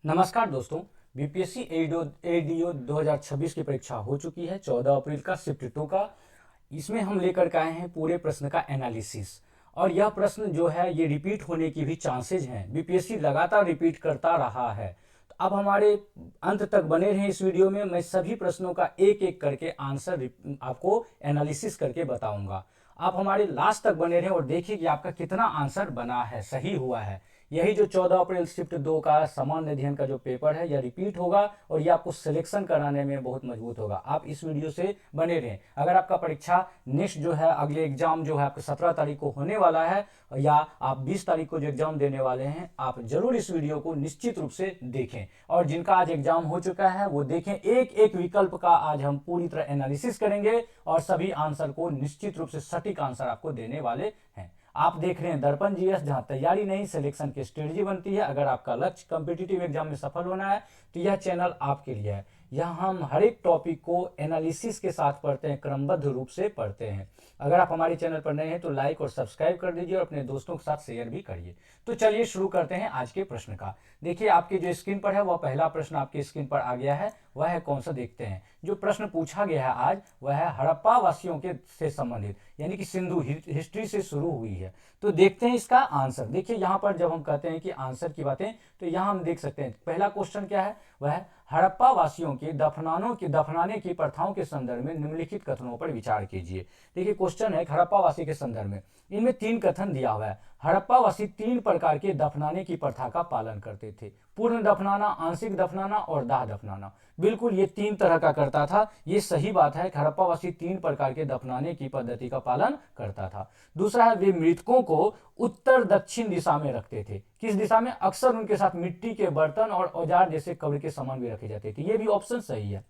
नमस्कार दोस्तों। BPSC ADO 2026 की परीक्षा हो चुकी है 14 अप्रैल का शिफ्ट 2 का। इसमें हम लेकर के आए हैं पूरे प्रश्न का एनालिसिस। और यह प्रश्न जो है ये रिपीट होने की भी चांसेज हैं। बीपीएससी लगातार रिपीट करता रहा है। तो अब हमारे अंत तक बने रहें इस वीडियो में। मैं सभी प्रश्नों का एक एक करके आंसर आपको एनालिसिस करके बताऊंगा। आप हमारे लास्ट तक बने रहें और देखिए कि आपका कितना आंसर बना है, सही हुआ है। यही जो 14 अप्रैल शिफ्ट 2 का सामान्य अध्ययन का जो पेपर है यह रिपीट होगा और यह आपको सिलेक्शन कराने में बहुत मजबूत होगा। आप इस वीडियो से बने रहें। अगर आपका परीक्षा नेक्स्ट जो है अगले एग्जाम जो है आपका 17 तारीख को होने वाला है या आप 20 तारीख को जो एग्जाम देने वाले हैं, आप जरूर इस वीडियो को निश्चित रूप से देखें। और जिनका आज एग्जाम हो चुका है वो देखें। एक एक विकल्प का आज हम पूरी तरह एनालिसिस करेंगे और सभी आंसर को निश्चित रूप से सटीक आंसर आपको देने वाले हैं। आप देख रहे हैं दर्पण जीएस, जहां तैयारी नहीं सिलेक्शन की स्ट्रेटजी बनती है। अगर आपका लक्ष्य कॉम्पिटिटिव एग्जाम में सफल होना है तो यह चैनल आपके लिए है। यहाँ हम हर एक टॉपिक को एनालिसिस के साथ पढ़ते हैं, क्रमबद्ध रूप से पढ़ते हैं। अगर आप हमारे चैनल पर नए हैं तो लाइक और सब्सक्राइब कर दीजिए और अपने दोस्तों के साथ शेयर भी करिए। तो चलिए शुरू करते हैं आज के प्रश्न का। देखिए आपके जो स्क्रीन पर है वह पहला प्रश्न आपके स्क्रीन पर आ गया है। वह है कौन सा, देखते हैं। जो प्रश्न पूछा गया है आज वह है हड़प्पा वासियों के से संबंधित, यानी कि सिंधु हिस्ट्री से शुरू हुई है। तो देखते हैं इसका आंसर। देखिए यहाँ पर जब हम कहते हैं कि आंसर की बातें, तो यहाँ हम देख सकते हैं पहला क्वेश्चन क्या है, वह है हड़प्पा वासियों के दफनाने की प्रथाओं के संदर्भ में निम्नलिखित कथनों पर विचार कीजिए। देखिए क्वेश्चन है हड़प्पा वासी के संदर्भ में, इनमें 3 कथन दिया हुआ है। हड़प्पा वासी 3 प्रकार के दफनाने की प्रथा का पालन करते थे। पूर्ण दफनाना, आंशिक दफनाना और दाह दफनाना। बिल्कुल ये 3 तरह का करता था। ये सही बात है। हड़प्पा वासी 3 प्रकार के दफनाने की पद्धति का पालन करता था। दूसरा है वे मृतकों को उत्तर दक्षिण दिशा में रखते थे। किस दिशा में? अक्सर उनके साथ मिट्टी के बर्तन और औजार जैसे कब्र के सामान भी रखे जाते थे। ये भी ऑप्शन सही है।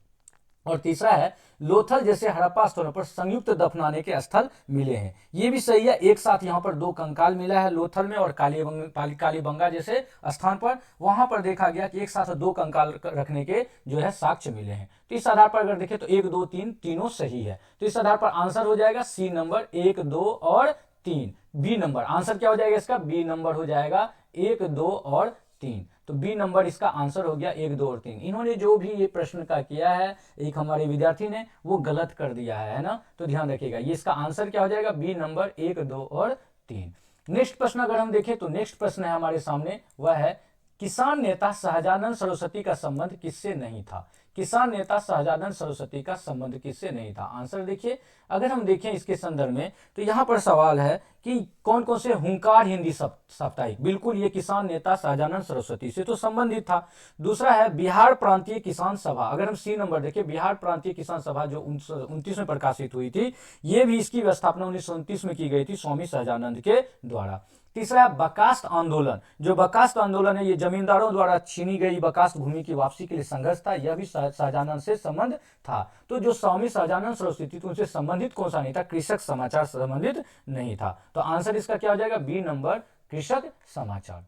और तीसरा है लोथल जैसे हड़प्पा स्थलों पर संयुक्त दफनाने के स्थल मिले हैं। ये भी सही है। एक साथ यहाँ पर 2 कंकाल मिला है लोथल में और कालीबंगा जैसे स्थान पर, वहां पर देखा गया कि एक साथ 2 कंकाल रखने के जो है साक्ष्य मिले हैं। तो इस आधार पर अगर देखें तो 1, 2, 3 तीनों सही है। तो इस आधार पर आंसर हो जाएगा सी नंबर 1, 2 और 3। बी नंबर आंसर क्या हो जाएगा इसका? बी नंबर हो जाएगा 1, 2 और 3। तो बी नंबर इसका आंसर हो गया 1, 2 और 3। इन्होंने जो भी ये प्रश्न का किया है एक हमारे विद्यार्थी ने, वो गलत कर दिया है ना। तो ध्यान रखिएगा ये इसका आंसर क्या हो जाएगा? बी नंबर 1, 2 और 3। नेक्स्ट प्रश्न अगर हम देखें तो नेक्स्ट प्रश्न है हमारे सामने, वह है किसान नेता सहजानंद सरस्वती का संबंध किससे नहीं था? किसान नेता सहजानंद सरस्वती का संबंध किससे नहीं था? आंसर देखिए। अगर हम देखें इसके संदर्भ में तो यहां पर सवाल है कि कौन कौन से हुंकार हिंदी साप्ताहिक, बिल्कुल ये किसान नेता सहजानंद सरस्वती से तो संबंधित था। दूसरा है बिहार प्रांतीय किसान सभा। अगर हम सी नंबर देखें, बिहार प्रांतीय किसान सभा जो 1929 में प्रकाशित हुई थी, ये भी इसकी स्थापना 1929 में की गई थी स्वामी सहजानंद के द्वारा। तीसरा है बकास्त आंदोलन। जो बकास्त आंदोलन है ये जमींदारों द्वारा छीनी गई बकास्त भूमि की वापसी के लिए संघर्ष था। यह भी सहजानंद से संबंध था। तो जो स्वामी सहजानंद सरस्वती थी उनसे संबंधित कौन सा नहीं था? कृषक समाचार संबंधित नहीं था। तो आंसर इसका क्या हो जाएगा? बी नंबर कृषक समाचार।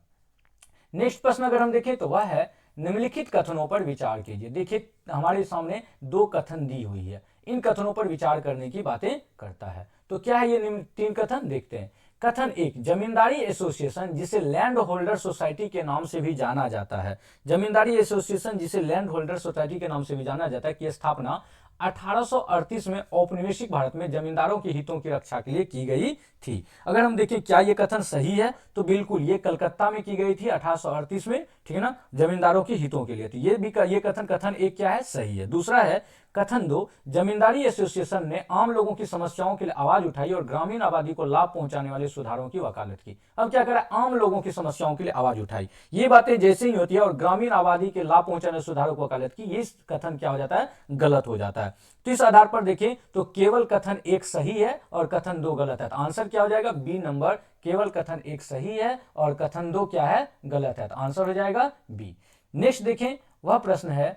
नेक्स्ट प्रश्न अगर हम देखें तो वह है निम्नलिखित कथनों पर विचार कीजिए। देखिए हमारे सामने 2 कथन दी हुई है, इन कथनों पर विचार करने की बातें करता है। तो क्या है ये 3 कथन, देखते हैं। कथन 1, जमींदारी एसोसिएशन जिसे लैंड होल्डर सोसाइटी के नाम से भी जाना जाता है, जमींदारी एसोसिएशन जिसे लैंड होल्डर सोसाइटी के नाम से भी जाना जाता है, की स्थापना 1838 में औपनिवेशिक भारत में जमींदारों के हितों की रक्षा के लिए की गई थी। अगर हम देखें क्या ये कथन सही है तो बिल्कुल ये कलकत्ता में की गई थी 1838 में, ठीक है ना, जमींदारों के हितों के लिए। तो ये कथन 1 क्या है? सही है। दूसरा है कथन 2, जमींदारी एसोसिएशन ने आम लोगों की समस्याओं के लिए आवाज उठाई और ग्रामीण आबादी को लाभ पहुंचाने वाले सुधारों की वकालत की। अब क्या करा? आम लोगों की समस्याओं के लिए आवाज उठाई। ये बातें जैसे ही होती है और ग्रामीण आबादी के लाभ पहुंचाने सुधारों की वकालत की, ये कथन क्या हो जाता है? गलत हो जाता है। तो इस आधार पर देखें तो केवल कथन 1 सही है और कथन 2 गलत है। तो आंसर क्या हो जाएगा? बी नंबर, केवल कथन 1 सही है और कथन 2 क्या है? गलत है। तो आंसर हो जाएगा बी। नेक्स्ट देखें, वह प्रश्न है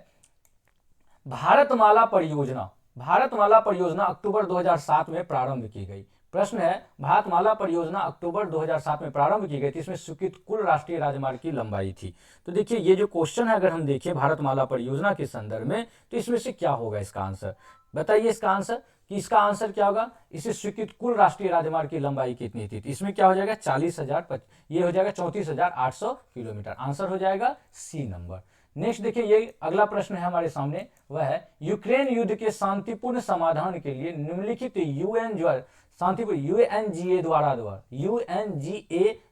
भारतमाला परियोजना। भारतमाला परियोजना अक्टूबर 2007 में प्रारंभ की गई। प्रश्न है भारतमाला परियोजना अक्टूबर 2007 में प्रारंभ की गई थी, इसमें स्वीकृत कुल राष्ट्रीय राजमार्ग की लंबाई थी। तो देखिए ये जो क्वेश्चन है अगर हम देखें भारतमाला परियोजना के संदर्भ में, तो इसमें से क्या होगा इसका आंसर? बताइए इसका आंसर, कि इसका आंसर क्या होगा? इसे स्वीकृत कुल राष्ट्रीय राजमार्ग की लंबाई कितनी थी? तो इसमें क्या हो जाएगा? 40,000, ये हो जाएगा 34,800 किलोमीटर। आंसर हो जाएगा सी नंबर। नेक्स्ट देखिए, ये अगला प्रश्न है हमारे सामने, वह है यूक्रेन युद्ध के शांतिपूर्ण समाधान के लिए निम्नलिखित यूएनजीए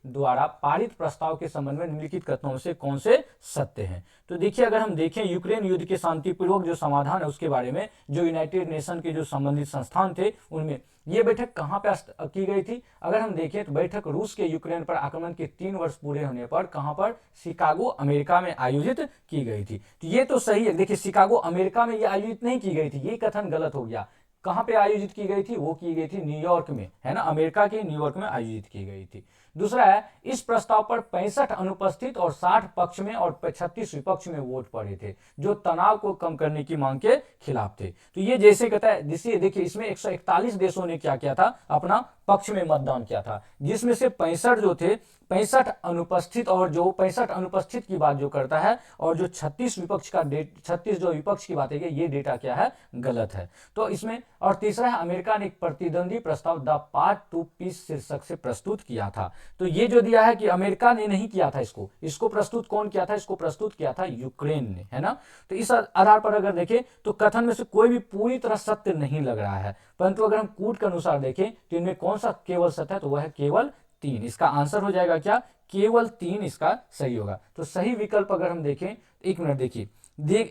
द्वारा पारित प्रस्ताव के संबंध में निम्नलिखित कथनों से कौन से सत्य हैं। तो देखिए, अगर हम देखें यूक्रेन युद्ध के शांतिपूर्वक जो समाधान है उसके बारे में, जो यूनाइटेड नेशन के जो संबंधित संस्थान थे उनमें ये बैठक कहां पे की गई थी। अगर हम देखें तो बैठक रूस के यूक्रेन पर आक्रमण के 3 वर्ष पूरे होने पर कहां पर, शिकागो अमेरिका में आयोजित की गई थी। तो ये तो सही है, देखिए शिकागो अमेरिका में ये आयोजित नहीं की गई थी, ये कथन गलत हो गया। कहां पे आयोजित की गई थी, वो की गई थी न्यूयॉर्क में, है ना, अमेरिका के न्यूयॉर्क में आयोजित की गई थी। दूसरा है, इस प्रस्ताव पर 65 अनुपस्थित और 60 पक्ष में और 36 विपक्ष में वोट पड़े थे, जो तनाव को कम करने की मांग के खिलाफ थे। तो ये जैसे कहता है, जिससे देखिए इसमें 141 देशों ने क्या किया था, अपना पक्ष में मतदान किया था, जिसमें से 65 जो थे, 65 अनुपस्थित, और जो 65 अनुपस्थित की बात जो करता है, और जो 36 विपक्ष का 36 जो विपक्ष की बात है, ये डेटा क्या है, गलत है। तो इसमें, और तीसरा है, अमेरिका ने एक प्रतिद्वंदी प्रस्ताव द पाथ टू पीस शीर्षक से प्रस्तुत किया था। तो ये जो दिया है कि अमेरिका ने नहीं किया था, इसको प्रस्तुत कौन किया था, इसको प्रस्तुत किया था यूक्रेन ने, है ना। तो इस आधार पर अगर देखें तो कथन में से कोई भी पूरी तरह सत्य नहीं लग रहा है, परंतु अगर हम कूट के अनुसार देखें तो इनमें कौन सा केवल सत्य है, तो वह है केवल 3। इसका आंसर हो जाएगा क्या, केवल 3 इसका सही होगा। तो सही विकल्प अगर हम देखें, 1 मिनट देखिए,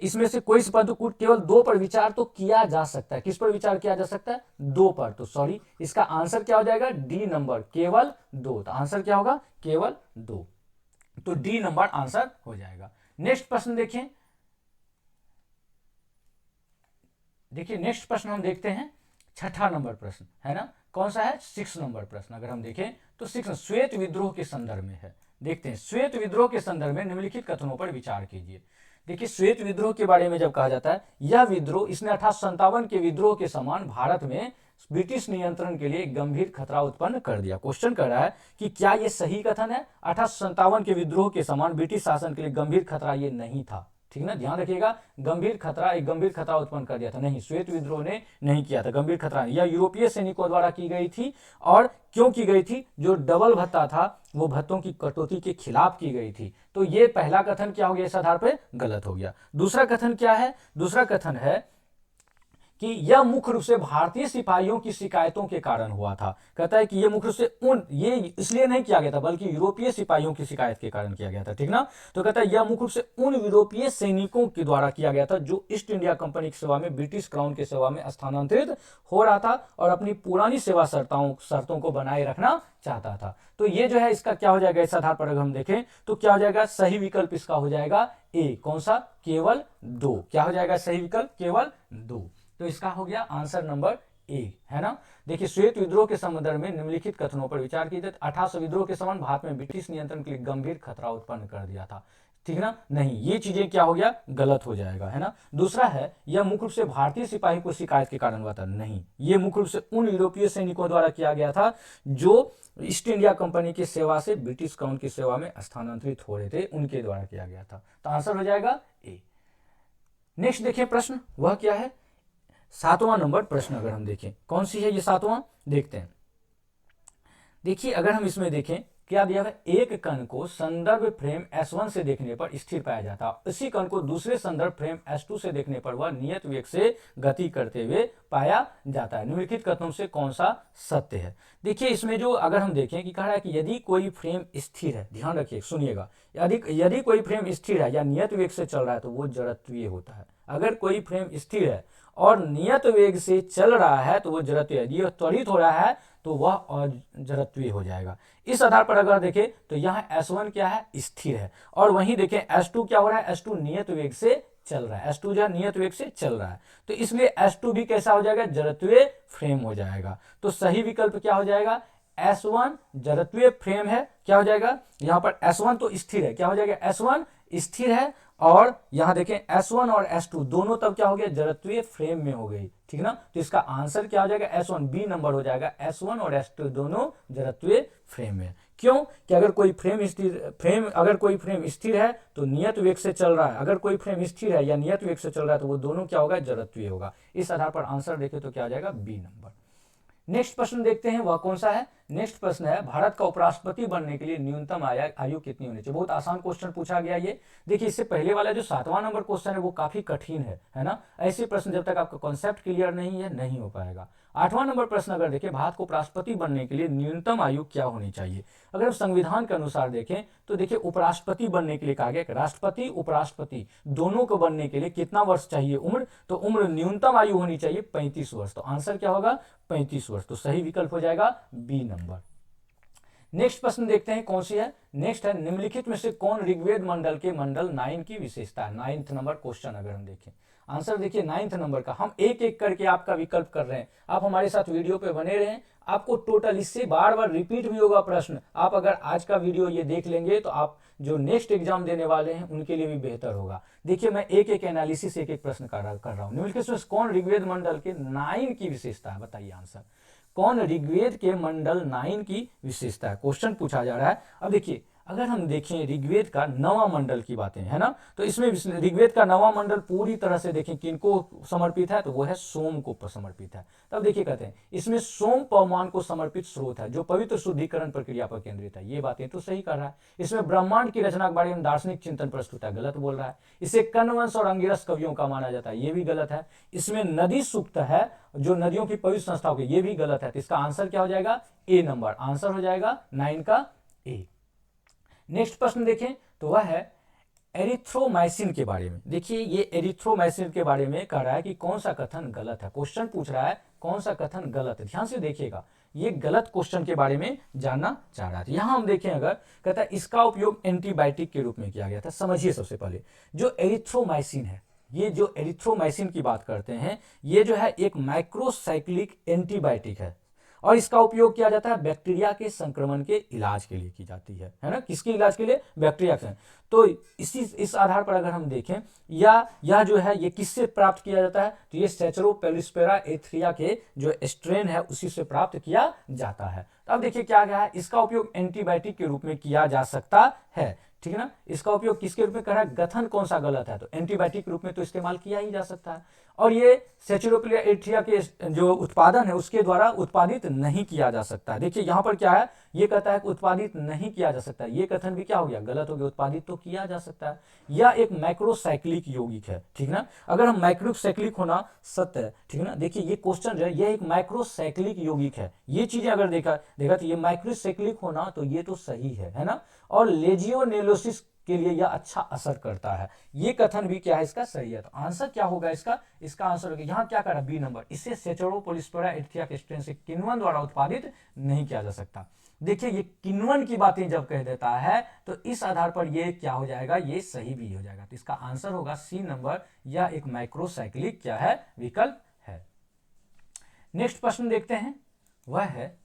इसमें से कोई परंतु केवल 2 पर विचार तो किया जा सकता है। किस पर विचार किया जा सकता है, 2 पर। तो सॉरी, इसका आंसर क्या हो जाएगा, डी नंबर, केवल 2। तो आंसर क्या होगा, केवल 2। तो डी नंबर आंसर हो जाएगा। नेक्स्ट प्रश्न देखिए, नेक्स्ट प्रश्न हम देखते हैं, 6ठा नंबर प्रश्न है ना, कौन सा है, 6 नंबर प्रश्न। अगर हम देखें तो 6 श्वेत विद्रोह के संदर्भ में है। देखते हैं, श्वेत विद्रोह के संदर्भ में निम्नलिखित कथनों पर विचार कीजिए। देखिए, श्वेत विद्रोह के बारे में जब कहा जाता है, यह विद्रोह, इसने 1857 के विद्रोह के समान भारत में ब्रिटिश नियंत्रण के लिए गंभीर खतरा उत्पन्न कर दिया। क्वेश्चन कर रहा है कि क्या यह सही कथन है, 1857 के विद्रोह के समान ब्रिटिश शासन के लिए गंभीर खतरा ये नहीं था। ठीक ना, ध्यान रखिएगा, गंभीर खतरा, एक गंभीर खतरा उत्पन्न कर दिया था, नहीं, श्वेत विद्रोह ने नहीं किया था, गंभीर खतरा। यह यूरोपीय सैनिकों द्वारा की गई थी, और क्यों की गई थी, जो डबल भत्ता था वो भत्तों की कटौती के खिलाफ की गई थी। तो ये पहला कथन क्या हो गया, इस आधार पर गलत हो गया। दूसरा कथन क्या है, दूसरा कथन है कि यह मुख्य रूप से भारतीय सिपाहियों की शिकायतों के कारण हुआ था। कहता है कि यह मुख्य रूप से ये इसलिए नहीं किया गया था, बल्कि यूरोपीय सिपाहियों की शिकायत के कारण किया गया था। ठीक ना, तो कहता है यह मुख्य रूप से उन यूरोपीय सैनिकों के द्वारा किया गया था जो ईस्ट इंडिया कंपनी की सेवा में, ब्रिटिश क्राउन की सेवा में स्थानांतरित हो रहा था और अपनी पुरानी सेवा शर्तों को बनाए रखना चाहता था। तो ये जो है इसका क्या हो जाएगा, इस आधार पर अगर हम देखें तो क्या हो जाएगा, सही विकल्प इसका हो जाएगा ए। कौन सा, केवल 2। क्या हो जाएगा सही विकल्प, केवल 2। तो इसका हो गया आंसर नंबर ए, है ना। देखिए, श्वेत विद्रोह के संदर्भ में निम्नलिखित कथनों पर विचार कीजिए। 1800 विद्रोह के समान भारत में ब्रिटिश नियंत्रण के लिए गंभीर खतरा उत्पन्न कर दिया था। ठीक ना, नहीं, ये चीजें क्या हो गया, गलत हो जाएगा, है ना। दूसरा है, यह मुख्य रूप से भारतीय सिपाही को शिकायत के कारण हुआ था, नहीं, ये मुख्य रूप से उन यूरोपीय सैनिकों द्वारा किया गया था जो ईस्ट इंडिया कंपनी की सेवा से ब्रिटिश क्राउन की सेवा में स्थानांतरित हो रहे थे, उनके द्वारा किया गया था। तो आंसर हो जाएगा ए। नेक्स्ट देखिए प्रश्न, वह क्या है, 7वां नंबर प्रश्न। अगर हम देखें कौन सी है ये 7वां, देखते हैं। देखिए, अगर हम इसमें देखें क्या दिया है, एक कण को संदर्भ फ्रेम S1 से देखने पर स्थिर पाया जाता है, इसी कण को दूसरे संदर्भ फ्रेम S2 से देखने पर वह नियत वेग से गति करते हुए पाया जाता है। निम्नलिखित कथनों से कौन सा सत्य है। देखिए, इसमें जो अगर हम देखें कि कह रहा है कि यदि कोई फ्रेम स्थिर है, ध्यान रखिए, सुनिएगा, यदि कोई फ्रेम स्थिर है या नियत वेग से चल रहा है तो वो जड़त्वीय होता है। अगर कोई फ्रेम स्थिर है और नियत वेग से चल रहा है तो वो जड़त्वीय, यदि त्वरित हो रहा है तो वह जड़त्वीय हो जाएगा। इस आधार पर अगर देखें तो यहाँ S1 क्या है, स्थिर है, और वहीं देखें S2 क्या हो रहा है, S2 नियत वेग से चल रहा है, S2 जो है नियत वेग से चल रहा है, तो इसलिए S2 भी कैसा हो जाएगा, जड़त्वीय फ्रेम हो जाएगा। तो सही विकल्प क्या हो जाएगा, S1 जड़त्वीय फ्रेम है। क्या हो जाएगा, यहाँ पर S1 तो स्थिर है, क्या हो जाएगा, S1 स्थिर है, और यहां देखें S1 और S2 दोनों तब क्या हो गया, जड़त्वीय फ्रेम में हो गई। ठीक ना, तो इसका आंसर क्या हो जाएगा, S1, बी नंबर हो जाएगा। S1 और S2 दोनों जड़त्वीय फ्रेम में। क्यों कि अगर कोई फ्रेम स्थिर है तो नियत वेग से चल रहा है, अगर कोई फ्रेम स्थिर है या नियत वेग से चल रहा है तो वो दोनों क्या होगा, जड़त्वीय होगा। इस आधार पर आंसर देखें तो क्या आ जाएगा, बी नंबर। नेक्स्ट प्रश्न देखते हैं, वह कौन सा है, नेक्स्ट प्रश्न है, भारत का उपराष्ट्रपति बनने के लिए न्यूनतम आयु कितनी होनी चाहिए। बहुत आसान क्वेश्चन पूछा गया ये। देखिए इससे पहले वाला जो 7वां नंबर क्वेश्चन है वो काफी कठिन है ना। ऐसे प्रश्न जब तक आपका कॉन्सेप्ट क्लियर नहीं है नहीं हो पाएगा। 8वां नंबर प्रश्न अगर देखें, भारत को उपराष्ट्रपति बनने के लिए न्यूनतम आयु क्या होनी चाहिए। अगर हम संविधान के अनुसार देखें तो देखिए उपराष्ट्रपति बनने के लिए कहा गया कि राष्ट्रपति उपराष्ट्रपति दोनों को बनने के लिए कितना वर्ष चाहिए उम्र, तो उम्र न्यूनतम आयु होनी चाहिए 35 वर्ष। तो आंसर क्या होगा 35 वर्ष। तो सही विकल्प हो जाएगा बी नंबर। नेक्स्ट प्रश्न देखते हैं कौन सी है। नेक्स्ट है, निम्नलिखित में से कौन ऋग्वेद मंडल के मंडल 9 की विशेषता है। 9th नंबर क्वेश्चन अगर हम देखें, आंसर देखिए 9th नंबर का। हम एक एक करके आपका विकल्प कर रहे हैं, आप हमारे साथ वीडियो पे बने रहें। आपको टोटल इससे बार बार रिपीट भी होगा प्रश्न। आप अगर आज का वीडियो ये देख लेंगे तो आप जो नेक्स्ट एग्जाम देने वाले हैं उनके लिए भी बेहतर होगा। देखिए मैं एक एक एनालिसिस एक एक प्रश्न कर रहा हूं। निम्नलिखित में कौन ऋग्वेद मंडल के 9 की विशेषता है, बताइए आंसर। कौन ऋग्वेद के मंडल 9 की विशेषता है, क्वेश्चन पूछा जा रहा है। अब देखिए अगर हम देखें ऋग्वेद का 9वां मंडल की बातें है ना, तो इसमें ऋग्वेद का 9वां मंडल पूरी तरह से देखें किनको समर्पित है, तो वो है सोम को समर्पित है। तब देखिए कहते हैं इसमें सोम पवमान को समर्पित स्रोत है जो पवित्र शुद्धिकरण प्रक्रिया पर केंद्रित है। ये बातें तो सही कर रहा है। इसमें ब्रह्मांड की रचना के बारे में दार्शनिक चिंतन प्रस्तुत है, गलत बोल रहा है। इसे कण्वंश और अंगिरस कवियों का माना जाता है, ये भी गलत है। इसमें नदी सूक्त है जो नदियों की पवित्र संस्थाओं के, ये भी गलत है। तो इसका आंसर क्या हो जाएगा ए नंबर। आंसर हो जाएगा 9 का ए। नेक्स्ट प्रश्न देखें तो वह है एरिथ्रोमाइसिन के बारे में। देखिए ये एरिथ्रोमाइसिन के बारे में कह रहा है कि कौन सा कथन गलत है। क्वेश्चन पूछ रहा है कौन सा कथन गलत है, ध्यान से देखिएगा। ये गलत क्वेश्चन के बारे में जानना चाह रहा था। यहां हम देखें अगर कहता है इसका उपयोग एंटीबायोटिक के रूप में किया गया था। समझिए सबसे पहले जो एरिथ्रोमाइसिन है, ये जो एरिथ्रोमाइसिन की बात करते हैं, ये जो है एक माइक्रोसाइक्लिक एंटीबायोटिक है और इसका उपयोग किया जाता है बैक्टीरिया के संक्रमण के इलाज के लिए की जाती है ना। किसके इलाज के लिए, बैक्टीरिया के। तो इस आधार पर अगर हम देखें यह जो है ये किससे प्राप्त किया जाता है, तो ये सेचरोपेलिस्पेरा एथ्रिया के जो स्ट्रेन है उसी से प्राप्त किया जाता है। तो अब देखिए क्या गया है, इसका उपयोग एंटीबायोटिक के रूप में किया जा सकता है, ठीक है ना। इसका उपयोग किसके रूप में कर रहा है, गठन कौन सा गलत है, तो एंटीबायोटिक के रूप में तो इस्तेमाल किया ही जा सकता है। और ये सेचुरोपिलिया एट्रिया के जो उत्पादन है उसके द्वारा उत्पादित नहीं किया जा सकता है। देखिए यहाँ पर क्या है, ये कहता है कि उत्पादित नहीं किया जा सकता है, ये कथन भी क्या हो गया, गलत हो गया। उत्पादित तो किया जा सकता है। यह एक माइक्रोसाइक्लिक यौगिक है, ठीक ना। अगर हम माइक्रोसाइक्लिक होना सत्य है, ठीक है ना। देखिए ये क्वेश्चन जो है ये एक माइक्रोसाइक्लिक यौगिक है। ये चीजें अगर देखा तो ये माइक्रोसाइक्लिक होना तो ये तो सही है ना। और लेजियोनेलोसिस के लिए यह अच्छा असर करता है, ये कथन भी क्या है इसका सही है। तो आंसर क्या होगा इसका आंसर होगा यहाँ क्या करा बी नंबर। इसे सेचरोपोलिस्पेरा एथ्रिया के स्ट्रेन से किण्वन द्वारा उत्पादित नहीं किया जा सकता। देखिए ये किण्वन की बातें जब कह देता है तो इस आधार पर ये क्या हो जाएगा, ये सही भी हो जाएगा। तो इसका आंसर होगा सी नंबर, यह एक माइक्रोसाइक्लिक क्या है, विकल्प है। नेक्स्ट प्रश्न देखते हैं, वह है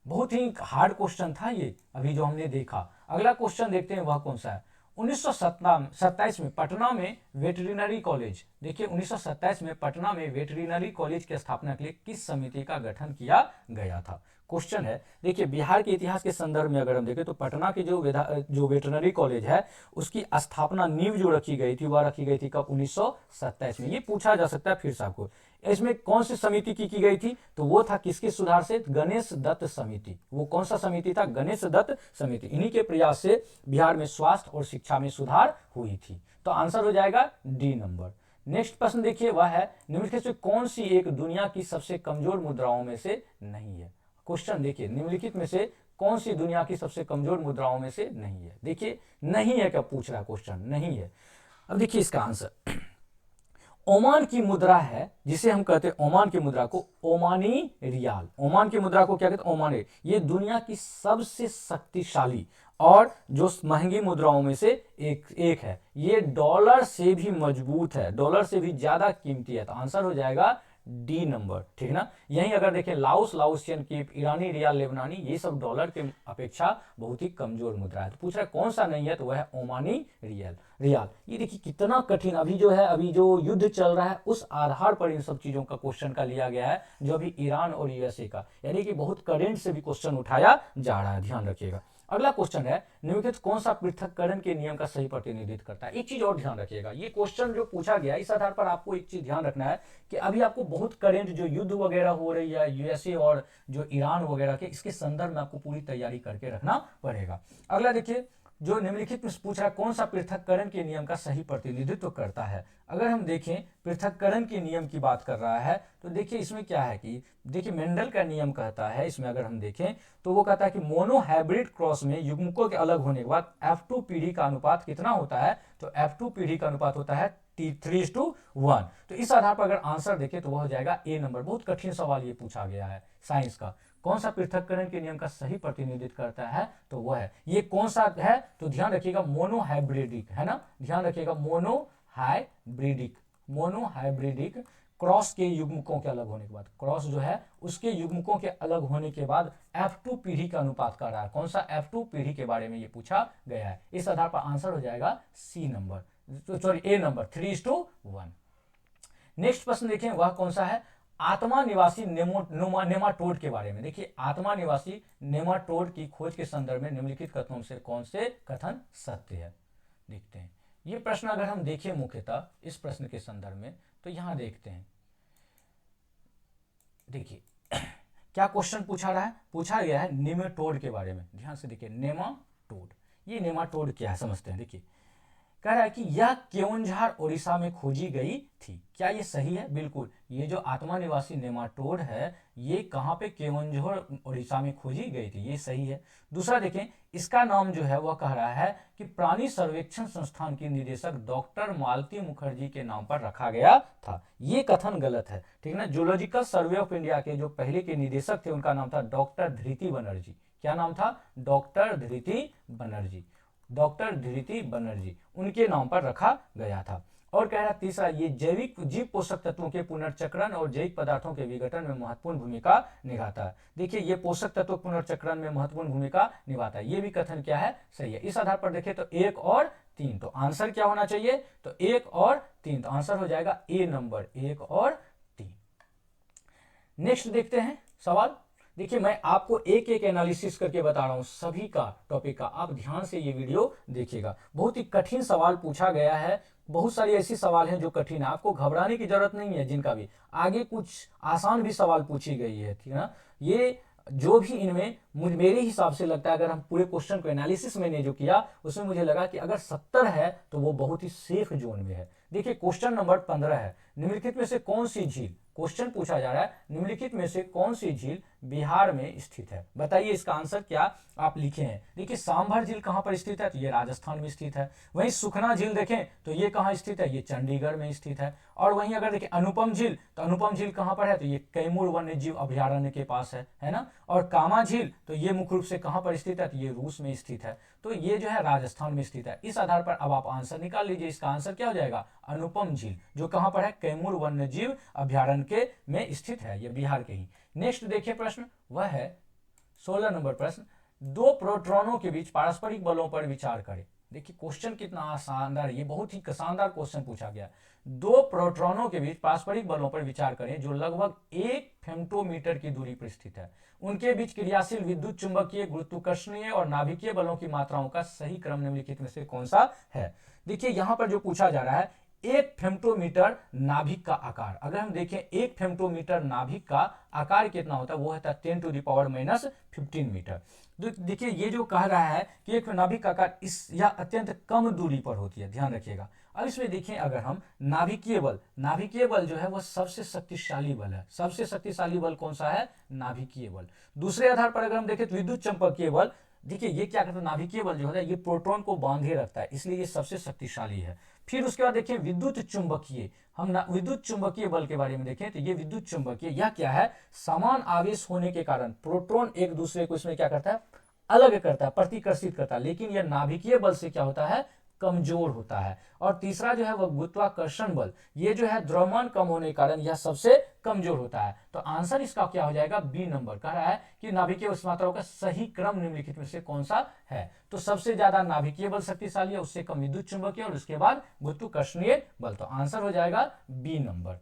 बहुत ही हार्ड क्वेश्चन था ये अभी जो हमने देखा। अगला क्वेश्चन देखते हैं वह कौन सा है। 1927 में पटना में वेटरिनरी कॉलेज, देखिए 1927 में पटना में वेटरिनरी कॉलेज की स्थापना के लिए किस समिति का गठन किया गया था। क्वेश्चन है, देखिए बिहार के इतिहास के संदर्भ में अगर हम देखें तो पटना की जो वेटरनरी कॉलेज है उसकी स्थापना नींव जो रखी गई थी वह रखी गई थी कब, 1927 में। ये पूछा जा सकता है फिर से आपको, इसमें कौन सी समिति की गई थी, तो वो था किसके सुधार से, गणेश दत्त समिति। वो कौन सा समिति था, गणेश दत्त समिति। इन्हीं के प्रयास से बिहार में स्वास्थ्य और शिक्षा में सुधार हुई थी। तो आंसर हो जाएगा डी नंबर। नेक्स्ट प्रश्न देखिए, वह है निम्नलिखित में कौन सी एक दुनिया की सबसे कमजोर मुद्राओं में से नहीं है। क्वेश्चन देखिए, निम्नलिखित में से कौन सी दुनिया की सबसे कमजोर मुद्राओं में से नहीं है। देखिए नहीं है क्या पूछ रहा है क्वेश्चन, नहीं है। अब देखिए इसका आंसर ओमान की मुद्रा है, जिसे हम कहते हैं ओमान की मुद्रा को ओमानी रियाल। ओमान की मुद्रा को क्या कहते हैं, ओमानी। ये दुनिया की सबसे शक्तिशाली और जो महंगी मुद्राओं में से एक है। ये डॉलर से भी मजबूत है, डॉलर से भी ज्यादा कीमती है। तो आंसर हो जाएगा डी नंबर, ठीक ना। यही अगर देखें लाओसियन कीप, ईरानी रियाल, लेबनानी, ये सब डॉलर के अपेक्षा बहुत ही कमजोर मुद्रा है। तो पूछ रहा है कौन सा नहीं है, तो वह है ओमानी रियाल। ये देखिए कितना कठिन, अभी जो युद्ध चल रहा है उस आधार पर इन सब चीजों का क्वेश्चन का लिया गया है, जो अभी ईरान और यूएसए का, यानी कि बहुत करेंट से भी क्वेश्चन उठाया जा रहा है, ध्यान रखिएगा। अगला क्वेश्चन है, निम्नलिखित कौन सा पृथक्करण के नियम का सही प्रतिनिधित्व करता है। एक चीज और ध्यान रखिएगा, ये क्वेश्चन जो पूछा गया इस आधार पर आपको एक चीज ध्यान रखना है कि अभी आपको बहुत करंट जो युद्ध वगैरह हो रही है यूएसए और जो ईरान वगैरह के, इसके संदर्भ में आपको पूरी तैयारी करके रखना पड़ेगा। अगला देखिए, जो निम्नलिखित में पूछ रहा है कौन सा पृथक्करण के नियम का सही प्रतिनिधित्व करता है। अगर हम देखें पृथक्करण के नियम की बात कर रहा है तो देखिए इसमें क्या है कि देखिए मेंडल का नियम कहता है, इसमें अगर हम देखें तो वो कहता है कि मोनोहाइब्रिड क्रॉस में युग्मकों के अलग होने के बाद F2 पीढ़ी का अनुपात कितना होता है, तो F2 पीढ़ी का अनुपात होता है 3:1। तो इस आधार पर अगर आंसर देखें तो वह हो जाएगा ए नंबर। बहुत कठिन सवाल ये पूछा गया है साइंस का, कौन सा पृथक्करण के नियम का सही प्रतिनिधित्व करता है, तो वह है ये कौन सा है, तो ध्यान रखिएगा मोनोहाइब्रिडिक है ना, ध्यान रखिएगा मोनोहाइब्रिडिक क्रॉस के युग्मकों के अलग होने के बाद, क्रॉस जो है उसके युग्मकों के अलग होने के बाद F2 पीढ़ी का अनुपात कर रहा है। कौन सा F2 पीढ़ी के बारे में ये पूछा गया है। इस आधार पर आंसर हो जाएगा सी नंबर, तो सॉरी ए नंबर 3:1। नेक्स्ट प्रश्न देखें वह कौन सा है, आत्मा निवासी नेमाटोड के बारे में। देखिए आत्मा निवासी नेमाटोड की खोज के संदर्भ में निम्नलिखित कथनों से कौन से कथन सत्य है। देखते हैं ये प्रश्न अगर हम देखें मुख्यतः इस प्रश्न के संदर्भ में तो यहां देखते हैं, देखिए क्या क्वेश्चन पूछा रहा है, पूछा गया है नेमाटोड के बारे में। ध्यान से देखिए नेमाटोड, ये नेमाटोड क्या है समझते हैं। देखिए कह रहा है कि यह केओंझार ओडिशा में खोजी गई थी। क्या ये सही है? बिल्कुल, ये जो आत्मा निवासी नेमाटोड है ये कहाँ पे, केओंझार ओडिशा में खोजी गई थी, ये सही है। दूसरा देखें, इसका नाम जो है वह कह रहा है कि प्राणी सर्वेक्षण संस्थान की निदेशक डॉक्टर मालती मुखर्जी के नाम पर रखा गया था, ये कथन गलत है, ठीक है ना। जूलॉजिकल सर्वे ऑफ इंडिया के जो पहले के निदेशक थे उनका नाम था डॉक्टर धृति बनर्जी। क्या नाम था? डॉक्टर धृति बनर्जी, डॉक्टर धृति बनर्जी, उनके नाम पर रखा गया था। और कह रहा तीसरा, ये जैविक जीव पोषक तत्वों के पुनर्चक्रण और जैविक पदार्थों के विघटन में महत्वपूर्ण भूमिका निभाता है। देखिए ये पोषक तत्व पुनर्चक्रण में महत्वपूर्ण भूमिका निभाता है, ये भी कथन क्या है, सही है। इस आधार पर देखें तो 1 और 3, तो आंसर क्या होना चाहिए, तो 1 और 3, तो आंसर हो जाएगा ए नंबर 1 और 3। नेक्स्ट देखते हैं सवाल। देखिए मैं आपको एक एक एनालिसिस करके बता रहा हूं सभी का टॉपिक का, आप ध्यान से ये वीडियो देखिएगा। बहुत ही कठिन सवाल पूछा गया है, बहुत सारी ऐसी सवाल हैं जो कठिन है, आपको घबराने की जरूरत नहीं है। जिनका भी आगे कुछ आसान भी सवाल पूछी गई है, ठीक है ना। ये जो भी इनमें मेरे हिसाब से लगता है, अगर हम पूरे क्वेश्चन को एनालिसिस मैंने जो किया उसमें मुझे लगा कि अगर 70 है तो वो बहुत ही सेफ जोन में है। देखिए क्वेश्चन नंबर 15 है, निम्नलिखित में से कौन सी झील, क्वेश्चन पूछा जा रहा है निम्नलिखित में से कौन सी झील बिहार में स्थित है, बताइए इसका आंसर क्या आप लिखे हैं। देखिए सांभर झील कहां पर स्थित है, तो ये राजस्थान में स्थित है। वहीं सुखना झील देखें तो ये कहां स्थित है, ये चंडीगढ़ में स्थित है। और वहीं अगर देखें अनुपम झील, तो अनुपम झील कहां पर है, तो ये कैमूर वन्य जीव अभ्यारण्य के पास है ना। और कामा झील तो ये मुख्य रूप से कहां पर स्थित है, तो ये रूस में स्थित है। तो ये जो है राजस्थान में स्थित है। इस आधार पर अब आप आंसर निकाल लीजिए, इसका आंसर क्या हो जाएगा, अनुपम झील, जो कहां पर है, कैमूर वन्य जीव अभ्यारण्य के में स्थित है, ये बिहार के ही। नेक्स्ट देखिए प्रश्न, वह है 16 नंबर प्रश्न, दो प्रोटॉनों के बीच पारस्परिक बलों पर विचार करें। देखिए क्वेश्चन कितना शानदार, ये बहुत ही शानदार क्वेश्चन पूछा गया। दो प्रोटॉनों के बीच पारस्परिक बलों पर विचार करें जो लगभग 1 फेम्टोमीटर की दूरी पर स्थित है। उनके बीच क्रियाशील विद्युत चुंबकीय, गुरुत्वाकर्षणीय और नाभिकीय बलों की मात्राओं का सही क्रम निम्नलिखित में से कौन सा है। देखिए यहां पर जो पूछा जा रहा है 1 फेम्टोमीटर नाभिक का आकार, अगर हम देखें 1 फेम्टोमीटर नाभिक का आकार कितना होता है, वो होता है 10⁻⁻15 मीटर। देखिए ये जो कह रहा है कि एक नाभिक का आकार यह अत्यंत कम दूरी पर होती है, ध्यान रखिएगा। अब इसमें देखें अगर हम नाभिकीय बल जो है वह सबसे शक्तिशाली बल है। सबसे शक्तिशाली बल कौन सा है, नाभिकीय बल। दूसरे आधार पर अगर हम देखें तो विद्युत चंपकीय बल, देखिए ये क्या करता है, नाभिकीय बल जो है ये प्रोटॉन को बांधे रखता है, इसलिए ये सबसे शक्तिशाली है। फिर उसके बाद देखिए विद्युत चुंबकीय, हम विद्युत चुंबकीय बल के बारे में देखें तो ये विद्युत चुंबकीय, यह क्या है, समान आवेश होने के कारण प्रोटॉन एक दूसरे को इसमें क्या करता है, अलग करता है, प्रतिकर्षित करता है, लेकिन यह नाभिकीय बल से क्या होता है, कमजोर होता है। और तीसरा जो है वह गुरुत्वाकर्षण बल, ये जो है द्रव्यमान कम होने के कारण यह सबसे कमजोर होता है। तो आंसर इसका क्या हो जाएगा, बी नंबर। कह रहा है कि नाभिकीय मात्राओं का सही क्रम निम्नलिखित में से कौन सा है। तो सबसे ज्यादा नाभिकीय बल शक्तिशाली है, उससे कम विद्युत चुंबकीय और उसके बाद गुरुत्वाकर्षणीय बल। तो आंसर हो जाएगा बी नंबर।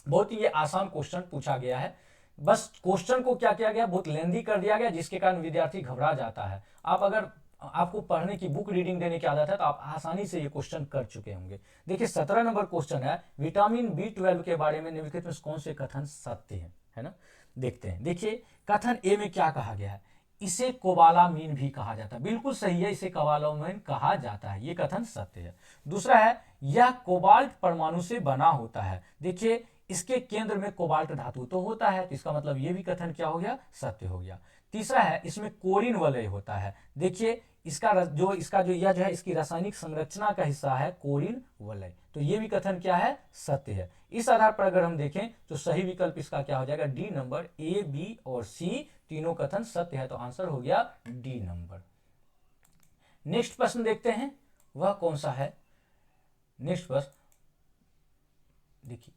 बहुत ही ये आसान क्वेश्चन पूछा गया है। बस क्वेश्चन को क्या किया गया, बहुत लेंदी कर दिया गया, जिसके कारण विद्यार्थी घबरा जाता है। आप अगर आपको पढ़ने की बुक रीडिंग देने की आदत है तो आप आसानी से ये क्वेश्चन कर चुके होंगे। देखिए 17 नंबर क्वेश्चन है, विटामिन B12 के बारे में निम्नलिखित में कौन से कथन सत्य है ना। देखते हैं, देखिए कथन ए में क्या कहा गया है, इसे कोबालामीन भी कहा जाता है, बिल्कुल सही है, इसे कोबालामीन कहा जाता है, ये कथन सत्य है। दूसरा है, यह कोबाल्ट परमाणु से बना होता है, देखिए इसके केंद्र में कोबाल्ट धातु तो होता है, तो इसका मतलब ये भी कथन क्या हो गया, सत्य हो गया। तीसरा है, इसमें कोरिन वलय होता है, देखिए इसका जो यह जो है इसकी रासायनिक संरचना का हिस्सा है कोरिन वलय, तो ये भी कथन क्या है, सत्य है। इस आधार पर अगर हम देखें तो सही विकल्प इसका क्या हो जाएगा, डी नंबर, ए बी और सी तीनों कथन सत्य है, तो आंसर हो गया डी नंबर। नेक्स्ट प्रश्न देखते हैं, वह कौन सा है। नेक्स्ट प्रश्न देखिए,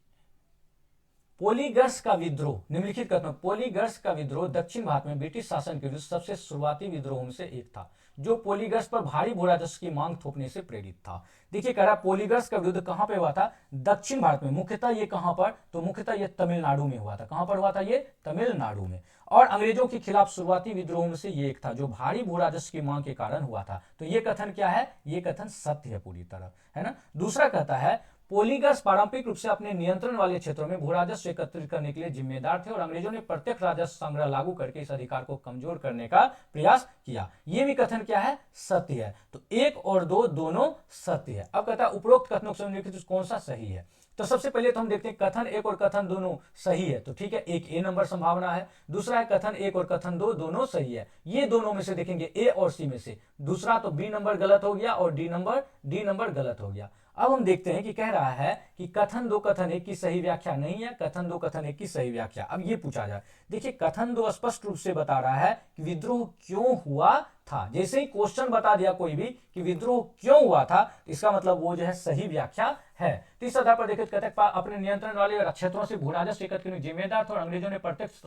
पोलीगर्स का विद्रोह, निम्नलिखित कथनों पोलीगर्स का विद्रोह दक्षिण भारत में ब्रिटिश शासन के विरुद्ध सबसे शुरुआती विद्रोहों में से एक था, जो पोलीगर्स पर भारी भूराजस्व की मांग थोपने से प्रेरित था। देखिए कह रहा पोलीगर्स का विद्रोह कहां पे हुआ था, दक्षिण भारत में, मुख्यतः ये कहां पर, तो मुख्यतः ये तमिलनाडु में हुआ था। कहां पर हुआ था, ये तमिलनाडु में। और अंग्रेजों के खिलाफ शुरुआती विद्रोहों में से ये एक था, जो भारी भूराजस्व की मांग के कारण हुआ था, तो ये कथन क्या है, ये कथन सत्य है पूरी तरह, है ना। दूसरा कहता है, पोलीगर्स पारंपरिक रूप से अपने नियंत्रण वाले क्षेत्रों में भूराजस्व एकत्रित करने के लिए जिम्मेदार थे और अंग्रेजों ने प्रत्यक्ष राजस्व संग्रह लागू करके इस अधिकार को कमजोर करने का प्रयास किया, यह भी कथन क्या है, सत्य है। तो एक और दो दोनों सत्य है। अब कहता है उपरोक्त कथनों से निम्नलिखित कौन सा सही है, तो सबसे पहले तो हम देखते हैं कथन एक और कथन दोनों सही है, तो ठीक है, एक ए नंबर संभावना है। दूसरा है कथन एक और कथन दो दोनों सही है, ये दोनों में से देखेंगे ए और सी में से, दूसरा तो बी नंबर गलत हो गया और डी नंबर गलत हो गया। अब हम देखते हैं कि कह रहा है कि कथन दो कथन एक की सही व्याख्या नहीं है, कथन दो कथन एक की सही व्याख्या। अब ये पूछा जाए, देखिए कथन दो स्पष्ट रूप से बता रहा है कि विद्रोह क्यों हुआ था, जैसे ही क्वेश्चन बता दिया कोई भी कि विद्रोह क्यों हुआ था, इसका मतलब वो जो है सही व्याख्या है। तो इस आधार पर देखिए कहते हैं अपने नियंत्रण वाले क्षेत्रों से भू राजस्व एकत्र करने जिम्मेदार था और अंग्रेजों ने प्रत्यक्ष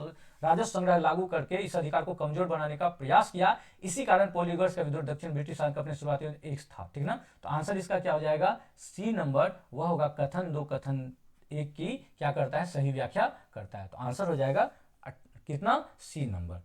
राजस्व संग्रह लागू करके इस अधिकार को कमजोर बनाने का प्रयास किया, इसी कारण पोलीगर्स का विद्रोह दक्षिण ब्रिटिश शासन का अपने शुरुआती एक था, ठीक ना। तो आंसर इसका क्या हो जाएगा, सी नंबर, वह होगा कथन दो कथन एक की क्या करता है, सही व्याख्या करता है, तो आंसर हो जाएगा कितना, सी नंबर।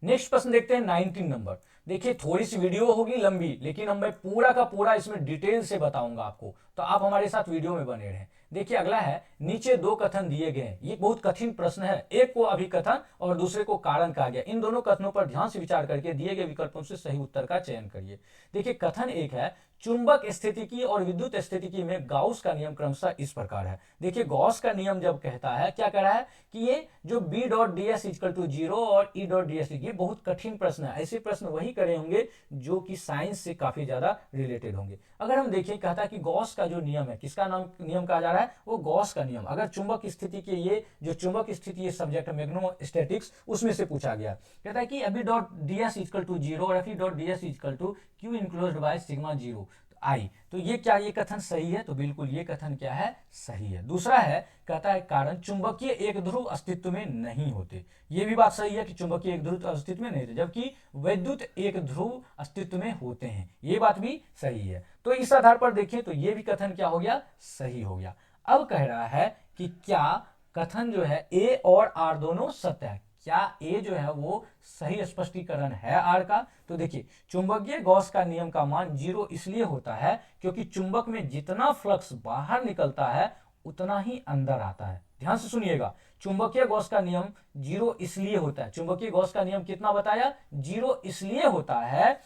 नेक्स्ट प्रश्न देखते हैं 19 नंबर। देखिए थोड़ी सी वीडियो होगी लंबी, लेकिन मैं पूरा का पूरा इसमें डिटेल से बताऊंगा आपको, तो आप हमारे साथ वीडियो में बने रहें। देखिए अगला है, नीचे दो कथन दिए गए हैं, ये बहुत कठिन प्रश्न है, एक को अभिकथन और दूसरे को कारण कहा गया, इन दोनों कथनों पर ध्यान से विचार करके दिए गए विकल्पों से सही उत्तर का चयन करिए। देखिए कथन एक है, चुंबक स्थितिकी और विद्युत स्थितिकी में गाउस का नियम क्रमशः इस प्रकार है। देखिए गॉस का नियम जब कहता है, क्या कह रहा है कि ये जो B dot D S equal to 0 और E डॉट डी एस, ये बहुत कठिन प्रश्न है, ऐसे प्रश्न वही करे होंगे जो कि साइंस से काफी ज्यादा रिलेटेड होंगे। अगर हम देखें, कहता है कि गॉस का जो नियम है, किसका नाम नियम कहा जा रहा है, वो गॉस का नियम। अगर चुंबक स्थिति के ये जो चुंबक स्थिति ये सब्जेक्ट मैग्नेटोस्टैटिक्स, उसमें से पूछा गया, कहता है कि B dot D S equal to 0 और F dot D S equal to Q enclosed by sigma 0 I, तो ये क्या, ये कथन सही है, तो बिल्कुल ये कथन क्या है, सही है। दूसरा है, कहता है कारण चुंबकीय एक ध्रुव अस्तित्व में नहीं होते, ये भी बात सही है कि चुंबकीय एक ध्रुव अस्तित्व में नहीं होते, जबकि वैद्युत एक ध्रुव अस्तित्व में होते हैं, ये बात भी सही है। तो इस आधार पर देखें तो ये भी कथन क्या हो गया, सही हो गया। अब कह रहा है कि क्या कथन जो है ए और आर दोनों सत्य है, क्या ए जो है वो सही स्पष्टीकरण है आर का। तो देखिए चुंबकीय गॉस का नियम का मान 0 इसलिए होता है क्योंकि चुंबक में जितना फ्लक्स बाहर निकलता है उतना ही अंदर आता है। ध्यान से सुनिएगा, चुंबकीय गॉस का नियम 0 इसलिए होता है, चुंबकीय गॉस का नियम कितना बताया, 0 इसलिए होता है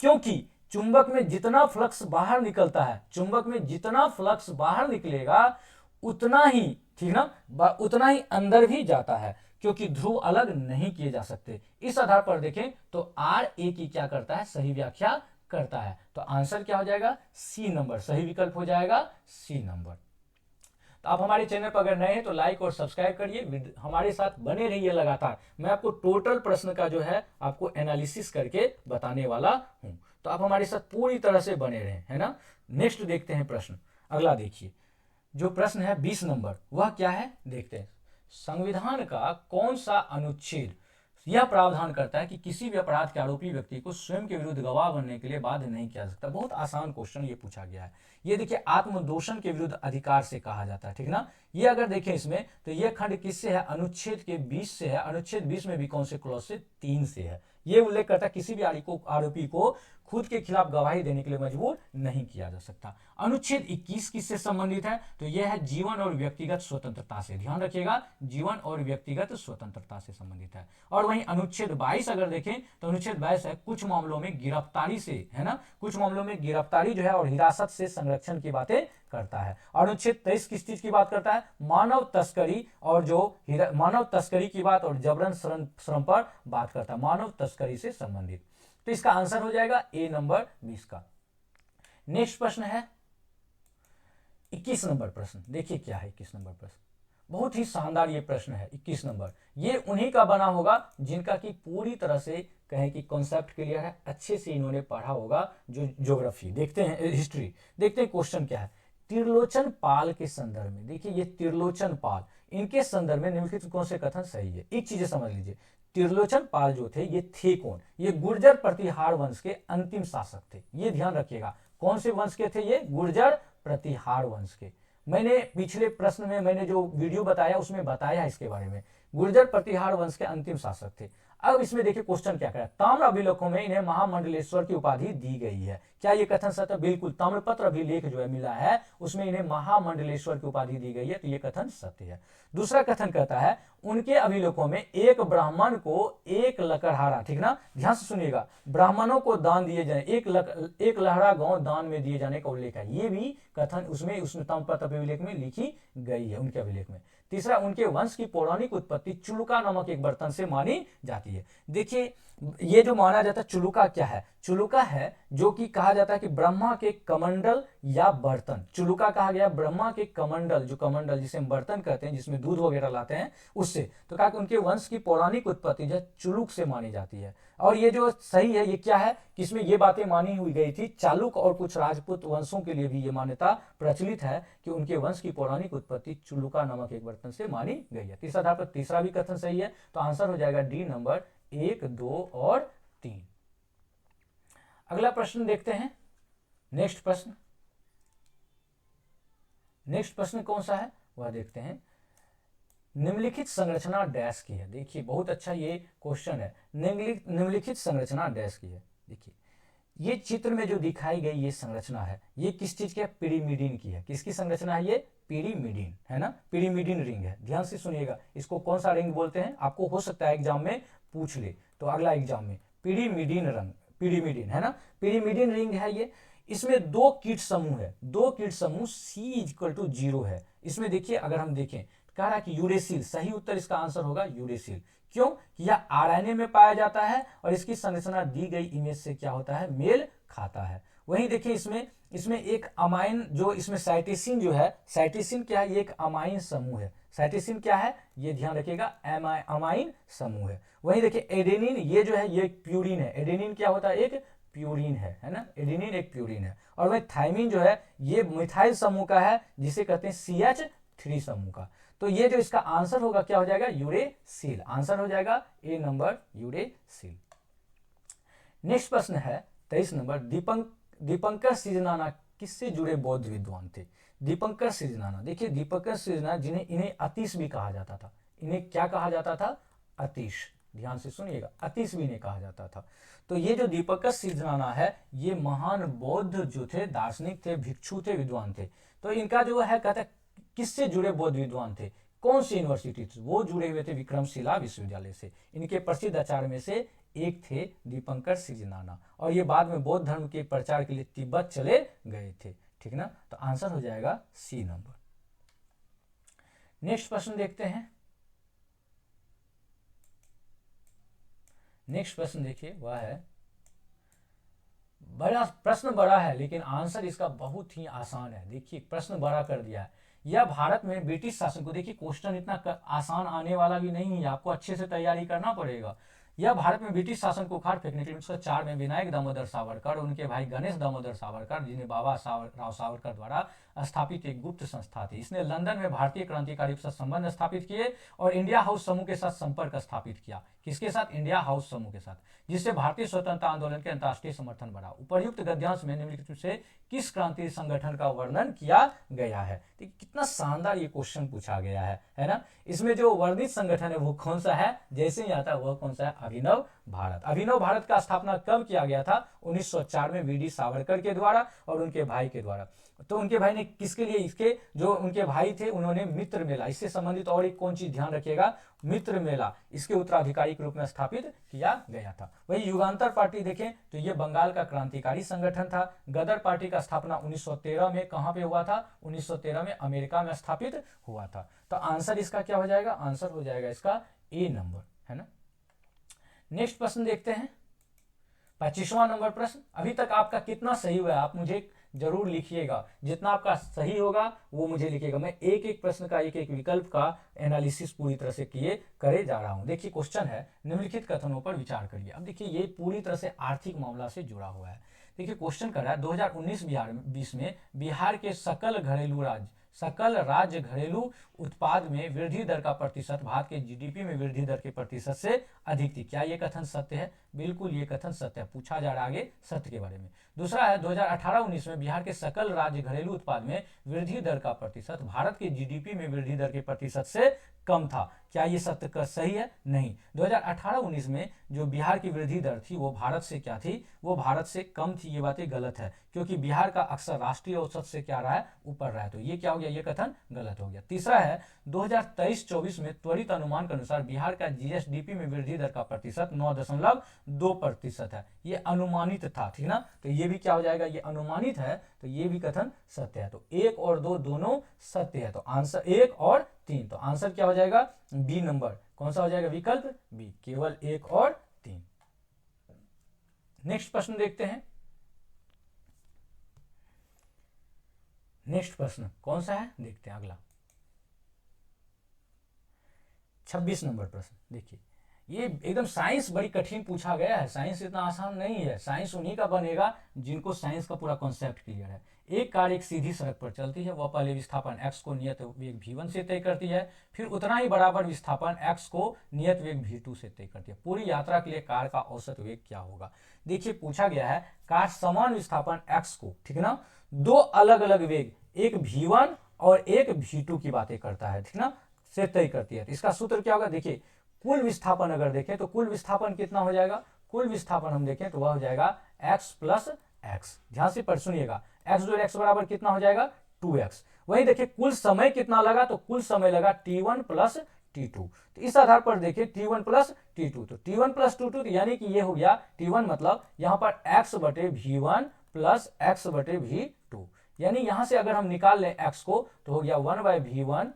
क्योंकि चुंबक में जितना फ्लक्स बाहर निकलता है, चुंबक में जितना फ्लक्स बाहर निकलेगा उतना ही, ठीक ना, उतना ही अंदर भी जाता है, क्योंकि ध्रुव अलग नहीं किए जा सकते। इस आधार पर देखें तो आर ए की क्या करता है, सही व्याख्या करता है, तो आंसर क्या हो जाएगा, सी नंबर, सही विकल्प हो जाएगा सी नंबर। तो आप हमारे चैनल पर अगर नए हैं तो लाइक और सब्सक्राइब करिए, हमारे साथ बने रहिए लगातार, मैं आपको टोटल प्रश्न का जो है आपको एनालिसिस करके बताने वाला हूं, तो आप हमारे साथ पूरी तरह से बने रहें, है ना। नेक्स्ट देखते हैं प्रश्न, अगला देखिए जो प्रश्न है 20 नंबर, वह क्या है देखते हैं, संविधान का कौन सा अनुच्छेद यह प्रावधान करता है कि किसी भी अपराध के आरोपी व्यक्ति को स्वयं के विरुद्ध गवाह बनने के लिए बाध्य नहीं किया जा सकता। बहुत आसान क्वेश्चन ये पूछा गया है। ये देखिए आत्मदोषण के विरुद्ध अधिकार से कहा जाता है, ठीक ना। ये अगर देखें इसमें तो ये खंड किससे है, अनुच्छेद के 20 से है। अनुच्छेद 20 में भी कौन से क्लॉज से, 3 से है। ये उल्लेख करता है किसी भी आरोपी को खुद के खिलाफ गवाही देने के लिए मजबूर नहीं किया जा सकता। अनुच्छेद 21 किससे संबंधित है, तो यह है जीवन और व्यक्तिगत स्वतंत्रता से। ध्यान रखिएगा, जीवन और व्यक्तिगत स्वतंत्रता से संबंधित है। और वहीं अनुच्छेद 22 अगर देखें तो अनुच्छेद 22 है कुछ मामलों में गिरफ्तारी से, है ना, कुछ मामलों में गिरफ्तारी जो है और हिरासत से संरक्षण की बातें करता है। और अनुच्छेद 23 किस चीज की बात करता है, मानव तस्करी और जो मानव तस्करी की बात और जबरन श्रम पर बात करता है, मानव तस्करी से संबंधित। तो इसका आंसर हो जाएगा ए नंबर 20 का। नेक्स्ट प्रश्न है 21 नंबर प्रश्न। देखिए क्या है 21 नंबर प्रश्न, बहुत ही शानदार ये प्रश्न है 21 नंबर। ये उन्हीं का बना होगा जिनका कि पूरी तरह से कहें कि कॉन्सेप्ट क्लियर है, अच्छे से इन्होंने पढ़ा होगा जो ज्योग्राफी। देखते हैं, हिस्ट्री देखते हैं क्वेश्चन क्या है। त्रिलोचन पाल के संदर्भ में, देखिए ये त्रिलोचन पाल, इनके संदर्भ में निम्नलिखित कौन से कथन सही है। एक चीज समझ लीजिए, त्रिलोचन पाल जो थे ये थे कौन, ये गुर्जर प्रतिहार वंश के अंतिम शासक थे। ये ध्यान रखिएगा, कौन से वंश के थे ये, गुर्जर प्रतिहार वंश के। मैंने पिछले प्रश्न में मैंने जो वीडियो बताया उसमें बताया है इसके बारे में, गुर्जर प्रतिहार वंश के अंतिम शासक थे। अब इसमें देखिए क्वेश्चन क्या करा, ताम्र अभिलेखों में इन्हें महामंडलेश्वर की उपाधि दी गई है। क्या ये कथन सत्य है? बिल्कुल, ताम्रपत्र अभिलेख जो है मिला है उसमें इन्हें महामंडलेश्वर की उपाधि दी गई है, तो ये कथन सत्य है। दूसरा कथन कहता है उनके अभिलेखों में एक ब्राह्मण को एक लकड़हारा, ठीक ना, ध्यान से सुनिएगा, ब्राह्मणों को दान दिए जाए, एक लहरा गांव दान में दिए जाने का उल्लेख है। ये भी कथन उसमें ताम्रपत्र अभिलेख में लिखी गई है, उनके अभिलेख में। तीसरा, उनके वंश की पौराणिक उत्पत्ति चुलुका नामक एक बर्तन से मानी जाती है। देखिए ये जो माना जाता है चुलुका क्या है, चुलुका है जो कि कहा जाता है कि ब्रह्मा के कमंडल या बर्तन, चुलुका कहा गया ब्रह्मा के कमंडल, जो कमंडल जिसे हम बर्तन कहते हैं जिसमें दूध वगैरह लाते हैं उससे, तो कहा कि उनके वंश की पौराणिक उत्पत्ति जो चुलुक से मानी जाती है। और ये जो सही है ये क्या है कि इसमें ये बातें मानी हुई गई थी, चालुक और कुछ राजपूत वंशों के लिए भी ये मान्यता प्रचलित है कि उनके वंश की पौराणिक उत्पत्ति चुलुका नामक एक बर्तन से मानी गई है। तीसरा आधार पर तीसरा भी कथन सही है, तो आंसर हो जाएगा डी नंबर 1, 2 और 3। अगला प्रश्न देखते हैं, नेक्स्ट प्रश्न। नेक्स्ट प्रश्न कौन सा है वह देखते हैं। निम्नलिखित संरचना डैश की है। देखिए बहुत अच्छा ये क्वेश्चन है, निम्नलिखित संरचना डैश की है। देखिए ये चित्र में जो दिखाई गई ये संरचना है, ये किस चीज की है, पिरीमिडीन की है। किसकी संरचना है ये, पिरीमिडीन, है ना, पिरीमिडीन रिंग है। ध्यान से सुनिएगा, इसको कौन सा रिंग बोलते हैं, आपको हो सकता है एग्जाम में पूछ ले, तो अगला एग्जाम में पिरीमिडीन रंग, पिरीमिडीन, है ना, पिरीमिडीन रिंग है ये। इसमें दो कीट समूह है, दो कीट समूह C=0 है। इसमें देखिए अगर हम देखें कह रहा है कि यूरेसिल, सही उत्तर इसका आंसर होगा यूरेसिल। क्यों, यह आरएनए में पाया जाता है और इसकी संरचना दी गई इमेज से क्या होता है, मेल खाता है। वहीं देखिए इसमें एक अमाइन, जो इसमें साइटेसिन जो है, साइटेसिन क्या है, ये एक अमाइन समूह है। साइटेसिन क्या है, ये ध्यान रखिएगा, अमाइन समूह है। वहीं देखिए एडेनिन, ये जो है ये एक प्यूरिन है। एडेनिन क्या होता है, एक प्यूरिन है ना, एडेनिन एक प्यूरिन है। और वही थाइमिन जो है ये मिथाइल समूह का है, जिसे कहते हैं CH3 समूह का। तो ये जो इसका आंसर होगा क्या हो जाएगा, यूरेसिल। आंसर हो जाएगा ए नंबर यूरेसिल। नेक्स्ट प्रश्न है 23 नंबर। दीपंकर सृजनाना किससे जुड़े बौद्ध विद्वान थे। दीपंकर सृजनाना, देखिए दीपंकर सृजनाना जिन्हें इन्हें अतीश भी कहा जाता था, इन्हें क्या कहा जाता था, अतीश। ध्यान से सुनिएगा, अतीश भी इन्हें कहा जाता था। तो ये जो दीपंकर सृजनाना है ये महान बौद्ध जो थे, दार्शनिक थे, भिक्षु थे, विद्वान थे। तो इनका जो है कहता है किससे जुड़े बौद्ध विद्वान थे, कौन सी यूनिवर्सिटी से वो जुड़े हुए थे, विक्रमशिला विश्वविद्यालय से। इनके प्रसिद्ध आचार्य में से एक थे दीपंकर सृजनाना, और ये बाद में बौद्ध धर्म के प्रचार के लिए तिब्बत चले गए थे, ठीक ना। तो आंसर हो जाएगा सी नंबर। नेक्स्ट प्रश्न देखते हैं। नेक्स्ट प्रश्न देखिए वह है, बड़ा प्रश्न बड़ा है लेकिन आंसर इसका बहुत ही आसान है। देखिए प्रश्न बड़ा कर दिया है। यह भारत में ब्रिटिश शासन को, देखिए क्वेश्चन इतना आसान आने वाला भी नहीं है, आपको अच्छे से तैयारी करना पड़ेगा। यह भारत में ब्रिटिश शासन को उखाड़ फेंकने के लिए 1904 में विनायक दामोदर सावरकर और उनके भाई गणेश दामोदर सावरकर, जिन्हें बाबा राव सावरकर द्वारा स्थापित एक गुप्त संस्था थी। इसने लंदन में भारतीय क्रांतिकारी के साथ संबंध स्थापित किए और इंडिया हाउस समूह के साथ संपर्क स्थापित किया। किसके साथ? इंडिया हाउस समूह के साथ, जिससे भारतीय स्वतंत्रता आंदोलन के अंतर्राष्ट्रीय समर्थन बढ़ा। उपर्युक्त गद्यांश में निम्नलिखित में से किस क्रांतीय संगठन का वर्णन किया गया है? तो कितना शानदार ये क्वेश्चन पूछा गया है ना। इसमें जो वर्णित संगठन है वो कौन सा है? जैसे ही आता है वह कौन सा है? अभिनव भारत। अभिनव भारत का स्थापना कब किया गया था? 1904 में वी.डी. सावरकर के द्वारा और उनके भाई के द्वारा। तो उनके भाई ने किसके लिए? इसके जो उनके भाई थे उन्होंने मित्र मेला, इससे संबंधित और एक कौन चीज ध्यान रखिएगा? मित्र मेला, इसके उत्तराधिकारी के रूप में स्थापित किया गया था। वही युगांतर पार्टी देखें तो ये बंगाल का क्रांतिकारी संगठन था। गदर पार्टी का स्थापना 1913 में कहां पे हुआ था? 1913 में अमेरिका में स्थापित हुआ था। तो आंसर इसका क्या हो जाएगा? आंसर हो जाएगा इसका ए नंबर, है ना। नेक्स्ट प्रश्न देखते हैं, 25वां नंबर प्रश्न। अभी तक आपका कितना सही हुआ है आप मुझे जरूर लिखिएगा, जितना आपका सही होगा वो मुझे लिखिएगा। मैं एक एक प्रश्न का, एक एक विकल्प का एनालिसिस पूरी तरह से करे जा रहा हूं। देखिए क्वेश्चन है, निम्नलिखित कथनों पर विचार करिए। अब देखिए ये पूरी तरह से आर्थिक मामला से जुड़ा हुआ है। देखिए क्वेश्चन कर रहा है 2019-20 में बिहार के सकल राज्य घरेलू उत्पाद में वृद्धि दर का प्रतिशत भारत के जीडीपी में वृद्धि दर के प्रतिशत से अधिक थी। क्या ये कथन सत्य है? बिल्कुल ये कथन सत्य है। पूछा जा रहा है आगे सत्य के बारे में। दूसरा है 2018-19 में बिहार के सकल राज्य घरेलू उत्पाद में वृद्धि दर का प्रतिशत भारत के जीडीपी में वृद्धि दर के प्रतिशत से कम था। क्या ये सत्य का सही है? नहीं। 2018-19 में जो बिहार की वृद्धि दर थी वो भारत से क्या थी? वो भारत से कम थी। ये बातें गलत है, क्योंकि बिहार का अक्सर राष्ट्रीय औसत से क्या रहा है? ऊपर रहा है। तो ये क्या हो गया? ये कथन गलत हो गया। तीसरा है 2023-24 में त्वरित अनुमान के अनुसार बिहार का जीएसडीपी में वृद्धि दर का प्रतिशत 9.2% है। ये अनुमानित था, ठीक ना। तो ये भी क्या हो जाएगा? ये अनुमानित है, तो ये भी कथन सत्य है। तो 1 और 2 दोनों सत्य है। तो आंसर 1 और 3, तो आंसर क्या हो जाएगा? B number. कौन सा हो जाएगा? विकल्प बी, केवल 1 और 3। नेक्स्ट प्रश्न देखते हैं। नेक्स्ट प्रश्न कौन सा है? देखते हैं अगला 26 नंबर प्रश्न। देखिए ये एकदम साइंस बड़ी कठिन पूछा गया है। साइंस इतना आसान नहीं है। साइंस उन्हीं का बनेगा जिनको साइंस का पूरा कॉन्सेप्ट क्लियर है। एक कार एक सीधी सड़क पर चलती है। वह पहले विस्थापन x को नियत वेग v1 से तय करती है, फिर उतना ही बराबर विस्थापन x को नियत वेग v2 से तय करती है। पूरी यात्रा के लिए कार का औसत वेग क्या होगा? देखिए पूछा गया है कार समान विस्थापन x को, ठीक है ना, दो अलग अलग वेग, एक v1 और एक v2 की बातें करता है, ठीक ना, से तय करती है। तो इसका सूत्र क्या होगा? देखिए कुल विस्थापन अगर देखें तो कुल विस्थापन कितना हो जाएगा? कुल विस्थापन हम देखें तो वह हो जाएगा x प्लस x। ध्यान से पर सुनिएगा, x जोड़ x बराबर कितना हो जाएगा? 2x। वही देखिए कुल समय कितना लगा? तो कुल समय लगा t1 प्लस t2। तो इस आधार पर देखिए t1 प्लस t2, तो t1 प्लस t2 यानी कि ये हो गया t1 मतलब यहां पर x बटे v1 प्लस x बटे v2, यानी यहां से अगर हम निकाल लें x को तो हो गया 1 bye v1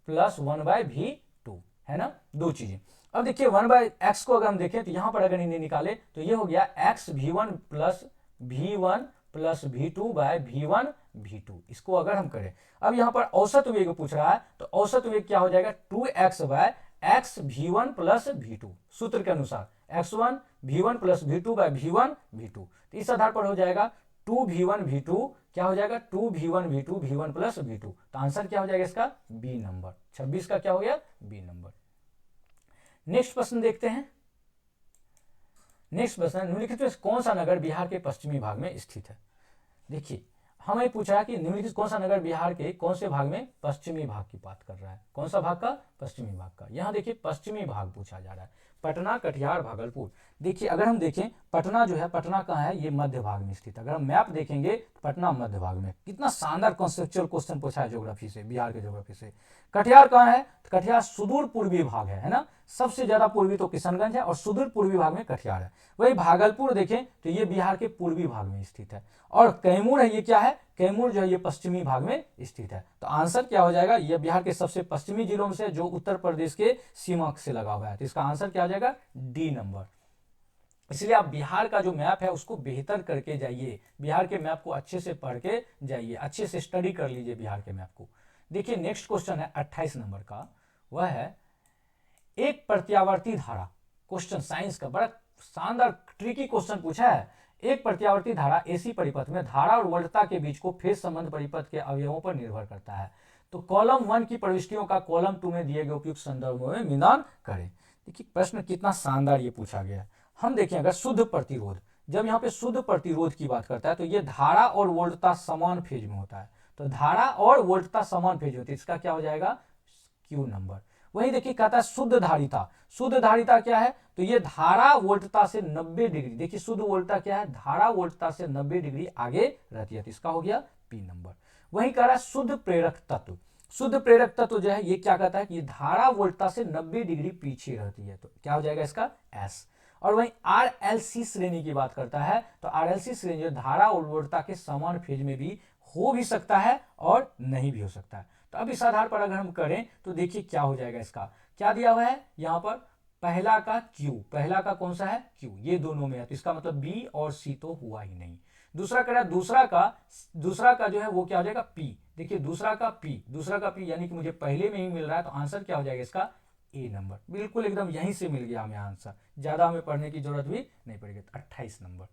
plus 1 bye v2, है ना, दो चीजें। अब देखिए 1 बाय एक्स को अगर हम देखें तो यहां पर अगर इन्हें निकाले तो ये हो गया x v1 plus v2 bye v1 v2। इसको अगर हम करें, अब यहां पर औसत वेग पूछ रहा है, तो औसत वेग क्या हो जाएगा? 2x bye x v1 plus v2, सूत्र के अनुसार x1 v1 plus v2 bye v1 v2। तो इस आधार पर हो जाएगा 2v1 v2, क्या हो जाएगा? 2v1 v2 v1 plus v2। तो आंसर क्या हो जाएगा इसका? B number. 26 का क्या हो गया? B number. नेक्स्ट प्रश्न देखते हैं। नेक्स्ट प्रश्न, निम्नलिखित में कौन सा नगर बिहार के पश्चिमी भाग में स्थित है? देखिए हमें पूछा है कि निम्नलिखित कौन सा नगर बिहार के कौन से भाग में? पश्चिमी भाग की बात कर रहा है। कौन सा भाग का? पश्चिमी भाग का। यहां देखिए पश्चिमी भाग पूछा जा रहा है। पटना, कटिहार, भागलपुर। देखिए अगर हम देखें पटना जो है, पटना कहाँ है? ये मध्य भाग में स्थित है। अगर हम मैप देखेंगे तो पटना मध्य भाग में। कितना शानदार कॉन्सेप्चुअल क्वेश्चन पूछा है ज्योग्राफी से, बिहार के ज्योग्राफी से। कटिहार कहाँ है? तो कटिहार सुदूर पूर्वी भाग है ना। सबसे ज्यादा पूर्वी तो किशनगंज है और सुदूर पूर्वी भाग में कटिहार है। वही भागलपुर देखें तो ये बिहार के पूर्वी भाग में स्थित है। और कैमूर है, ये क्या है? कैमूर जो है ये पश्चिमी भाग में स्थित है। तो आंसर क्या हो जाएगा? ये बिहार के सबसे पश्चिमी जिलों में से जो उत्तर प्रदेश के सीमा से लगा हुआ है। तो इसका आंसर क्या हो जाएगा? D number. इसलिए आप बिहार का जो मैप है उसको बेहतर करके जाइए, बिहार के मैप को अच्छे से पढ़ के जाइए, अच्छे से स्टडी कर लीजिए बिहार के मैप को। देखिए नेक्स्ट क्वेश्चन है 28 नंबर का, वह है एक प्रत्यावर्ती धारा। क्वेश्चन साइंस का बड़ा शानदार ट्रिकी क्वेश्चन पूछा है। एक प्रत्यावर्ती धारा एसी परिपथ में धारा और वोल्टता के बीच को फेज संबंध परिपथ के अवयवों पर निर्भर करता है। तो कॉलम 1 की प्रविष्टियों का कॉलम 2 में दिए गए उपयुक्त संदर्भों में मिलान करें। देखिए प्रश्न कितना शानदार ये पूछा गया है। हम देखें अगर शुद्ध प्रतिरोध, जब यहाँ पे शुद्ध प्रतिरोध की बात करता है तो ये धारा और वोल्टता समान फेज में होता है, तो धारा और वोल्टता समान फेज होती है, इसका क्या हो जाएगा क्यू नंबर। वही देखिए कहता है शुद्ध धारिता, शुद्ध धारिता क्या है, तो ये धारा वोल्टता से 90 डिग्री, देखिए शुद्ध वोल्टता क्या है, धारा वोल्टता से 90 डिग्री आगे रहती है, तो इसका हो गया पी नंबर। वही कह रहा है शुद्ध प्रेरक तत्व, शुद्ध प्रेरक तत्व जो है ये क्या कहता है कि ये धारा वोल्टता से 90 डिग्री पीछे रहती है, तो क्या हो जाएगा इसका एस। और वहीं आरएलसी श्रेणी की बात करता है, तो आरएलसी श्रेणी जो धारा और वोल्टता के समान फेज में भी हो भी सकता है और नहीं भी हो सकता है। तो अब इस आधार पर अगर हम करें तो देखिए क्या हो जाएगा, इसका क्या दिया हुआ है यहाँ पर, पहला का क्यू, पहला का कौन सा है क्यू, ये दोनों में है, तो इसका मतलब बी और सी तो हुआ ही नहीं। दूसरा कह रहा है दूसरा का जो है वो क्या हो जाएगा पी, देखिए दूसरा का पी यानी कि मुझे पहले में ही मिल रहा है, तो आंसर क्या हो जाएगा इसका ए नंबर, बिल्कुल एकदम यहीं से मिल गया हमें आंसर, ज्यादा हमें पढ़ने की जरूरत भी नहीं पड़ेगी। 28 नंबर।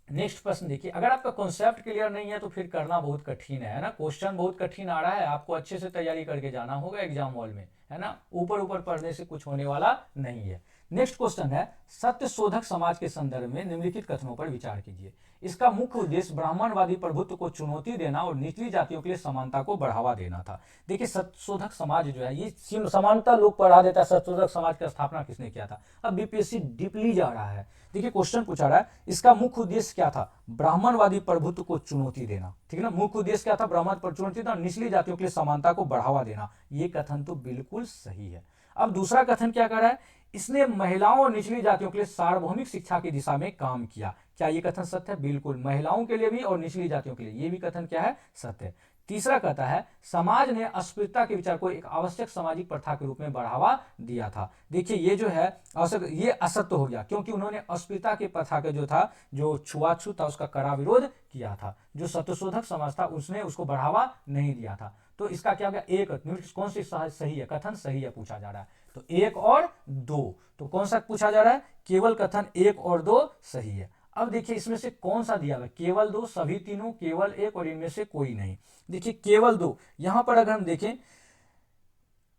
नेक्स्ट प्रश्न देखिए, अगर आपका कॉन्सेप्ट क्लियर नहीं है तो फिर करना बहुत कठिन है ना, क्वेश्चन बहुत कठिन आ रहा है, आपको अच्छे से तैयारी करके जाना होगा एग्जाम हॉल में, है ना, ऊपर ऊपर पढ़ने से कुछ होने वाला नहीं है। नेक्स्ट क्वेश्चन है, सत्य शोधक समाज के संदर्भ में निम्नलिखित कथनों पर विचार कीजिए। इसका मुख्य उद्देश्य ब्राह्मणवादी प्रभुत्व को चुनौती देना और निचली जातियों के लिए समानता को बढ़ावा देना था। देखिए सत्यशोधक समाज जो है ये समानता लोग पढ़ा देता है, सत्यशोधक समाज की स्थापना किसने किया था। अब बीपीएससी डीपली जा रहा है, देखिए क्वेश्चन पूछा रहा है, इसका मुख्य उद्देश्य क्या था, ब्राह्मणवादी प्रभुत्व को चुनौती देना, ठीक है ना, मुख्य उद्देश्य क्या था, ब्राह्मण पर चुनौती देना, निचली जातियों के लिए समानता को बढ़ावा देना, ये कथन तो बिल्कुल सही है। अब दूसरा कथन क्या कर रहा है, इसने महिलाओं और निचली जातियों के लिए सार्वभौमिक शिक्षा की दिशा में काम किया, क्या ये कथन सत्य है, बिल्कुल, महिलाओं के लिए भी और निचली जातियों के लिए, ये भी कथन क्या है सत्य है। तीसरा कहता है समाज ने अस्पृश्यता के विचार को एक आवश्यक सामाजिक प्रथा के रूप में बढ़ावा दिया था। देखिए ये जो है आवश्यक, ये असत्य हो गया, क्योंकि उन्होंने अस्पृश्यता के प्रथा का जो था, जो छुआछूत था उसका कड़ा विरोध किया था, जो सत्यशोधक समाज था उसने उसको बढ़ावा नहीं दिया था। तो इसका क्या हो गया, एक कौन सी सही है, कथन सही है पूछा जा रहा है, तो एक और दो, तो कौन सा पूछा जा रहा है, केवल कथन एक और दो सही है। अब देखिए इसमें से कौन सा दिया हुआ, केवल दो, सभी तीनों, केवल एक और इनमें से कोई नहीं। देखिए केवल दो, यहां पर अगर हम देखें,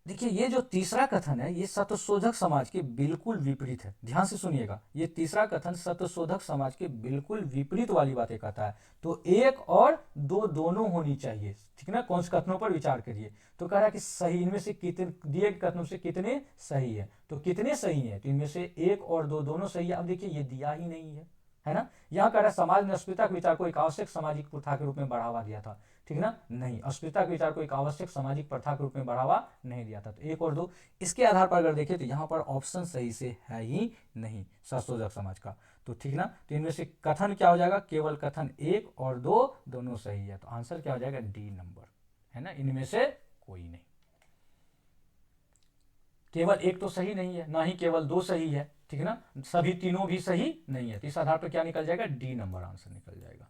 देखिए ये जो तीसरा कथन है ये सत्यशोधक समाज के बिल्कुल विपरीत है, ध्यान से सुनिएगा, ये तीसरा कथन सत्यशोधक समाज के बिल्कुल विपरीत वाली बातें कहता है, तो एक और दो दोनों होनी चाहिए, ठीक ना, कौन से कथनों पर विचार करिए। तो कह रहा है कि सही, इनमें से कितने दिए कथनों से कितने सही है, तो कितने सही है, तो इनमें से एक और दो दोनों सही है। अब देखिए ये दिया ही नहीं है ना, यहाँ कह रहा है समाज ने अस्पृश्यता के विचार को एक आवश्यक सामाजिक प्रथा के रूप में बढ़ावा दिया था, ठीक ना, नहीं, अस्पृश्यता के विचार को एक आवश्यक सामाजिक प्रथा के रूप में बढ़ावा नहीं दिया था, तो एक और दो, इसके आधार पर अगर देखें तो यहाँ पर ऑप्शन सही से है ही नहीं सत्यशोधक समाज का, तो ठीक ना, तो इनमें से कथन क्या हो जाएगा, केवल कथन एक और दो दोनों सही है, तो आंसर क्या हो जाएगा डी नंबर, है ना, इनमें से कोई नहीं, केवल एक तो सही नहीं है, ना ही केवल दो सही है, ठीक है ना, सभी तीनों भी सही नहीं है, तो इस आधार पर क्या निकल जाएगा, डी नंबर आंसर निकल जाएगा।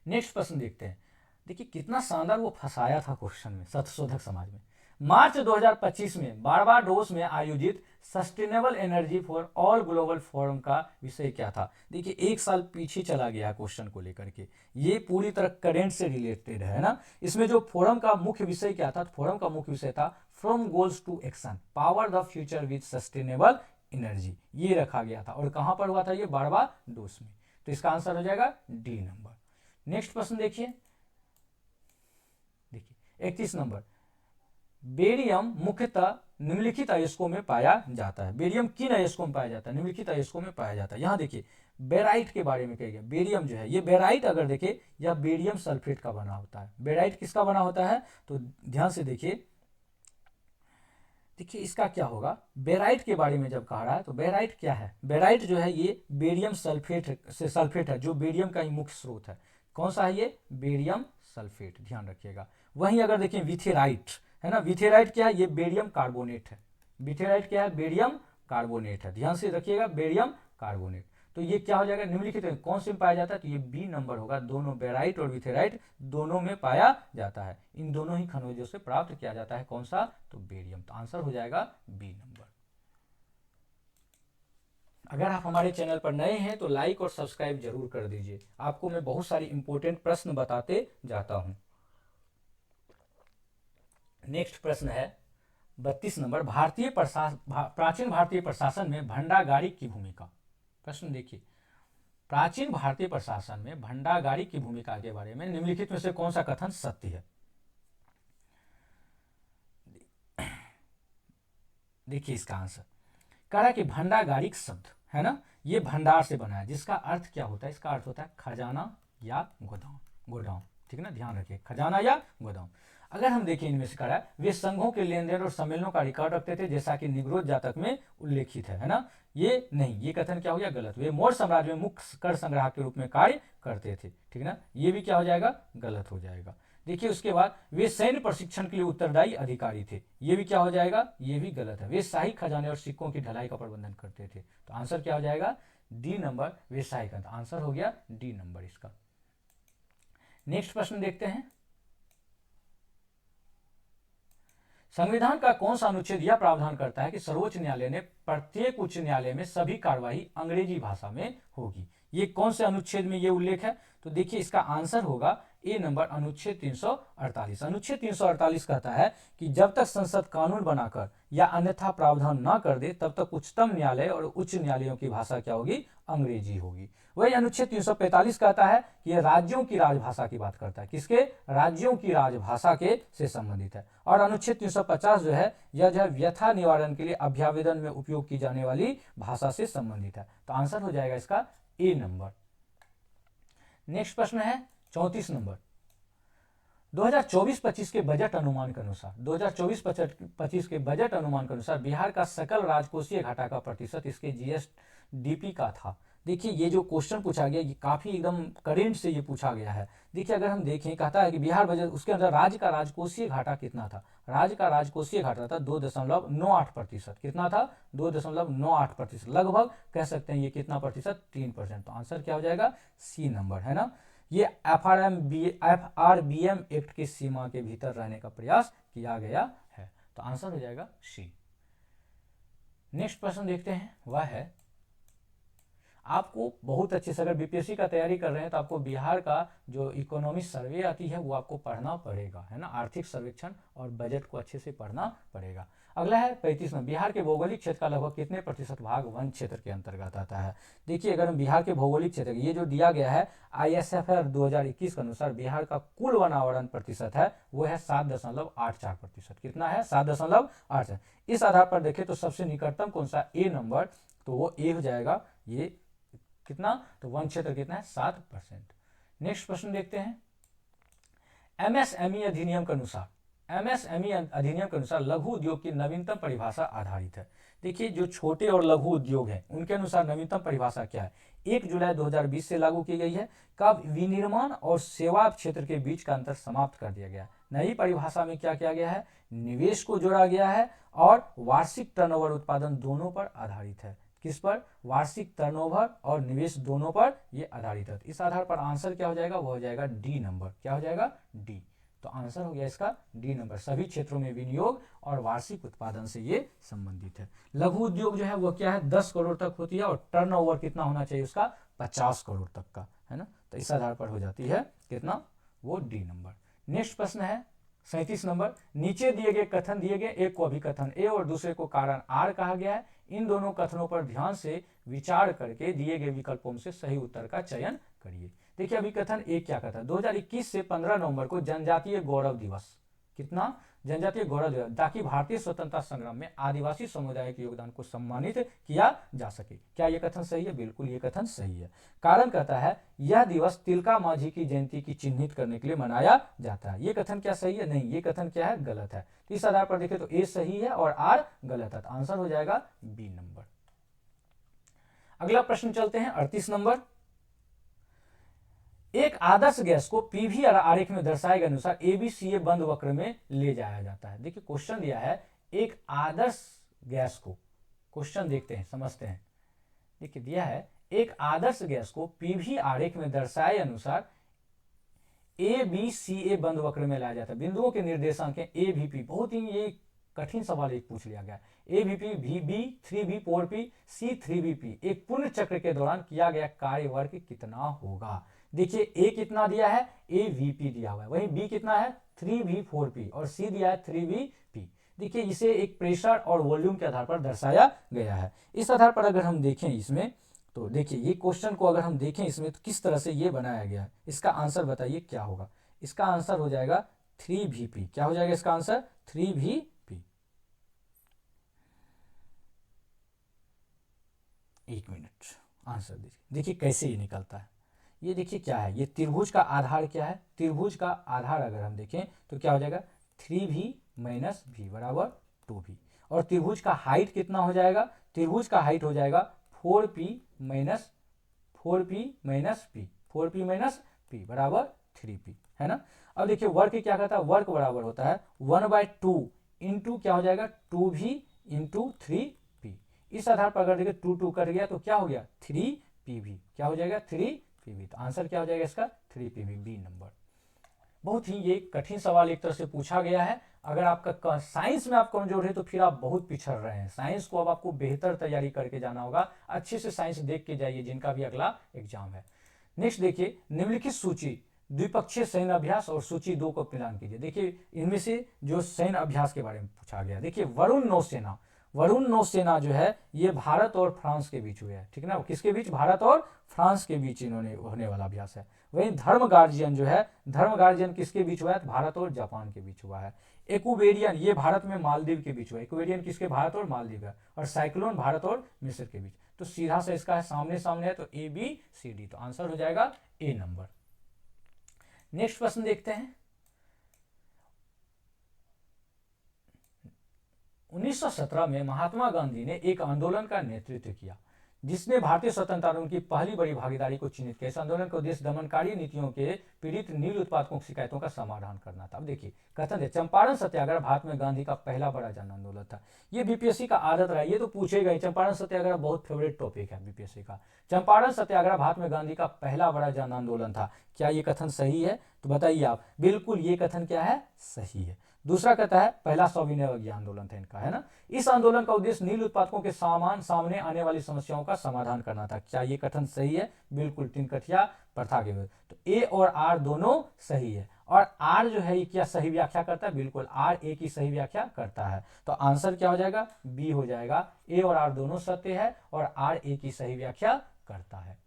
नेक्स्ट प्रश्न देखते हैं, देखिए कितना शानदार वो फंसाया था क्वेश्चन में सत्यशोधक समाज में। मार्च 2025 में बारबाडोस में आयोजित sustainable energy for all global forum का विषय क्या था। देखिए एक साल पीछे चला गया है क्वेश्चन को लेकर के, ये पूरी तरह करेंट से रिलेटेड है ना। इसमें जो फोरम का मुख्य विषय क्या था, फोरम का मुख्य विषय था from goals to action, power the future with sustainable energy, ये रखा गया था, और कहां पर हुआ था ये, बारबाडोस में, तो इसका आंसर हो जाएगा डी नंबर। नेक्स्ट प्रश्न देखिए, 31 नंबर, बेरियम मुख्यतः निम्नलिखित अयस्कों में पाया जाता है। बेरियम किन अयस्कों में पाया जाता है, निम्नलिखित अयस्कों में पाया जाता है। यहां देखिए बेराइट के बारे में कहा गया, बेरियम जो है ये बेराइट, अगर देखें यह बेरियम सल्फेट का बना होता है। बेराइट किसका बना होता है, तो ध्यान से देखिए, देखिए इसका क्या होगा, बेराइट के बारे में जब कहा रहा है तो बेराइट क्या है, बेराइट जो है ये बेरियम सल्फेट से सल्फेट है, जो बेरियम का ही मुख्य स्रोत है। कौन सा है ये, बेरियम सल्फेट, ध्यान रखिएगा। वहीं अगर देखें विथेराइट है ना, विथेराइट क्या है, ये बेरियम कार्बोनेट है, विथेराइट क्या है, बेरियम कार्बोनेट है, ध्यान से रखिएगा, बेरियम कार्बोनेट। तो ये क्या हो जाएगा, निम्नलिखित कौन से में पाया जाता है, तो ये बी नंबर होगा, दोनों बेराइट और विथेराइट दोनों में पाया जाता है, इन दोनों ही खनिजों से प्राप्त किया जाता है, कौन सा, तो बेरियम, तो आंसर हो जाएगा बी नंबर। अगर आप हमारे चैनल पर नए हैं तो लाइक और सब्सक्राइब जरूर कर दीजिए, आपको मैं बहुत सारी इंपॉर्टेंट प्रश्न बताते जाता हूं। नेक्स्ट प्रश्न है, 32 नंबर, प्राचीन भारतीय प्रशासन में भंडागारी की भूमिका। प्रश्न देखिए, प्राचीन भारतीय प्रशासन में भंडागारी की भूमिका के बारे में निम्नलिखित में से कौन सा कथन सत्य है? देखिए इसका आंसर, कह रहा है कि भंडागारिक शब्द है ना, ये भंडार से बना है, जिसका अर्थ क्या होता है? इसका अर्थ होता है खजाना या गोदाम। ठीक है ना, ध्यान रखिए, खजाना या गोदाम। अगर हम देखें इनमें से, कह रहा है वे संघों के लेन देन और सम्मेलनों का रिकॉर्ड रखते थे, जैसा कि निग्रोध जातक में उल्लेखित है ना। ये नहीं, ये कथन क्या हो गया? गलत। वे मौर्य साम्राज्य में मुख्य कर संग्राहक के रूप में कार्य करते थे। ठीक है ना, ये भी क्या हो जाएगा? गलत हो जाएगा। देखिए उसके बाद, वे सैन्य प्रशिक्षण के लिए उत्तरदायी अधिकारी थे, ये भी क्या हो जाएगा? ये भी गलत है। वे शाही खजाने और सिक्कों की ढलाई का प्रबंधन करते थे, तो आंसर क्या हो जाएगा? डी नंबर, वे शाही खजाना। आंसर हो गया डी नंबर इसका। नेक्स्ट प्रश्न देखते हैं, संविधान का कौन सा अनुच्छेद यह प्रावधान करता है कि सर्वोच्च न्यायालय ने प्रत्येक उच्च न्यायालय में सभी कार्यवाही अंग्रेजी भाषा में होगी? ये कौन से अनुच्छेद में ये उल्लेख है? तो देखिए इसका आंसर होगा ए नंबर, अनुच्छेद 348। अनुच्छेद 348 कहता है कि जब तक संसद कानून बनाकर या अन्यथा प्रावधान न कर दे, तब तक उच्चतम न्यायालय और उच्च न्यायालयों की भाषा क्या होगी? अंग्रेजी होगी। वही अनुच्छेद 345 कहता है कि यह राज्यों की राजभाषा की बात करता है। किसके? राज्यों की राजभाषा के से संबंधित है। और अनुच्छेद 350 जो है, यह जो है व्यथा निवारण के लिए अभ्यावेदन में उपयोग की जाने वाली भाषा से संबंधित है, तो आंसर हो जाएगा इसका ए नंबर। नेक्स्ट प्रश्न है 34 नंबर, 2024-25 के बजट अनुमान के अनुसार 2024-25 के बजट अनुमान के अनुसार बिहार का सकल राजकोषीय घाटा का प्रतिशत इसके जीएसडीपी का था। देखिए ये जो क्वेश्चन पूछा गया, ये काफी एकदम करेंट से ये पूछा गया है। देखिए अगर हम देखें, कहता है कि बिहार बजट, उसके अंदर राज्य का राजकोषीय घाटा कितना था? राज्य का राजकोषीय घाटा था 2.98%। कितना था? 2.98%। लगभग कह सकते हैं ये कितना प्रतिशत? 3%। तो आंसर क्या हो जाएगा? सी नंबर, है ना। ये एफआरबीएम एक्ट की सीमा के भीतर रहने का प्रयास किया गया है, तो आंसर हो जाएगा सी। नेक्स्ट प्रश्न देखते हैं, वह है, आपको बहुत अच्छे से, अगर बीपीएससी का तैयारी कर रहे हैं तो आपको बिहार का जो इकोनॉमी सर्वे आती है वो आपको पढ़ना पड़ेगा, है ना। आर्थिक सर्वेक्षण और बजट को अच्छे से पढ़ना पड़ेगा। अगला है 35 में, बिहार के भौगोलिक क्षेत्र का लगभग कितने प्रतिशत भाग वन क्षेत्र के अंतर्गत आता है? देखिए अगर हम बिहार के भौगोलिक क्षेत्र, ये जो दिया गया है ISFR 2021 के अनुसार, बिहार का कुल वन आवरण प्रतिशत है वो है 7.84%। कितना है? 7.84। इस आधार पर देखें तो सबसे निकटतम कौन सा? ए नंबर, तो वो ए हो जाएगा। ये कितना? तो वन क्षेत्र कितना है? 7%। नेक्स्ट प्रश्न देखते हैं, एमएसएमई अधिनियम के अनुसार, एमएसएमई अधिनियम के अनुसार लघु उद्योग की नवीनतम परिभाषा आधारित है। देखिए जो छोटे और लघु उद्योग हैं उनके अनुसार नवीनतम परिभाषा क्या है? 1 जुलाई 2020 से लागू की गई है। कब? विनिर्माण और सेवा क्षेत्र के बीच का अंतर समाप्त कर दिया गया। नई परिभाषा में क्या किया गया है? निवेश को जोड़ा गया है और वार्षिक टर्नओवर उत्पादन दोनों पर आधारित है। किस पर? वार्षिक टर्नओवर और निवेश दोनों पर ये आधारित है। इस आधार पर आंसर क्या हो जाएगा? वो हो जाएगा डी नंबर। क्या हो जाएगा? डी। तो आंसर हो गया इसका डी नंबर। सभी क्षेत्रों में विनियोग और वार्षिक उत्पादन से ये संबंधित है। लघु उद्योग जो है वो क्या है? 10 करोड़ तक होती है और टर्नओवर कितना होना चाहिए उसका? 50 करोड़ तक का, है ना। तो इस आधार पर हो जाती है कितना? वो डी नंबर। नेक्स्ट प्रश्न है 37 नंबर, नीचे दिए गए कथन दिए गए, एक को अभिकथन ए और दूसरे को कारण आर कहा गया है। इन दोनों कथनों पर ध्यान से विचार करके दिए गए विकल्पों से सही उत्तर का चयन करिए। देखिए अभिकथन ए क्या कहता है? 2021 से 15 नवंबर को जनजातीय गौरव दिवस, कितना? जनजातीय गौरव दिवस, ताकि भारतीय स्वतंत्रता संग्राम में आदिवासी समुदाय के योगदान को सम्मानित किया जा सके। क्या यह कथन सही है? बिल्कुल ये कथन सही है। कारण कहता है यह दिवस तिलका मांझी की जयंती की चिन्हित करने के लिए मनाया जाता है। ये कथन क्या सही है? नहीं, ये कथन क्या है? गलत है। तो इस आधार पर देखें तो ए सही है और आर गलत है, तो आंसर हो जाएगा बी नंबर। अगला प्रश्न चलते हैं 38 नंबर, एक आदर्श गैस को पीवी आरेख में दर्शाए गए अनुसार एबीसीए बंद वक्र में ले जाया जाता है। देखिए क्वेश्चन दिया है एक आदर्श गैस को, क्वेश्चन देखते हैं समझते हैं। देखिए दिया है एक आदर्श गैस को पीवी आरेख में दर्शाए अनुसार एबीसीए बंद वक्र में लाया जाता है। बिंदुओं के निर्देशांक है एवीपी, बहुत ही ये कठिन सवाल एक पूछ लिया गया। एवीपी, वीबी, 3V, 4P, C3VP एक पूर्ण चक्र के दौरान किया गया कार्य वर्ग कितना होगा? देखिए ए कितना दिया है? एवीपी दिया हुआ है। वहीं बी कितना है? 3V, 4P और सी दिया है 3VP। देखिए इसे एक प्रेशर और वॉल्यूम के आधार पर दर्शाया गया है। इस आधार पर अगर हम देखें इसमें, तो देखिए ये क्वेश्चन को अगर हम देखें इसमें तो किस तरह से ये बनाया गया है, इसका आंसर बताइए क्या होगा। इसका आंसर हो जाएगा 3Vp। क्या हो जाएगा इसका आंसर? 3Vp। एक मिनट, आंसर देखिए कैसे ये निकलता है। ये देखिए क्या है, ये त्रिभुज का आधार क्या है, त्रिभुज का आधार अगर हम देखें तो क्या हो जाएगा 3V माइनस V बराबर 2V। और त्रिभुज का हाइट कितना हो जाएगा, त्रिभुज का हाइट हो जाएगा 4P minus 4P minus P, 4P minus P बराबर 3P, है ना। अब देखिए वर्क क्या कहता है, वर्क बराबर होता है 1/2 इंटू क्या हो जाएगा 2V इंटू 3P। इस आधार पर अगर देखिए 2 कट गया तो क्या हो गया 3PV। क्या हो जाएगा 3PV। तो आंसर क्या हो जाएगा इसका 3PV, बी नंबर। बहुत ही ये कठिन सवाल एक तरह से पूछा गया है। अगर आपका साइंस में आप कमजोर है तो फिर आप बहुत पिछड़ रहे हैं। साइंस को अब आपको बेहतर तैयारी करके जाना होगा, अच्छे से साइंस देख के जाइए जिनका भी अगला एग्जाम है। नेक्स्ट देखिए, निम्नलिखित सूची द्विपक्षीय सैन्य अभ्यास और सूची 2 को प्रदान कीजिए। देखिए इनमें से जो सैन्य अभ्यास के बारे में पूछा गया, देखिए वरुण नौसेना, वरुण नौसेना जो है ये भारत और फ्रांस के बीच हुए है, ठीक ना। किसके बीच? भारत और फ्रांस के बीच इन्होंने होने वाला अभ्यास है। वहीं धर्म गार्जियन जो है, धर्म गार्जियन किसके बीच हुआ है? भारत और जापान के बीच हुआ है। एक्वेरियन ये भारत में मालदीव के बीच हुआ है। एक्वेरियन किसके? भारत और मालदीव है। और साइक्लोन भारत और मिस्र के बीच। तो सीधा से इसका है सामने सामने है, तो ABCD। तो आंसर हो जाएगा ए नंबर। नेक्स्ट प्रश्न देखते हैं। 1917 में महात्मा गांधी ने एक आंदोलन का नेतृत्व किया जिसने भारतीय स्वतंत्रता आंदोलन की पहली बड़ी भागीदारी को चिन्हित किया। इस आंदोलन का उद्देश्य दमनकारी नीतियों के पीड़ित नील उत्पादकों की शिकायतों का समाधान करना था। अब देखिए कथन है, चंपारण सत्याग्रह भारत में गांधी का पहला बड़ा जन आंदोलन था। ये बीपीएससी का आदत रहा है, ये तो पूछेगा ही। चंपारण सत्याग्रह बहुत फेवरेट टॉपिक है बीपीएससी का। चंपारण सत्याग्रह भारत में गांधी का पहला बड़ा जन आंदोलन था। क्या ये कथन सही है? तो बताइए आप। बिल्कुल ये कथन क्या है? सही है। दूसरा कहता है पहला सविनय आंदोलन था इनका, है ना। इस आंदोलन का उद्देश्य नील उत्पादकों के सामने आने वाली समस्याओं का समाधान करना था। क्या ये कथन सही है? बिल्कुल, तीन कठिया प्रथा के विरुद्ध। तो ए और आर दोनों सही है। और आर जो है ये क्या सही व्याख्या करता है? बिल्कुल, आर ए की सही व्याख्या करता है। तो आंसर क्या हो जाएगा? बी हो जाएगा। ए और आर दोनों सत्य है और आर ए की सही व्याख्या करता है।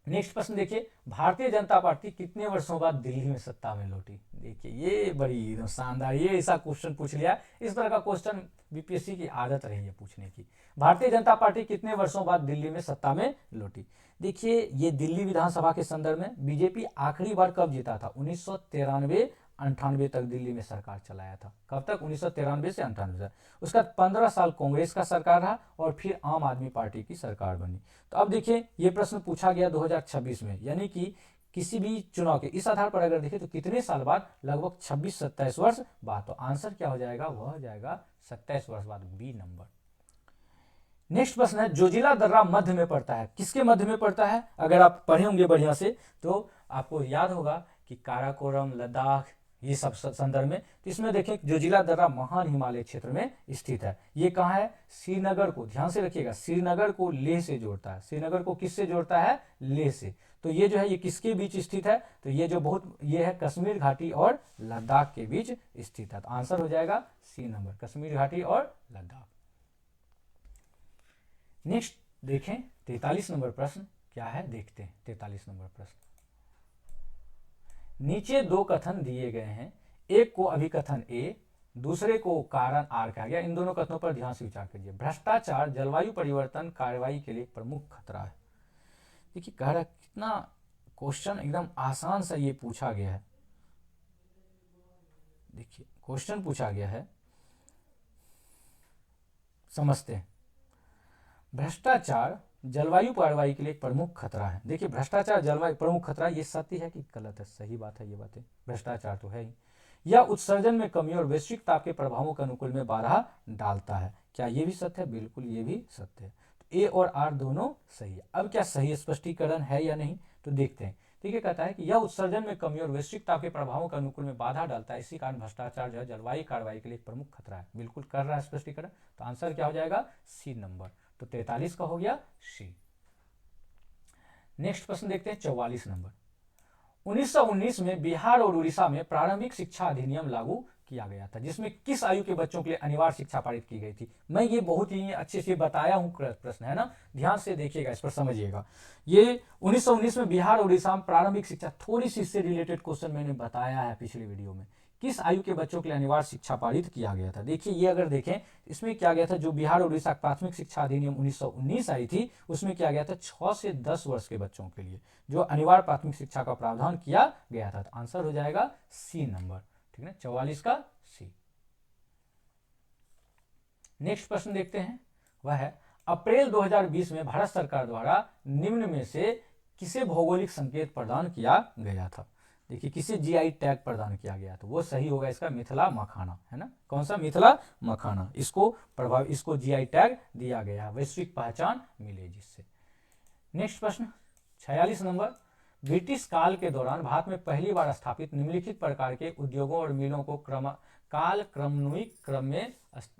नेक्स्ट प्रश्न देखिए, भारतीय जनता पार्टी कितने वर्षों बाद दिल्ली में सत्ता में लौटी? देखिए ये बड़ी शानदार, ये ऐसा क्वेश्चन पूछ लिया। इस तरह का क्वेश्चन बीपीएससी की आदत रही है पूछने की। भारतीय जनता पार्टी कितने वर्षों बाद दिल्ली में सत्ता में लौटी? देखिए ये दिल्ली विधानसभा के संदर्भ में बीजेपी आखिरी बार कब जीता था? 1993-98 तक दिल्ली में सरकार चलाया था। कब तक? 1993 से 98 तक। उसका 15 साल कांग्रेस का सरकार रहा और फिर आम आदमी पार्टी की सरकार बनी। तो अब देखिए ये प्रश्न पूछा गया 2026 में, यानी कि किसी भी चुनाव के इस आधार पर अगर देखें तो कितने साल बाद? लगभग 26-27 वर्ष बाद। तो आंसर क्या हो जाएगा? वह हो जाएगा 27 वर्ष बाद, बी नंबर। नेक्स्ट प्रश्न है, जोजिला दर्रा मध्य में पड़ता है। किसके मध्य में पड़ता है? अगर आप पढ़े होंगे बढ़िया से तो आपको याद होगा कि काराकोरम, लद्दाख, ये सब संदर्भ में। तो इसमें देखें जोजिला दर्रा महान हिमालय क्षेत्र में स्थित है। ये कहाँ है? श्रीनगर को, ध्यान से रखिएगा, श्रीनगर को लेह से जोड़ता है। श्रीनगर को किससे जोड़ता है? लेह से। तो ये जो है ये किसके बीच स्थित है? तो ये जो ये है कश्मीर घाटी और लद्दाख के बीच स्थित है। तो आंसर हो जाएगा सी नंबर, कश्मीर घाटी और लद्दाख। नेक्स्ट देखें 43 नंबर प्रश्न क्या है, देखते हैं 43 नंबर प्रश्न। नीचे दो कथन दिए गए हैं, एक को अभिकथन ए, दूसरे को कारण आर कहा गया। इन दोनों कथनों पर ध्यान से विचार कीजिए। भ्रष्टाचार जलवायु परिवर्तन कार्रवाई के लिए प्रमुख खतरा है। देखिए कह रहा कितना क्वेश्चन एकदम आसान सा ये पूछा गया है। देखिए क्वेश्चन पूछा गया है, समझते हैं। भ्रष्टाचार जलवायु कार्रवाई के लिए प्रमुख खतरा है। देखिए भ्रष्टाचार जलवायु प्रमुख खतरा, ये सत्य है कि गलत है? सही बात है, ये बातें भ्रष्टाचार तो है ही। यह उत्सर्जन में कमी और वैश्विक ताप के प्रभावों के अनुकूल में बाधा डालता है। क्या ये भी सत्य है? बिल्कुल ये भी सत्य है। तो ए और आर दोनों सही है। अब क्या सही स्पष्टीकरण है या नहीं, तो देखते हैं। ठीक है, कहता है कि यह उत्सर्जन में कमी और वैश्विक ताप के प्रभावों के अनुकूल में बाधा डालता है, इसी कारण भ्रष्टाचार जो है जलवायु कार्रवाई के लिए प्रमुख खतरा है। बिल्कुल कर रहा है स्पष्टीकरण। तो आंसर क्या हो जाएगा? C number. तो 43 का हो गया सी। नेक्स्ट प्रश्न देखते हैं 44 नंबर। 1919 में बिहार और उड़ीसा में प्रारंभिक शिक्षा अधिनियम लागू किया गया था, जिसमें किस आयु के बच्चों के लिए अनिवार्य शिक्षा पारित की गई थी। मैं ये बहुत ही अच्छे से बताया हूँ प्रश्न, है ना, ध्यान से देखिएगा, इस पर समझिएगा। ये 1919 में बिहार और उड़ीसा में प्रारंभिक शिक्षा, थोड़ी सी इससे रिलेटेड क्वेश्चन मैंने बताया है पिछले वीडियो में, किस आयु के बच्चों के लिए अनिवार्य शिक्षा पारित किया गया था। देखिए ये अगर देखें, इसमें क्या गया था, जो बिहार और उड़ीसा प्राथमिक शिक्षा अधिनियम 1919 आई थी, उसमें क्या गया था, 6 से 10 वर्ष के बच्चों के लिए जो अनिवार्य प्राथमिक शिक्षा का प्रावधान किया गया था। तो आंसर हो जाएगा सी नंबर, ठीक है, 44 का सी। नेक्स्ट प्रश्न देखते हैं, वह है अप्रैल 2020 में भारत सरकार द्वारा निम्न में से किसे भौगोलिक संकेत प्रदान किया गया था। देखिए किसे जीआई टैग प्रदान किया गया, तो वो सही होगा इसका मिथिला मखाना, है ना, कौन सा, मिथिला मखाना, इसको जीआई टैग दिया गया, वैश्विक पहचान मिले जिससे। नेक्स्ट प्रश्न 46 नंबर, ब्रिटिश काल के दौरान भारत में पहली बार स्थापित निम्नलिखित प्रकार के उद्योगों और मिलों को काल क्रमनुयिक क्रम में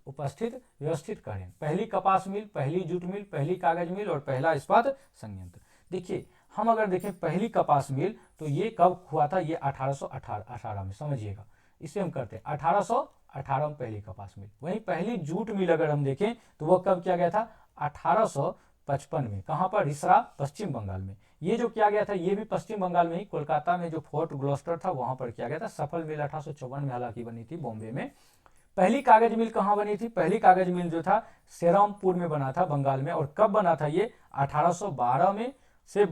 उपस्थित व्यवस्थित करें। पहली कपास मिल, पहली जूट मिल, पहली कागज मिल और पहला इस्पात संयंत्र। देखिए हम अगर देखें पहली कपास मिल, तो ये कब हुआ था, ये 1818 में, समझिएगा, इसे हम करते हैं 1818 में पहली कपास मिल। वहीं पहली जूट मिल अगर हम देखें तो वह कब किया गया था, 1855 में, कहाँ पर, रिसरा, पश्चिम बंगाल में। ये जो किया गया था ये भी पश्चिम बंगाल में ही, कोलकाता में जो फोर्ट ग्लोस्टर था वहां पर किया गया था। सफल मिल 1854 में हालांकि बनी थी बॉम्बे में। पहली कागज मिल कहाँ बनी थी, पहली कागज मिल जो था सेरामपुर में बना था बंगाल में, और कब बना था ये, 1812 में से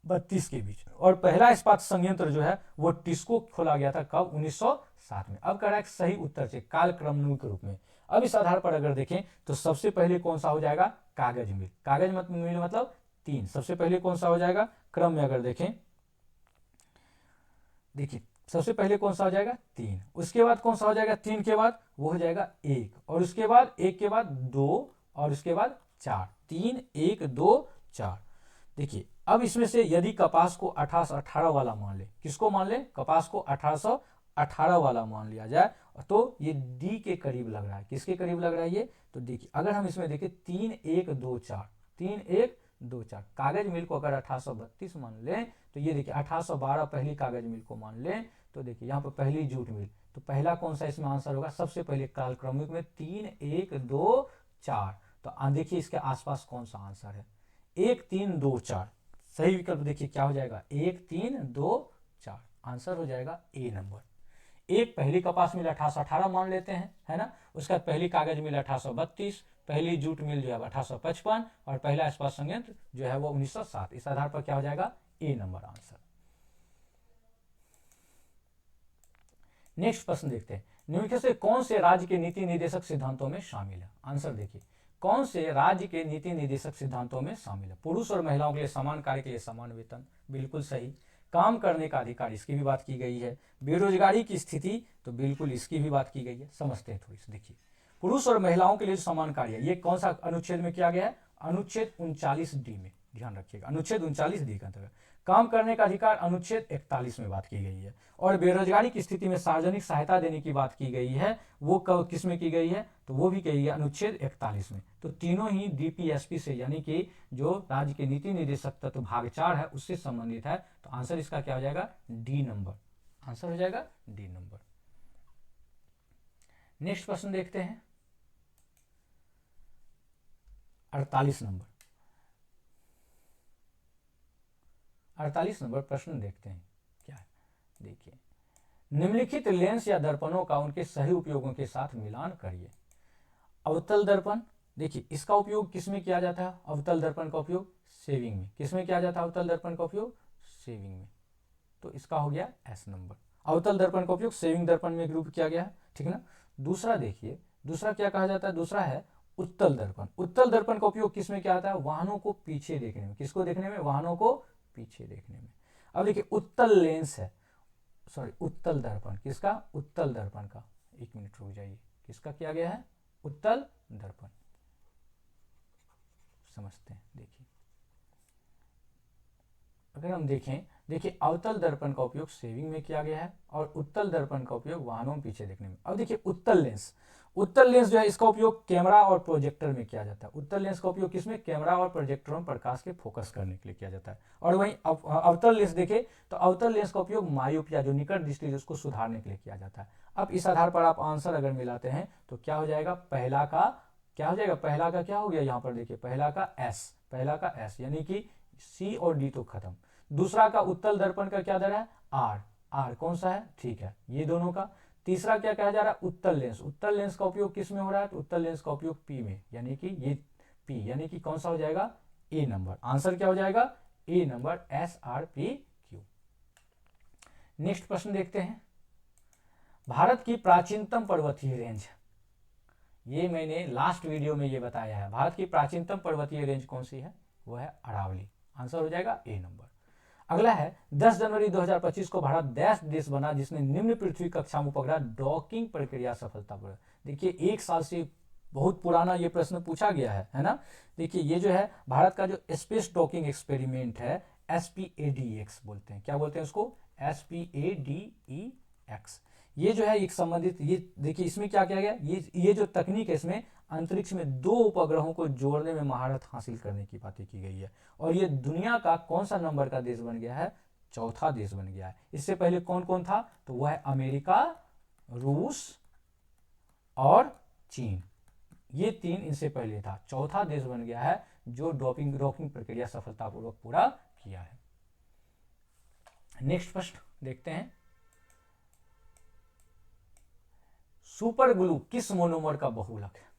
32 के बीच। और पहला इस्पात संयंत्र जो है वो टिस्को खोला गया था कब, 1907 में। अब कह रहा है सही उत्तर से कालक्रमनुय के रूप में। अब इस आधार पर अगर देखें तो सबसे पहले कौन सा हो जाएगा, कागज मिल, कागज मिल मतलब 3, सबसे पहले कौन सा हो जाएगा, क्रम में अगर देखें, देखिए सबसे पहले कौन सा हो जाएगा, 3, उसके बाद कौन सा हो जाएगा, 3 के बाद वो हो जाएगा 1, और उसके बाद 1 के बाद 2, और उसके बाद 4, 3 1 2 4। देखिए अब इसमें से यदि कपास को 1818 वाला मान ले, किसको मान ले, कपास को 1818 वाला मान लिया जाए, तो ये डी के करीब लग रहा है, किसके करीब लग रहा है ये, तो देखिए अगर हम इसमें देखें 3 1 2 4, 3 1 2 4, कागज मिल को अगर 1832 मान लें, तो ये देखिए 1812 पहली कागज मिल को मान लें, तो देखिए यहाँ पर पहली जूट मिल, तो पहला कौन सा इसमें आंसर होगा, सबसे पहले कालक्रमिक में 3 1 2 4। तो देखिए इसके आसपास कौन सा आंसर है, 1 3 2 4, सही विकल्प देखिए क्या हो जाएगा, 1 3 2 4, आंसर हो जाएगा ए नंबर। एक पहली कपास मिल 1818 मान लेते हैं, है ना, उसका पहली कागज मिल 1832, पहली जूट मिल जो है 1855, और पहला इस्पात संयंत्र जो है वो 1907। इस आधार पर क्या हो जाएगा, ए नंबर आंसर। नेक्स्ट प्रश्न देखते हैं, निम्नलिखित से कौन से राज्य के नीति निर्देशक सिद्धांतों में शामिल है। आंसर देखिए, कौन से राज्य के नीति निर्देशक सिद्धांतों में शामिल है, पुरुष और महिलाओं के लिए समान कार्य के लिए समान वेतन, बिल्कुल सही, काम करने का अधिकार, इसकी भी बात की गई है, बेरोजगारी की स्थिति, तो बिल्कुल इसकी भी बात की गई है। समझते हैं थोड़ी सी, देखिए पुरुष और महिलाओं के लिए समान कार्य, ये कौन सा अनुच्छेद में किया गया है, अनुच्छेद 39D में, ध्यान रखिएगा, अनुच्छेद 39D के अंतर्गत। काम करने का अधिकार अनुच्छेद 41 में बात की गई है, और बेरोजगारी की स्थिति में सार्वजनिक सहायता देने की बात की गई है, वो किस में की गई है, तो वो भी कही है अनुच्छेद 41 में। तो तीनों ही डीपीएसपी से, यानी कि जो राज्य के नीति निर्देशक तत्व भाग 4 है उससे संबंधित है। तो आंसर इसका क्या हो जाएगा, डी नंबर, आंसर हो जाएगा डी नंबर। नेक्स्ट प्रश्न देखते हैं 48 नंबर, 48 नंबर प्रश्न देखते हैं क्या है। देखिए निम्नलिखित लेंस या दर्पणों का उनके सही उपयोगों के साथ मिलान करिए। अवतल दर्पण, देखिए इसका उपयोग किसमें किया जाता है, अवतल दर्पण का उपयोग सेविंग में, किसमें किया जाता है अवतल दर्पण का उपयोग, सेविंग में, तो इसका हो गया एस नंबर। अवतल दर्पण का उपयोग सेविंग दर्पण में ग्रुप किया गया है, ठीक है ना। दूसरा देखिए, दूसरा क्या कहा जाता है, दूसरा है उत्तल दर्पण। उत्तल दर्पण का उपयोग किसमें किया जाता है, वाहनों को पीछे देखने में, किसको देखने में, वाहनों को पीछे देखने में। अब देखिए उत्तल लेंस है, सॉरी उत्तल दर्पण, किसका, उत्तल दर्पण का, एक मिनट रुक जाइए, किसका किया गया है, उत्तल दर्पण, समझते हैं। देखिए अगर हम देखें, देखिए अवतल दर्पण का उपयोग सेविंग में किया गया है और उत्तल दर्पण का उपयोग वाहनों में पीछे देखने में। अब देखिए उत्तल लेंस जो है इसका उपयोग कैमरा और प्रोजेक्टर में किया जाता है। उत्तल लेंस का उपयोग किसमें? कैमरा और प्रोजेक्टर में प्रकाश के फोकस करने के लिए किया जाता है। और वहीं अवतल लेंस देखें तो अवतल लेंस का उपयोग मायोपिया जो निकट दृष्टि है उसको सुधारने के लिए किया जाता है। अब इस आधार पर आप आंसर अगर मिलाते हैं तो क्या हो जाएगा? पहला का क्या हो जाएगा? पहला का क्या हो गया यहाँ पर देखिए, पहला का एस यानी कि सी और डी तो खत्म। दूसरा का उत्तल दर्पण का क्या दर है? आर कौन सा है? ठीक है, ये दोनों का। तीसरा क्या कहा जा रहा है? उत्तल लेंस का उपयोग किस में हो रहा है? तो उत्तल लेंस का उपयोग पी में, यानी कि ये पी, यानी कि कौन सा हो जाएगा? ए नंबर। आंसर क्या हो जाएगा? ए नंबर, SRPQ। नेक्स्ट प्रश्न देखते हैं। भारत की प्राचीनतम पर्वतीय रेंज, ये मैंने लास्ट वीडियो में ये बताया है। भारत की प्राचीनतम पर्वतीय रेंज कौन सी है? वो है अरावली। आंसर हो जाएगा ए नंबर। अगला है 10 जनवरी 2025 को भारत देश बना जिसने निम्न पृथ्वी कक्षा उपग्रह डॉकिंग प्रक्रिया सफलतापूर्वक। देखिए 1 साल से बहुत पुराना ये प्रश्न पूछा गया है ना। देखिए ये जो है भारत का जो स्पेस डॉकिंग एक्सपेरिमेंट है, SPADX बोलते हैं। क्या बोलते हैं उसको? SPADEX। ये जो है एक संबंधित, ये देखिए इसमें क्या किया गया, ये जो तकनीक है इसमें अंतरिक्ष में 2 उपग्रहों को जोड़ने में महारत हासिल करने की बातें की गई है। और ये दुनिया का कौन सा नंबर का देश बन गया है? चौथा देश बन गया है। इससे पहले कौन कौन था? तो वह है अमेरिका, रूस और चीन। ये 3 इनसे पहले था। चौथा देश बन गया है जो डॉकिंग प्रक्रिया सफलतापूर्वक पूरा किया है। नेक्स्ट प्रश्न देखते हैं। सुपर ग्लू किस मोनोमर का बहुलक है?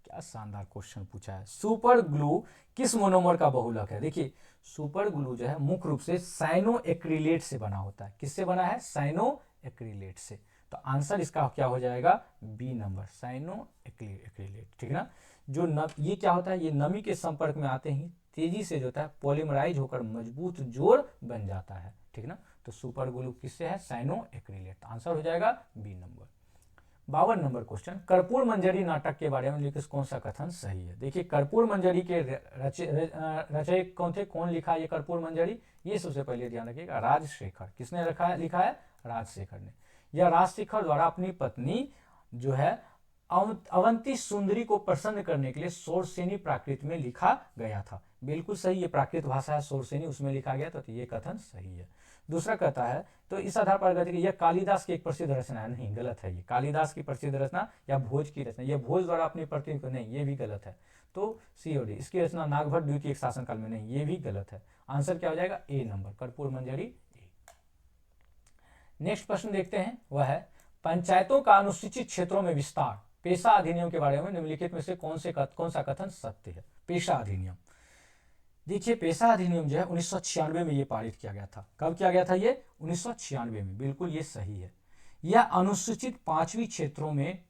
क्या शानदार क्वेश्चन पूछा है। सुपर ग्लू किस मोनोमर का बहुलक है? देखिए सुपर ग्लू जो है मुख्य रूप से साइनो एक्रिलेट से बना होता है। किससे बना है? साइनो एक्रिलेट से। तो आंसर इसका क्या हो जाएगा? B number, cyanoacrylate. ठीक है ना। जो ये क्या होता है? ये नमी के संपर्क में आते ही तेजी से जो होता है पॉलीमराइज होकर मजबूत जोड़ बन जाता है। ठीक ना। तो सुपर ग्लू किससे है? Cyano acrylate. आंसर हो जाएगा बी नंबर। 52 नंबर क्वेश्चन, कर्पूर मंजरी नाटक के बारे में लिखित कौन सा कथन सही है? देखिए कर्पूर मंजरी के रचयिता कौन थे? कौन लिखा ये कर्पूर मंजरी? ये सबसे पहले ध्यान रखिएगा, राजशेखर। किसने लिखा है? राजशेखर ने। यह राजशेखर द्वारा अपनी पत्नी जो है अवंती सुंदरी को प्रसन्न करने के लिए सोरसेनी प्राकृत में लिखा गया था। बिल्कुल सही, ये प्राकृत भाषा है सोरसेनी, उसमें लिखा गया, तो ये कथन सही है। दूसरा कहता है तो इस आधार पर कहते हैं कि यह कालिदास की एक प्रसिद्ध रचना है। नहीं, गलत है। ये कालिदास की प्रसिद्ध रचना या भोज की रचना, यह भोज द्वारा अपनी प्रतिमा को, नहीं ये भी गलत है। तो सी और डी। इसकी रचना नागभट्ट द्वितीय शासनकाल में, नहीं ये भी गलत है। आंसर क्या हो जाएगा? ए नंबर, कर्पूर मंजरी ए। नेक्स्ट प्रश्न देखते हैं, वह है पंचायतों का अनुसूचित क्षेत्रों में विस्तार पेशा अधिनियम के बारे में निम्नलिखित में से कौन सा कथन सत्य है? पेशा अधिनियम, देखिए पेशा अधिनियम जो है 1996 में ये पारित किया गया था। कब किया गया था ये? 1996 में। बिल्कुल ये सही है। यह अनुसूचित 5वीं क्षेत्रों में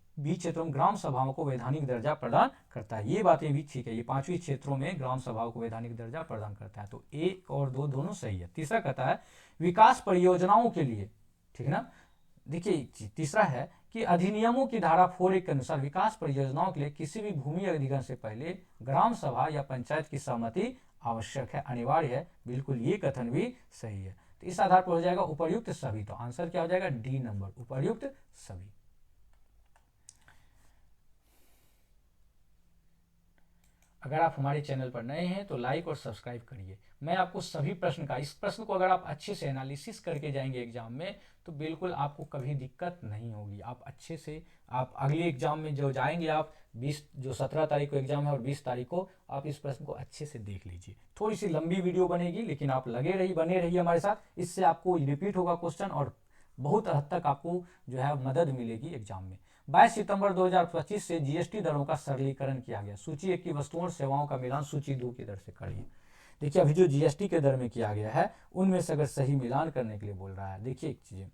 ग्राम सभाओं को वैधानिक दर्जा प्रदान करता है। ये बातें भी ठीक है, ये 5वीं क्षेत्रों में ग्राम सभाओं को वैधानिक दर्जा प्रदान करता है। तो 1 और 2 दोनों सही है। तीसरा कहता है विकास परियोजनाओं के लिए, ठीक है ना। देखिए तीसरा है कि अधिनियमों की धारा 4(1) के अनुसार विकास परियोजनाओं के लिए किसी भी भूमि अधिग्रहण से पहले ग्राम सभा या पंचायत की सहमति आवश्यक है, अनिवार्य है। बिल्कुल ये कथन भी सही है। तो इस आधार पर हो जाएगा उपर्युक्त सभी। तो आंसर क्या हो जाएगा? डी नंबर, उपर्युक्त सभी। अगर आप हमारे चैनल पर नए हैं तो लाइक और सब्सक्राइब करिए। मैं आपको सभी प्रश्न का, इस प्रश्न को अगर आप अच्छे से एनालिसिस करके जाएंगे एग्जाम में तो बिल्कुल आपको कभी दिक्कत नहीं होगी। आप अच्छे से आप अगले एग्जाम में जो जाएंगे, आप 17 तारीख को एग्जाम है और 20 तारीख को, आप इस प्रश्न को अच्छे से देख लीजिए। थोड़ी सी लंबी वीडियो बनेगी लेकिन आप बने रहिए हमारे साथ। इससे आपको रिपीट होगा क्वेश्चन और बहुत हद तक आपको जो है मदद मिलेगी एग्जाम में। 22 सितंबर 2025 से जीएसटी दरों का सरलीकरण किया गया। सूची 1 की वस्तुओं और सेवाओं का मिलान सूची 2 की दर से करिए। देखिए अभी जो जीएसटी के दर में किया गया है उनमें से अगर सही मिलान करने के लिए बोल रहा है। देखिए एक चीज,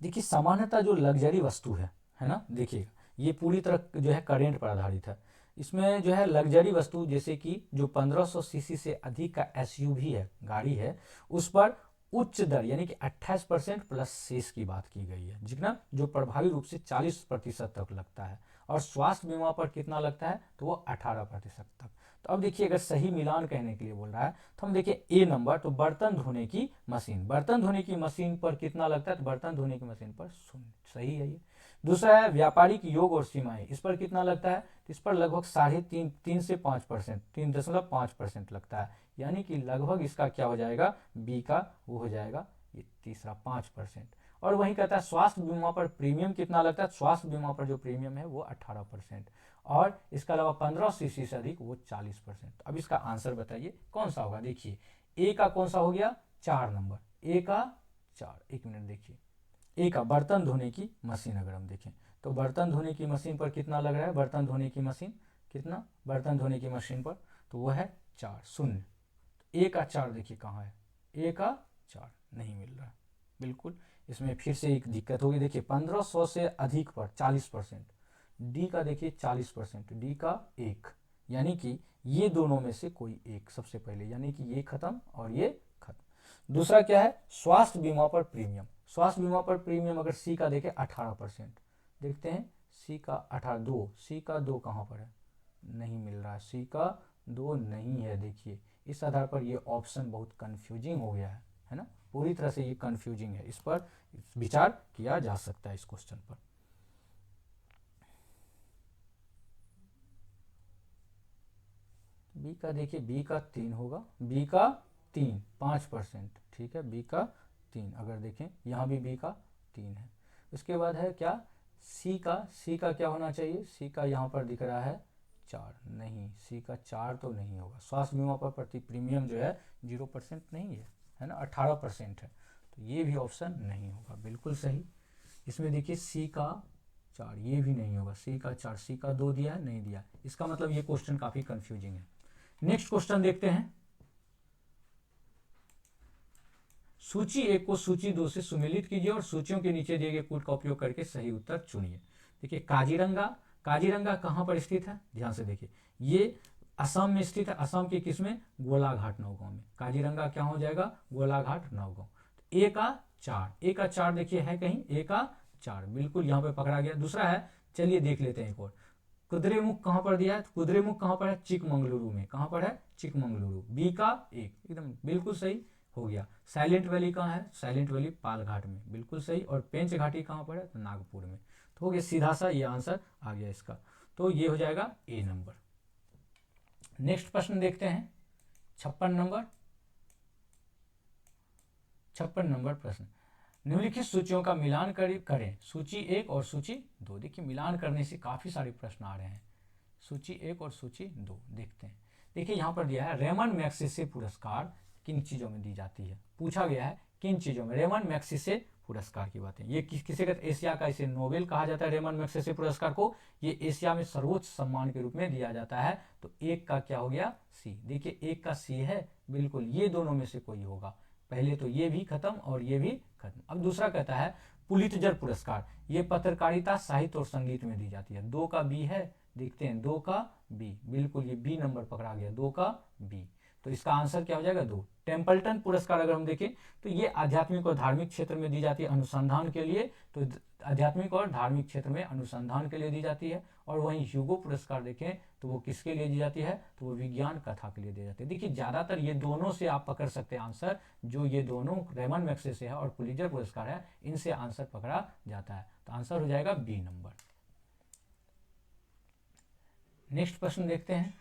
देखिए सामान्यतः जो लग्जरी वस्तु है ना, देखिएगा ये पूरी तरह जो है करेंट पर आधारित है। इसमें जो है लग्जरी वस्तु जैसे कि जो 1500 सीसी से अधिक का एसयूवी है, गाड़ी है, उस पर उच्च दर यानी कि 28% प्लस शेष की बात की गई है, जितना जो प्रभावी रूप से 40% तक लगता है, और स्वास्थ्य बीमा पर कितना लगता है, तो वो 18% तक। तो अब देखिए, अगर सही मिलान कहने के लिए बोल रहा है तो हम देखिए ए नंबर, तो बर्तन धोने की मशीन, बर्तन धोने की मशीन पर कितना लगता है, तो बर्तन धोने की मशीन पर 0, सही है ये। दूसरा है व्यापारिक योग और सीमाएं, इस पर कितना लगता है, तो इस पर लगभग 3.5 से 5%, 3.5% लगता है, यानी कि लगभग इसका क्या हो जाएगा, बी का वो हो जाएगा ये तीसरा 5%। और वहीं कहता है स्वास्थ्य बीमा पर प्रीमियम कितना लगता है, स्वास्थ्य बीमा पर जो प्रीमियम है वो 18%, और इसके अलावा 15 सीसी से अधिक वो 40%। अब इसका आंसर बताइए कौन सा होगा। देखिए ए का कौन सा हो गया, 4 नंबर, ए का 4, एक मिनट देखिए, ए का बर्तन धोने की मशीन अगर हम देखें तो बर्तन धोने की मशीन पर कितना लग रहा है, बर्तन धोने की मशीन कितना, बर्तन धोने की मशीन पर तो वो है 4, 0। ए का 4 देखिए कहाँ है, ए का 4 नहीं मिल रहा है, बिल्कुल इसमें फिर से एक दिक्कत होगी। देखिए 1500 से अधिक पर 40%, डी का देखिए 40%, डी का 1, यानी कि ये दोनों में से कोई एक सबसे पहले, यानी कि ये खत्म और ये खत्म। दूसरा क्या है, स्वास्थ्य बीमा पर प्रीमियम, स्वास्थ्य बीमा पर प्रीमियम अगर सी का देखें 18%, देखते हैं सी का 18, सी का 2 कहाँ पर है, नहीं मिल रहा है, सी का 2 नहीं है। देखिए इस आधार पर ये ऑप्शन बहुत कंफ्यूजिंग हो गया है ना, पूरी तरह से ये कंफ्यूजिंग है, इस पर विचार किया जा सकता है इस क्वेश्चन पर। बी का देखिए, बी का 3 होगा, बी का 3, 5%, ठीक है, बी का 3 अगर देखें यहाँ भी बी का 3 है। उसके बाद है क्या, सी का, सी का क्या होना चाहिए, सी का यहाँ पर दिख रहा है 4, नहीं सी का 4 तो नहीं होगा, स्वास्थ्य बीमा पर प्रति प्रीमियम जो है 0% नहीं है ना, 18% है, तो ये भी ऑप्शन नहीं होगा, बिल्कुल सही। इसमें देखिए सी का 4, ये भी नहीं होगा, सी का 4, सी का 2 दिया है, नहीं दिया, इसका मतलब ये क्वेश्चन काफी कंफ्यूजिंग है। नेक्स्ट क्वेश्चन देखते हैं, सूची 1 को सूची 2 से सुमेलित कीजिए और सूचियों के नीचे दिए गए कोड का उपयोग करके सही उत्तर चुनिए। देखिए काजीरंगा, काजीरंगा कहाँ पर स्थित है, ध्यान से देखिए, ये असम में स्थित है, असम के किस में, गोलाघाट नौगांव में, काजीरंगा क्या हो जाएगा, गोलाघाट नौगांव। ए का 4, ए का 4 देखिए है कहीं, ए का 4 बिल्कुल यहाँ पे पकड़ा गया। दूसरा है, चलिए देख लेते हैं एक और, कुद्रेमुख कहाँ पर दिया है, कुद्रेमुख कहाँ पर है, चिकमंगलुरु में, कहाँ पर है, चिकमंगलुरु, बी का 1 एकदम बिल्कुल सही हो गया। साइलेंट वैली कहाँ है, साइलेंट वैली पालघाट में, बिल्कुल सही। और पेंच घाटी कहाँ पर है, तो नागपुर में। तो हो गया सीधा सा ये आंसर आ गया इसका, तो ये हो जाएगा ए नंबर। नेक्स्ट प्रश्न देखते हैं 56 नंबर, 56 नंबर प्रश्न, निम्नलिखित सूचियों का मिलान करें, सूची 1 और सूची 2। देखिए मिलान करने से काफी सारे प्रश्न आ रहे हैं, सूची 1 और सूची 2 देखते हैं। देखिए यहाँ पर दिया है रेमन मैग्सेसे पुरस्कार किन चीजों में दी जाती है, पूछा गया है किन चीजों में, रेमन मैग्सेसे पुरस्कार की बातें, ये किसे कहते हैं, एशिया का इसे नोबेल कहा जाता है, रेमन मैग्सेसे पुरस्कार को, ये एशिया में सर्वोच्च सम्मान के रूप में दिया जाता है। तो एक का क्या हो गया, सी, देखिए एक का सी है, बिल्कुल ये दोनों में से कोई होगा, पहले तो ये भी खत्म और ये भी खत्म। अब दूसरा कहता है पुलित्जर पुरस्कार, ये पत्रकारिता साहित्य और संगीत में दी जाती है, 2 का बी है, देखते हैं 2 का बी, बिल्कुल ये बी नंबर पकड़ा गया, 2 का बी, तो इसका आंसर क्या हो जाएगा 2। टेम्पल्टन पुरस्कार अगर हम देखें तो ये आध्यात्मिक और धार्मिक क्षेत्र में दी जाती है अनुसंधान के लिए, तो आध्यात्मिक और धार्मिक क्षेत्र में अनुसंधान के लिए दी जाती है। और वहीं ह्यूगो पुरस्कार देखें तो वो किसके लिए दी जाती है, तो वो विज्ञान कथा के लिए दी जाती है। देखिए ज्यादातर ये दोनों से आप पकड़ सकते हैं आंसर, जो ये दोनों रेमन मैग्सेसे है और पुलित्जर पुरस्कार है, इनसे आंसर पकड़ा जाता है, तो आंसर हो जाएगा बी नंबर। नेक्स्ट प्रश्न देखते हैं,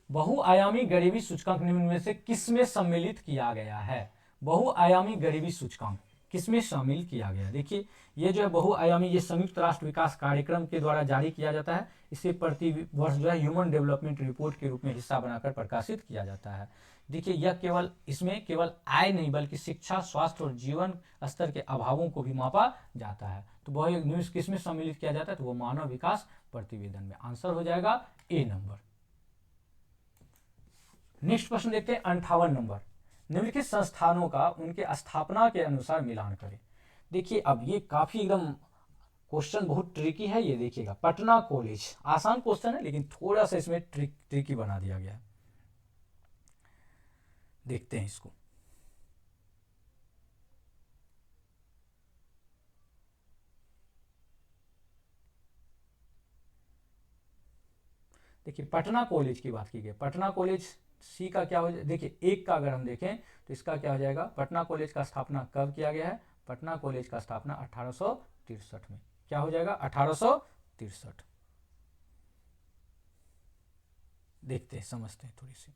बहुआयामी गरीबी सूचकांक निम्न में से किसमें सम्मिलित किया गया है, बहुआयामी गरीबी सूचकांक किसमें शामिल किया गया। देखिए ये जो है बहुआयामी, ये संयुक्त राष्ट्र विकास कार्यक्रम के द्वारा जारी किया जाता है, इसे प्रति वर्ष जो है ह्यूमन डेवलपमेंट रिपोर्ट के रूप में हिस्सा बनाकर प्रकाशित किया जाता है। देखिए यह केवल, इसमें केवल आय नहीं बल्कि शिक्षा, स्वास्थ्य और जीवन स्तर के अभावों को भी मापा जाता है। तो बहु किसमें सम्मिलित किया जाता है, तो वो मानव विकास प्रतिवेदन में, आंसर हो जाएगा ए नंबर। नेक्स्ट प्रश्न देखते हैं 58 नंबर, निम्नलिखित संस्थानों का उनके स्थापना के अनुसार मिलान करें। देखिए अब ये काफी एकदम क्वेश्चन बहुत ट्रिकी है, ये देखिएगा, पटना कॉलेज, आसान क्वेश्चन है लेकिन थोड़ा सा इसमें ट्रिकी बना दिया गया है, देखते हैं इसको। देखिए पटना कॉलेज की बात की गई, पटना कॉलेज सी का क्या हो जाए, देखिए एक का अगर हम देखें तो इसका क्या हो जाएगा, पटना कॉलेज का स्थापना कब किया गया है, पटना कॉलेज का स्थापना 1863 में, क्या हो जाएगा 1863। देखते हैं समझते हैं थोड़ी सी।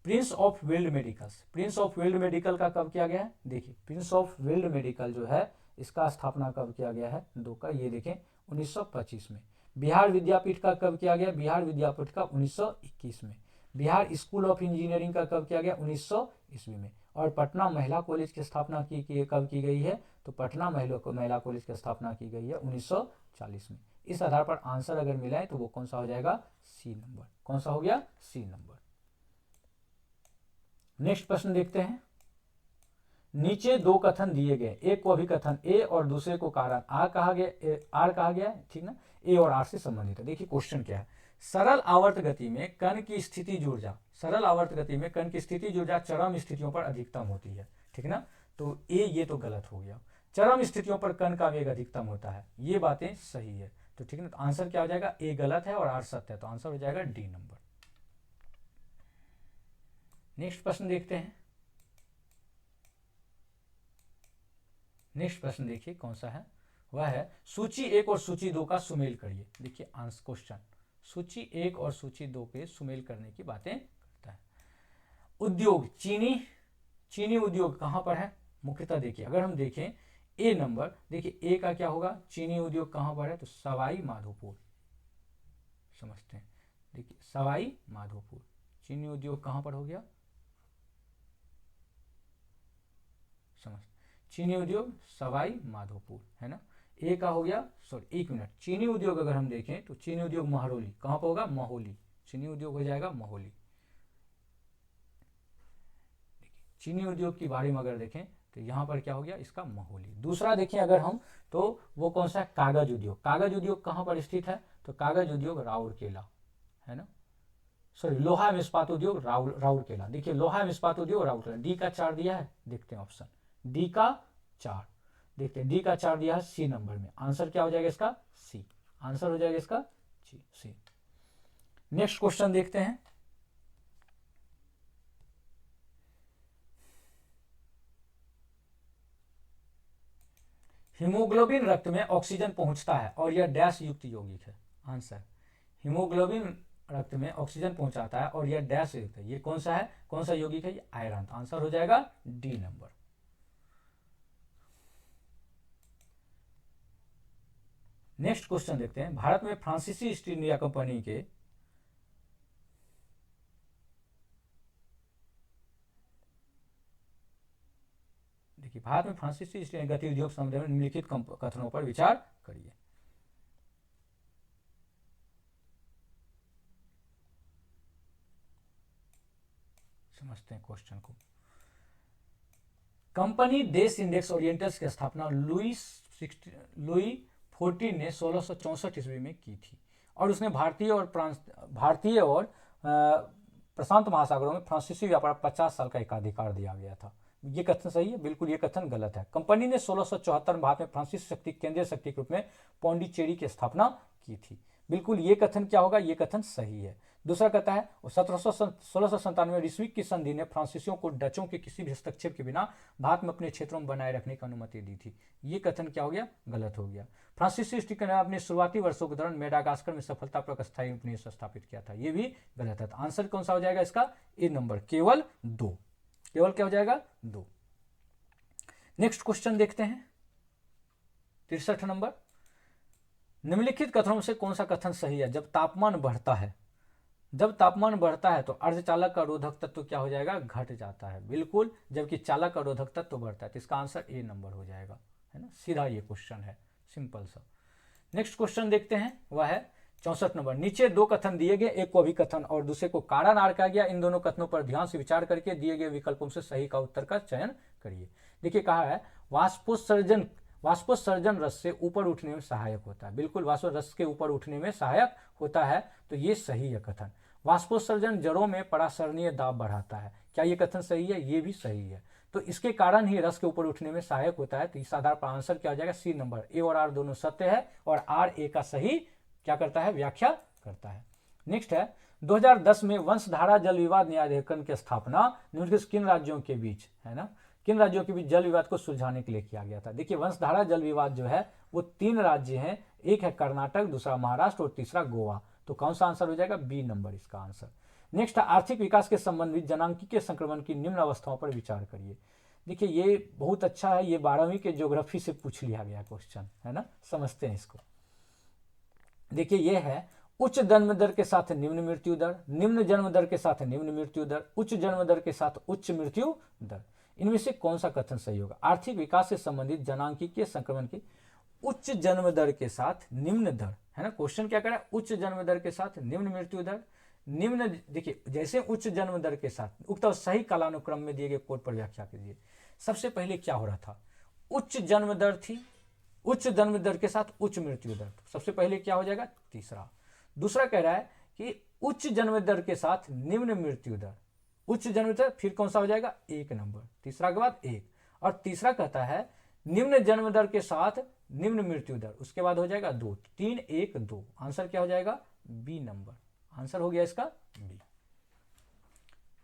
Prince of Wales medicals, Prince of Wales medical का कब किया गया है, देखिए प्रिंस ऑफ वेल्ड मेडिकल जो है इसका स्थापना कब किया गया है, दो का ये देखें 1925 में। बिहार विद्यापीठ का कब किया गया, बिहार विद्यापीठ का 1921 में। बिहार स्कूल ऑफ इंजीनियरिंग का कब किया गया, 1900 ईस्वी में। और पटना महिला कॉलेज की स्थापना कब की गई है, तो पटना महिला कॉलेज की स्थापना की गई है 1940 में। इस आधार पर आंसर अगर मिलाए तो वो कौन सा हो जाएगा, सी नंबर। कौन सा हो गया, सी नंबर। नेक्स्ट प्रश्न देखते हैं। नीचे दो कथन दिए गए, एक को अभिकथन ए और दूसरे को कारण आर कहा गया है, ठीक ना, ए और आर से संबंधित है। देखिए क्वेश्चन क्या है, सरल आवर्त गति में कण की स्थिति ऊर्जा, सरल आवर्त गति में कण की स्थिति ऊर्जा चरम स्थितियों पर अधिकतम होती है, ठीक ना, तो ए ये तो गलत हो गया, चरम स्थितियों पर कण का वेग अधिकतम होता है, ये बातें सही है, तो ठीक ना, तो आंसर क्या हो जाएगा, ए गलत है और आर सत्य है, तो आंसर हो जाएगा डी नंबर। नेक्स्ट प्रश्न देखते हैं। नेक्स्ट प्रश्न देखिए कौन सा है, वह है सूची 1 और सूची 2 का सुमेल करिए। देखिए आंसर क्वेश्चन, सूची 1 और सूची 2 के सुमेल करने की बातें करता है। उद्योग, चीनी उद्योग कहां पर है, मुख्यतः देखिए अगर हम देखें ए नंबर, देखिए ए का क्या होगा, चीनी उद्योग कहां पर है, तो सवाई माधोपुर, समझते हैं, देखिए सवाई माधोपुर, चीनी उद्योग कहां पर हो गया, समझ, चीनी उद्योग सवाई माधोपुर है ना, ए का हो गया, सॉरी एक मिनट, चीनी उद्योग अगर हम देखें तो चीनी उद्योग महरौली कहां पर होगा, महोली, चीनी उद्योग हो जाएगा महोली। चीनी उद्योग के बारे में अगर देखें तो यहां पर क्या हो गया, इसका महोली। दूसरा देखें अगर हम तो वो कौन सा है, कागज उद्योग, कागज उद्योग कहां पर स्थित है, तो कागज उद्योग राउरकेला है ना, सॉरी लोहा इस्पात उद्योग राउरकेला, देखिए लोहा इस्पात उद्योग राउरकेला, डी का 4 दिया है, देखते हैं ऑप्शन डी का 4, देखते हैं डी का 4 दिया है सी नंबर में, आंसर क्या हो जाएगा इसका, सी, आंसर हो जाएगा इसका सी। नेक्स्ट क्वेश्चन देखते हैं। हीमोग्लोबिन रक्त में ऑक्सीजन पहुंचता है और यह डैश युक्त यौगिक है, आंसर हीमोग्लोबिन रक्त में ऑक्सीजन पहुंचाता है और यह डैश युक्त है, ये कौन सा है, कौन सा यौगिक है, ये आयरन, आंसर हो जाएगा डी नंबर। नेक्स्ट क्वेश्चन देखते हैं। भारत में फ्रांसीसी ईस्ट इंडिया कंपनी के देखिए भारत में फ्रांसीसी ईस्ट इंडिया गतिविधियों के संबंध में निम्नलिखित कथनों पर विचार करिए। समझते हैं क्वेश्चन को। कंपनी देश इंडेक्स ओरिएंटल्स की स्थापना लुई 14 ने 1664 ईस्वी में की थी और उसने भारतीय और प्रशांत महासागरों में फ्रांसीसी व्यापार 50 साल का एकाधिकार दिया गया था। ये कथन सही है, बिल्कुल ये कथन गलत है। कंपनी ने 1674 में भारत में फ्रांसीसी शक्ति केंद्रीय शक्ति के रूप में पौंडीचेरी की स्थापना की थी, बिल्कुल ये कथन क्या होगा, ये कथन सही है। दूसरा कहता है 1697 ईस्वी की संधि ने फ्रांसीसियों को डचों के किसी भी हस्तक्षेप के बिना भारत में अपने क्षेत्रों में बनाए रखने की अनुमति दी थी, ये कथन क्या हो गया, गलत हो गया। फ्रांसीसी ईस्ट इंडिया ने अपने शुरुआती वर्षों के दौरान मेडागास्कर में सफलतापूर्वक स्थायी उपनिवेश स्थापित किया था, ये भी गलत है। आंसर कौन सा हो जाएगा इसका, ए नंबर, केवल 2, केवल क्या हो जाएगा 2। नेक्स्ट क्वेश्चन देखते हैं 63 नंबर। निम्नलिखित कथनों से कौन सा कथन सही है, जब तापमान बढ़ता है, जब तापमान बढ़ता है तो अर्धचालक का रोधक तत्व क्या हो जाएगा, घट जाता है, बिल्कुल, जबकि चालक का रोधक तत्व बढ़ता है, तो इसका आंसर ए नंबर हो जाएगा, है ना, सीधा ये क्वेश्चन है, सिंपल सा। नेक्स्ट क्वेश्चन देखते हैं, वह है 64 नंबर। नीचे दो कथन दिए गए, एक को अभिकथन और दूसरे को कारण आर कहा गया, इन दोनों कथनों पर ध्यान से विचार करके दिए गए विकल्पों से सही का उत्तर का चयन करिए। देखिए कहा है वाष्पोत्सर्जन रस से ऊपर उठने में सहायक होता है, बिल्कुल वाष्प रस के ऊपर उठने में सहायक होता है, तो ये सही है कथन। वाष्पोत्सर्जन जड़ों में परासरणीय दाब बढ़ाता है, क्या ये कथन सही है, ये भी सही है। तो इसके कारण ही रस के ऊपर उठने में सहायक होता है, तो इस आधार पर आंसर क्या हो जाएगा, सी नंबर। ए और आर दोनों सत्य है और आर ए का सही क्या करता है, व्याख्या करता है। नेक्स्ट है 2010 में वंशधारा जल विवाद न्यायाधिकरण की स्थापना निम्नलिखित किन राज्यों के बीच, है ना, किन राज्यों के बीच जल विवाद को सुलझाने के लिए किया गया था। देखिए वंशधारा जल विवाद जो है वो 3 राज्य हैं, एक है कर्नाटक, दूसरा महाराष्ट्र और तीसरा गोवा। तो कौन सा आंसर हो जाएगा, बी नंबर इसका आंसर। नेक्स्ट है आर्थिक विकास के संबंधित जनांकीय संक्रमण की निम्न अवस्थाओं पर विचार करिए। देखिए ये बहुत अच्छा है, ये 12वीं के ज्योग्राफी से पूछ लिया गया क्वेश्चन, है ना, समझते हैं इसको। देखिए ये है उच्च जन्म दर के साथ निम्न मृत्यु दर, निम्न जन्म दर के साथ निम्न मृत्यु दर, उच्च जन्म दर के साथ उच्च मृत्यु दर, इनमें से कौन सा कथन सही होगा। आर्थिक विकास से संबंधित जनांकीय संक्रमण की उच्च जन्म दर के साथ निम्न दर, है ना, क्वेश्चन क्या करा, उच्च जन्म दर के साथ निम्न मृत्यु दर, निम्न, देखिए जैसे उच्च जन्म दर के साथ उक्त सही कालानुक्रम में दिए गए कोड पर व्याख्या कीजिए। सबसे पहले क्या हो रहा था, उच्च जन्म दर थी, उच्च जन्म दर के साथ उच्च मृत्यु दर, सबसे पहले क्या हो जाएगा, तीसरा। दूसरा कह रहा है कि उच्च जन्म दर के साथ निम्न मृत्यु दर, उच्च जन्म दर फिर कौन सा हो जाएगा, 1 नंबर, तीसरा के बाद 1। और तीसरा कहता है निम्न जन्म दर के साथ निम्न मृत्यु दर, उसके बाद हो जाएगा 2, 3, 1, 2। आंसर क्या हो जाएगा, बी नंबर, आंसर हो गया इसका बी।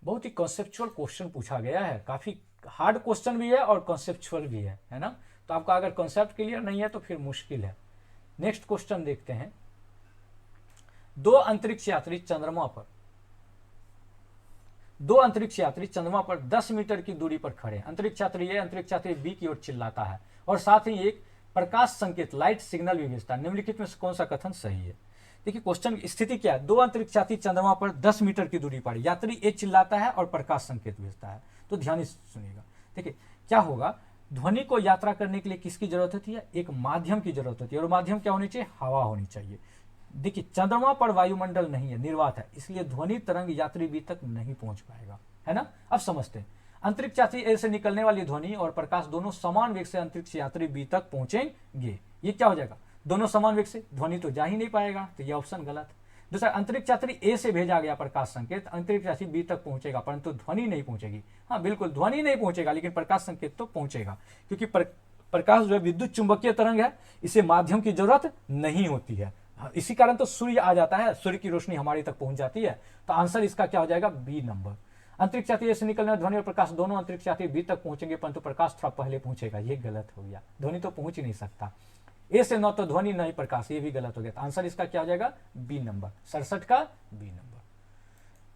बहुत ही कॉन्सेप्चुअल क्वेश्चन पूछा गया है, काफी हार्ड क्वेश्चन भी है और कॉन्सेप्चुअल भी है ना। तो आपका अगर कॉन्सेप्ट क्लियर नहीं है तो फिर मुश्किल है। नेक्स्ट क्वेश्चन देखते हैं, 2 अंतरिक्ष यात्री चंद्रमा पर 10 मीटर की दूरी पर खड़े हैं। अंतरिक्ष यात्री ए अंतरिक्ष यात्री बी की ओर चिल्लाता है और साथ ही एक प्रकाश संकेत लाइट सिग्नल भी भेजता है। निम्नलिखित में से कौन सा कथन सही है। देखिए क्वेश्चन की स्थिति क्या है, 2 अंतरिक्ष यात्री चंद्रमा पर 10 मीटर की दूरी पर, यात्री ए चिल्लाता है और प्रकाश संकेत भेजता है। तो ध्यान से सुनिएगा। देखिए क्या होगा, ध्वनि को यात्रा करने के लिए किसकी जरूरत होती है, एक माध्यम की जरूरत होती है, और माध्यम क्या होनी चाहिए, हवा होनी चाहिए। देखिए चंद्रमा पर वायुमंडल नहीं है, निर्वात है, इसलिए ध्वनि तरंग यात्री बी तक नहीं पहुंच पाएगा, है ना। अब समझते हैं, अंतरिक्ष यात्री ए से निकलने वाली ध्वनि और प्रकाश दोनों समान वेग से अंतरिक्ष यात्री बी तक पहुंचेंगे। ये क्या हो जाएगा, दोनों समान वेग से, ध्वनि तो जा ही नहीं पाएगा, तो ये ऑप्शन गलत है। दूसरा, अंतरिक्ष यात्री ए से भेजा गया प्रकाश संकेत अंतरिक्ष यात्री बी तक पहुंचेगा, परंतु ध्वनि नहीं पहुंचेगी। हाँ बिल्कुल, ध्वनि नहीं पहुंचेगा लेकिन प्रकाश संकेत तो पहुंचेगा, क्योंकि प्रकाश जो है विद्युत चुंबकीय तरंग है, इसे माध्यम की जरूरत नहीं होती है। इसी कारण तो सूर्य आ जाता है, सूर्य की रोशनी हमारी तक पहुंच जाती है। तो आंसर इसका क्या हो जाएगा, बी नंबर। अंतरिक्ष यात्री से निकलने ध्वनि और प्रकाश दोनों अंतरिक्ष यात्री बी तक पहुंचेंगे, परंतु प्रकाश थोड़ा पहले पहुंचेगा। ये गलत हो गया, ध्वनि तो पहुंच ही नहीं सकता। ए से न तो ध्वनि नहीं प्रकाश, ये भी गलत हो गया। तो आंसर इसका क्या हो जाएगा, बी नंबर, 67 का बी नंबर।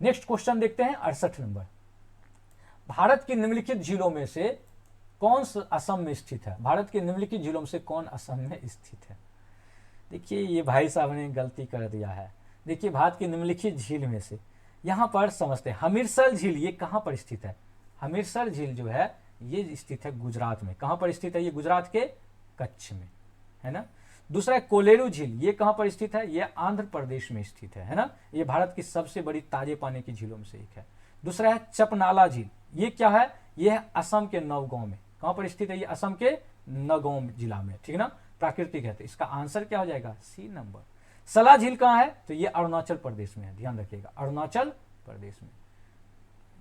नेक्स्ट क्वेश्चन देखते हैं 68 नंबर। भारत की निम्नलिखित झीलों में से कौन असम में स्थित है। भारत के निम्नलिखित झीलों में से कौन असम में स्थित है। देखिए ये भाई साहब ने गलती कर दिया है। देखिए भारत की निम्नलिखित झील में से, यहां पर समझते हैं हमीरसर झील, ये कहां पर स्थित है। हमीरसर झील जो है ये स्थित है गुजरात में। कहां पर स्थित है, ये गुजरात के कच्छ में, है ना। दूसरा है कोलेरू झील, ये कहां पर स्थित है, ये आंध्र प्रदेश में स्थित है ना। ये भारत की सबसे बड़ी ताजे पानी की झीलों में से एक है। दूसरा है चपनाला झील, ये क्या है, ये है असम के नवगांव में। कहां पर स्थित है, ये असम के नवगांव जिला में, ठीक ना, प्राकृतिक है। तो इसका आंसर क्या हो जाएगा, सी नंबर। सला झील कहां है, तो ये अरुणाचल प्रदेश में है, ध्यान रखिएगा, अरुणाचल प्रदेश में।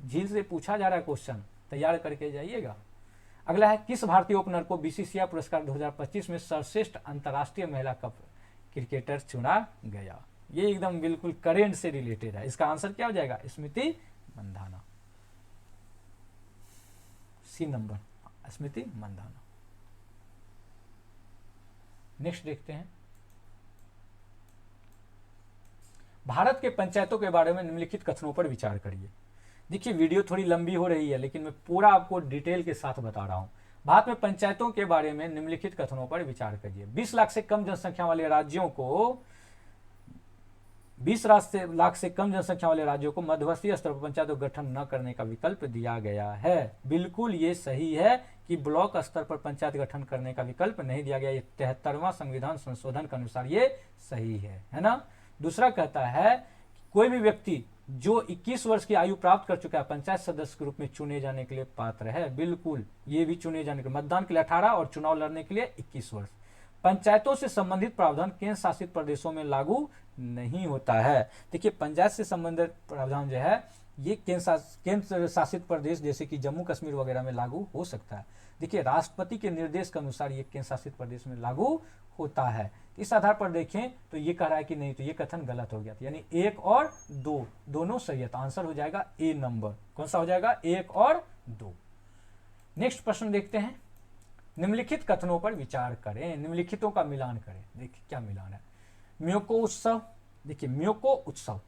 झील से पूछा जा रहा है क्वेश्चन, तैयार करके जाइएगा। अगला है, किस भारतीय ओपनर को बीसीसीआई पुरस्कार 2025 में सर्वश्रेष्ठ अंतर्राष्ट्रीय महिला कप क्रिकेटर चुना गया। ये एकदम बिल्कुल करेंट से रिलेटेड है। इसका आंसर क्या हो जाएगा, स्मृति मंधाना, सी नंबर, स्मृति मंधाना। नेक्स्ट देखते हैं, भारत के पंचायतों के बारे में निम्नलिखित कथनों पर विचार करिए। देखिए वीडियो थोड़ी लंबी हो रही है लेकिन मैं पूरा आपको डिटेल के साथ बता रहा हूं। भारत में पंचायतों के बारे में निम्नलिखित कथनों पर विचार करिए। 20 लाख से कम जनसंख्या वाले राज्यों को 20 लाख से कम जनसंख्या वाले राज्यों को मध्यवर्ती स्तर पर पंचायतों का गठन न करने का विकल्प दिया गया है। बिल्कुल ये सही है कि ब्लॉक स्तर पर पंचायत गठन करने का विकल्प नहीं दिया गया। ये 73वां संविधान संशोधन के अनुसार ये सही है ना। दूसरा कहता है कोई भी व्यक्ति जो 21 वर्ष की आयु प्राप्त कर चुका है पंचायत सदस्य के रूप में चुने जाने के लिए पात्र है। बिल्कुल ये भी चुने जाने के लिए, मतदान के लिए 18 और चुनाव लड़ने के लिए 21 वर्ष। पंचायतों से संबंधित प्रावधान केंद्र शासित प्रदेशों में लागू नहीं होता है। देखिए पंचायत से संबंधित प्रावधान जो है ये केंद्र शासित प्रदेश जैसे कि जम्मू कश्मीर वगैरह में लागू हो सकता है। देखिए राष्ट्रपति के निर्देश के अनुसार ये केंद्र शासित प्रदेश में लागू होता है। इस आधार पर देखें तो ये कह रहा है कि नहीं, तो ये कथन गलत हो गया, यानी 1 और 2 दोनों सही है, तो आंसर हो जाएगा ए नंबर। कौन सा हो जाएगा? 1 और 2। नेक्स्ट प्रश्न देखते हैं। निम्नलिखित कथनों पर विचार करें, निम्नलिखितों का मिलान करें। देखिए क्या मिलान है। म्योको उत्सव, देखिए म्योको उत्सव,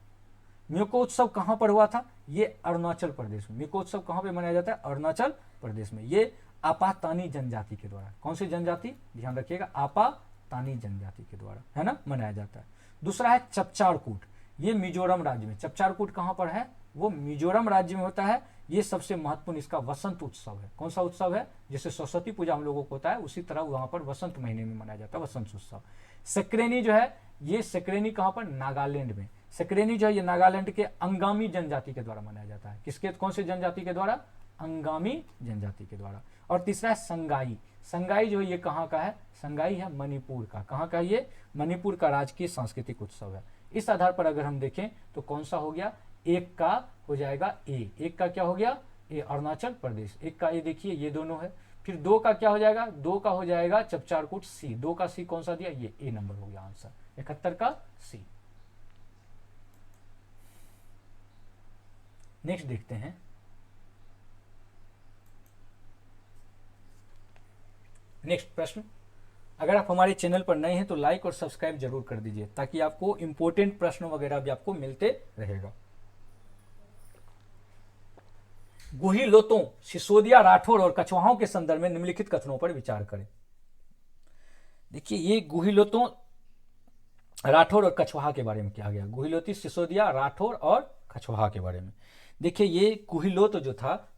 म्योको उत्सव कहां पर हुआ था? ये अरुणाचल प्रदेश में। म्योको उत्सव कहां पे मनाया जाता है? अरुणाचल प्रदेश में। ये आपातानी जनजाति के द्वारा, कौन सी जनजाति? ध्यान रखिएगा, आपातानी जनजाति के द्वारा, है ना, मनाया जाता है। दूसरा है चपचारकूट, ये मिजोरम राज्य में। चपचारकूट कहां पर है? वो मिजोरम राज्य में होता है। ये सबसे महत्वपूर्ण इसका वसंत उत्सव है। कौन सा उत्सव है? जैसे सरस्वती पूजा हम लोगों को होता है, उसी तरह वहां पर वसंत महीने में मनाया जाता है वसंत उत्सव। सक्रेनी जो है, ये सक्रेनी कहां पर? नागालैंड में। सक्रेनी जो है ये नागालैंड के अंगामी जनजाति के द्वारा मनाया जाता है। किसके, कौन से जनजाति के द्वारा? अंगामी जनजाति के द्वारा। और तीसरा है संगाई। संगाई जो है ये कहाँ का है? संगाई है मणिपुर का। कहाँ का? ये मणिपुर का राजकीय सांस्कृतिक उत्सव है। इस आधार पर अगर हम देखें तो कौन सा हो गया? एक का हो जाएगा ए। एक का क्या हो गया? ए, अरुणाचल प्रदेश। एक का ए देखिए ये दोनों है। फिर 2 का क्या हो जाएगा? 2 का हो जाएगा चपचारकूट सी। 2 का सी कौन सा दिया? ये ए नंबर हो गया आंसर। 71 का सी। नेक्स्ट देखते हैं। नेक्स्ट प्रश्न। अगर आप हमारे चैनल पर नए हैं तो लाइक और सब्सक्राइब जरूर कर दीजिए, ताकि आपको इंपॉर्टेंट प्रश्न वगैरह भी आपको मिलते रहेगा। गुही लोतों, सिसोदिया, राठौर और कछवाहों के संदर्भ में निम्नलिखित कथनों पर विचार करें। देखिए ये गुही लोतों, राठौर और कछवाहा के बारे में क्या गया? गुहिलोती, सिसोदिया, राठौर और कछवाहा के बारे में। देखिए ये गुहिलोत जो था,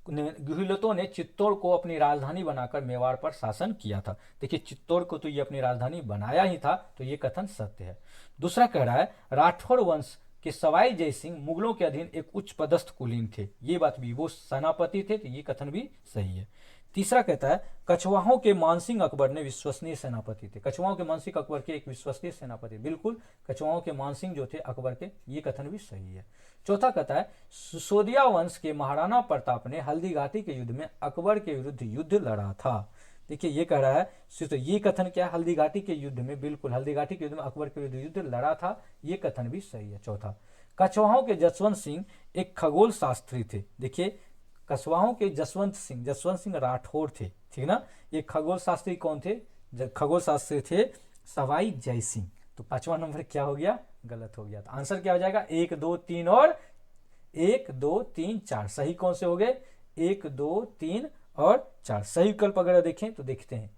गुहिलोतों ने चित्तौड़ को अपनी राजधानी बनाकर मेवाड़ पर शासन किया था। देखिए चित्तौड़ को तो ये अपनी राजधानी बनाया ही था, तो ये कथन सत्य है। दूसरा कह रहा है राठौर वंश के सवाई जयसिंह मुगलों के अधीन एक उच्च पदस्थ कुलीन थे। ये बात भी, वो सेनापति थे, तो ये कथन भी सही है। तीसरा कहता है कछवाहों के मानसिंह अकबर ने विश्वसनीय सेनापति थे। कछवाहों के मानसिंह अकबर के एक विश्वसनीय सेनापति, बिल्कुल कछवाहों के मानसिंह जो थे अकबर के, ये कथन भी सही है। चौथा कहता है सिसोदिया वंश के महाराणा प्रताप ने हल्दी घाटी के युद्ध में अकबर के विरुद्ध युद्ध लड़ा था। देखिए ये कह रहा है, तो ये कथन क्या है? हल्दी घाटी के युद्ध में, बिल्कुल हल्दी घाटी के युद्ध में अकबर के विरुद्ध युद्ध लड़ा था, ये कथन भी सही है। चौथा, कछवाहों के जसवंत सिंह एक खगोल शास्त्री थे। देखिए कछवाहों के जसवंत सिंह राठौर थे, ठीक ना। ये खगोल शास्त्री कौन थे? खगोल शास्त्री थे सवाई जयसिंह। तो 5वां नंबर क्या हो गया? गलत हो गया। तो आंसर क्या हो जाएगा? 1, 2, 3 और 1, 2, 3, 4। सही कौन से हो गए? 1, 2, 3 और 4 सही विकल्प अगर देखें तो देखते हैं।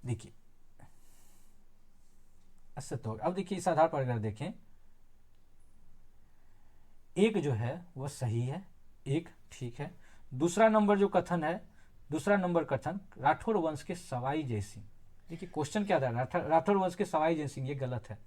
देखिए अच्छा, तो अब देखिए इस आधार पर अगर देखें, एक जो है वह सही है, एक ठीक है। दूसरा नंबर जो कथन है, दूसरा नंबर कथन राठौर वंश के सवाई जयसिंह, देखिए क्वेश्चन क्या था? राठौर वंश के सवाई जयसिंह, ये गलत है।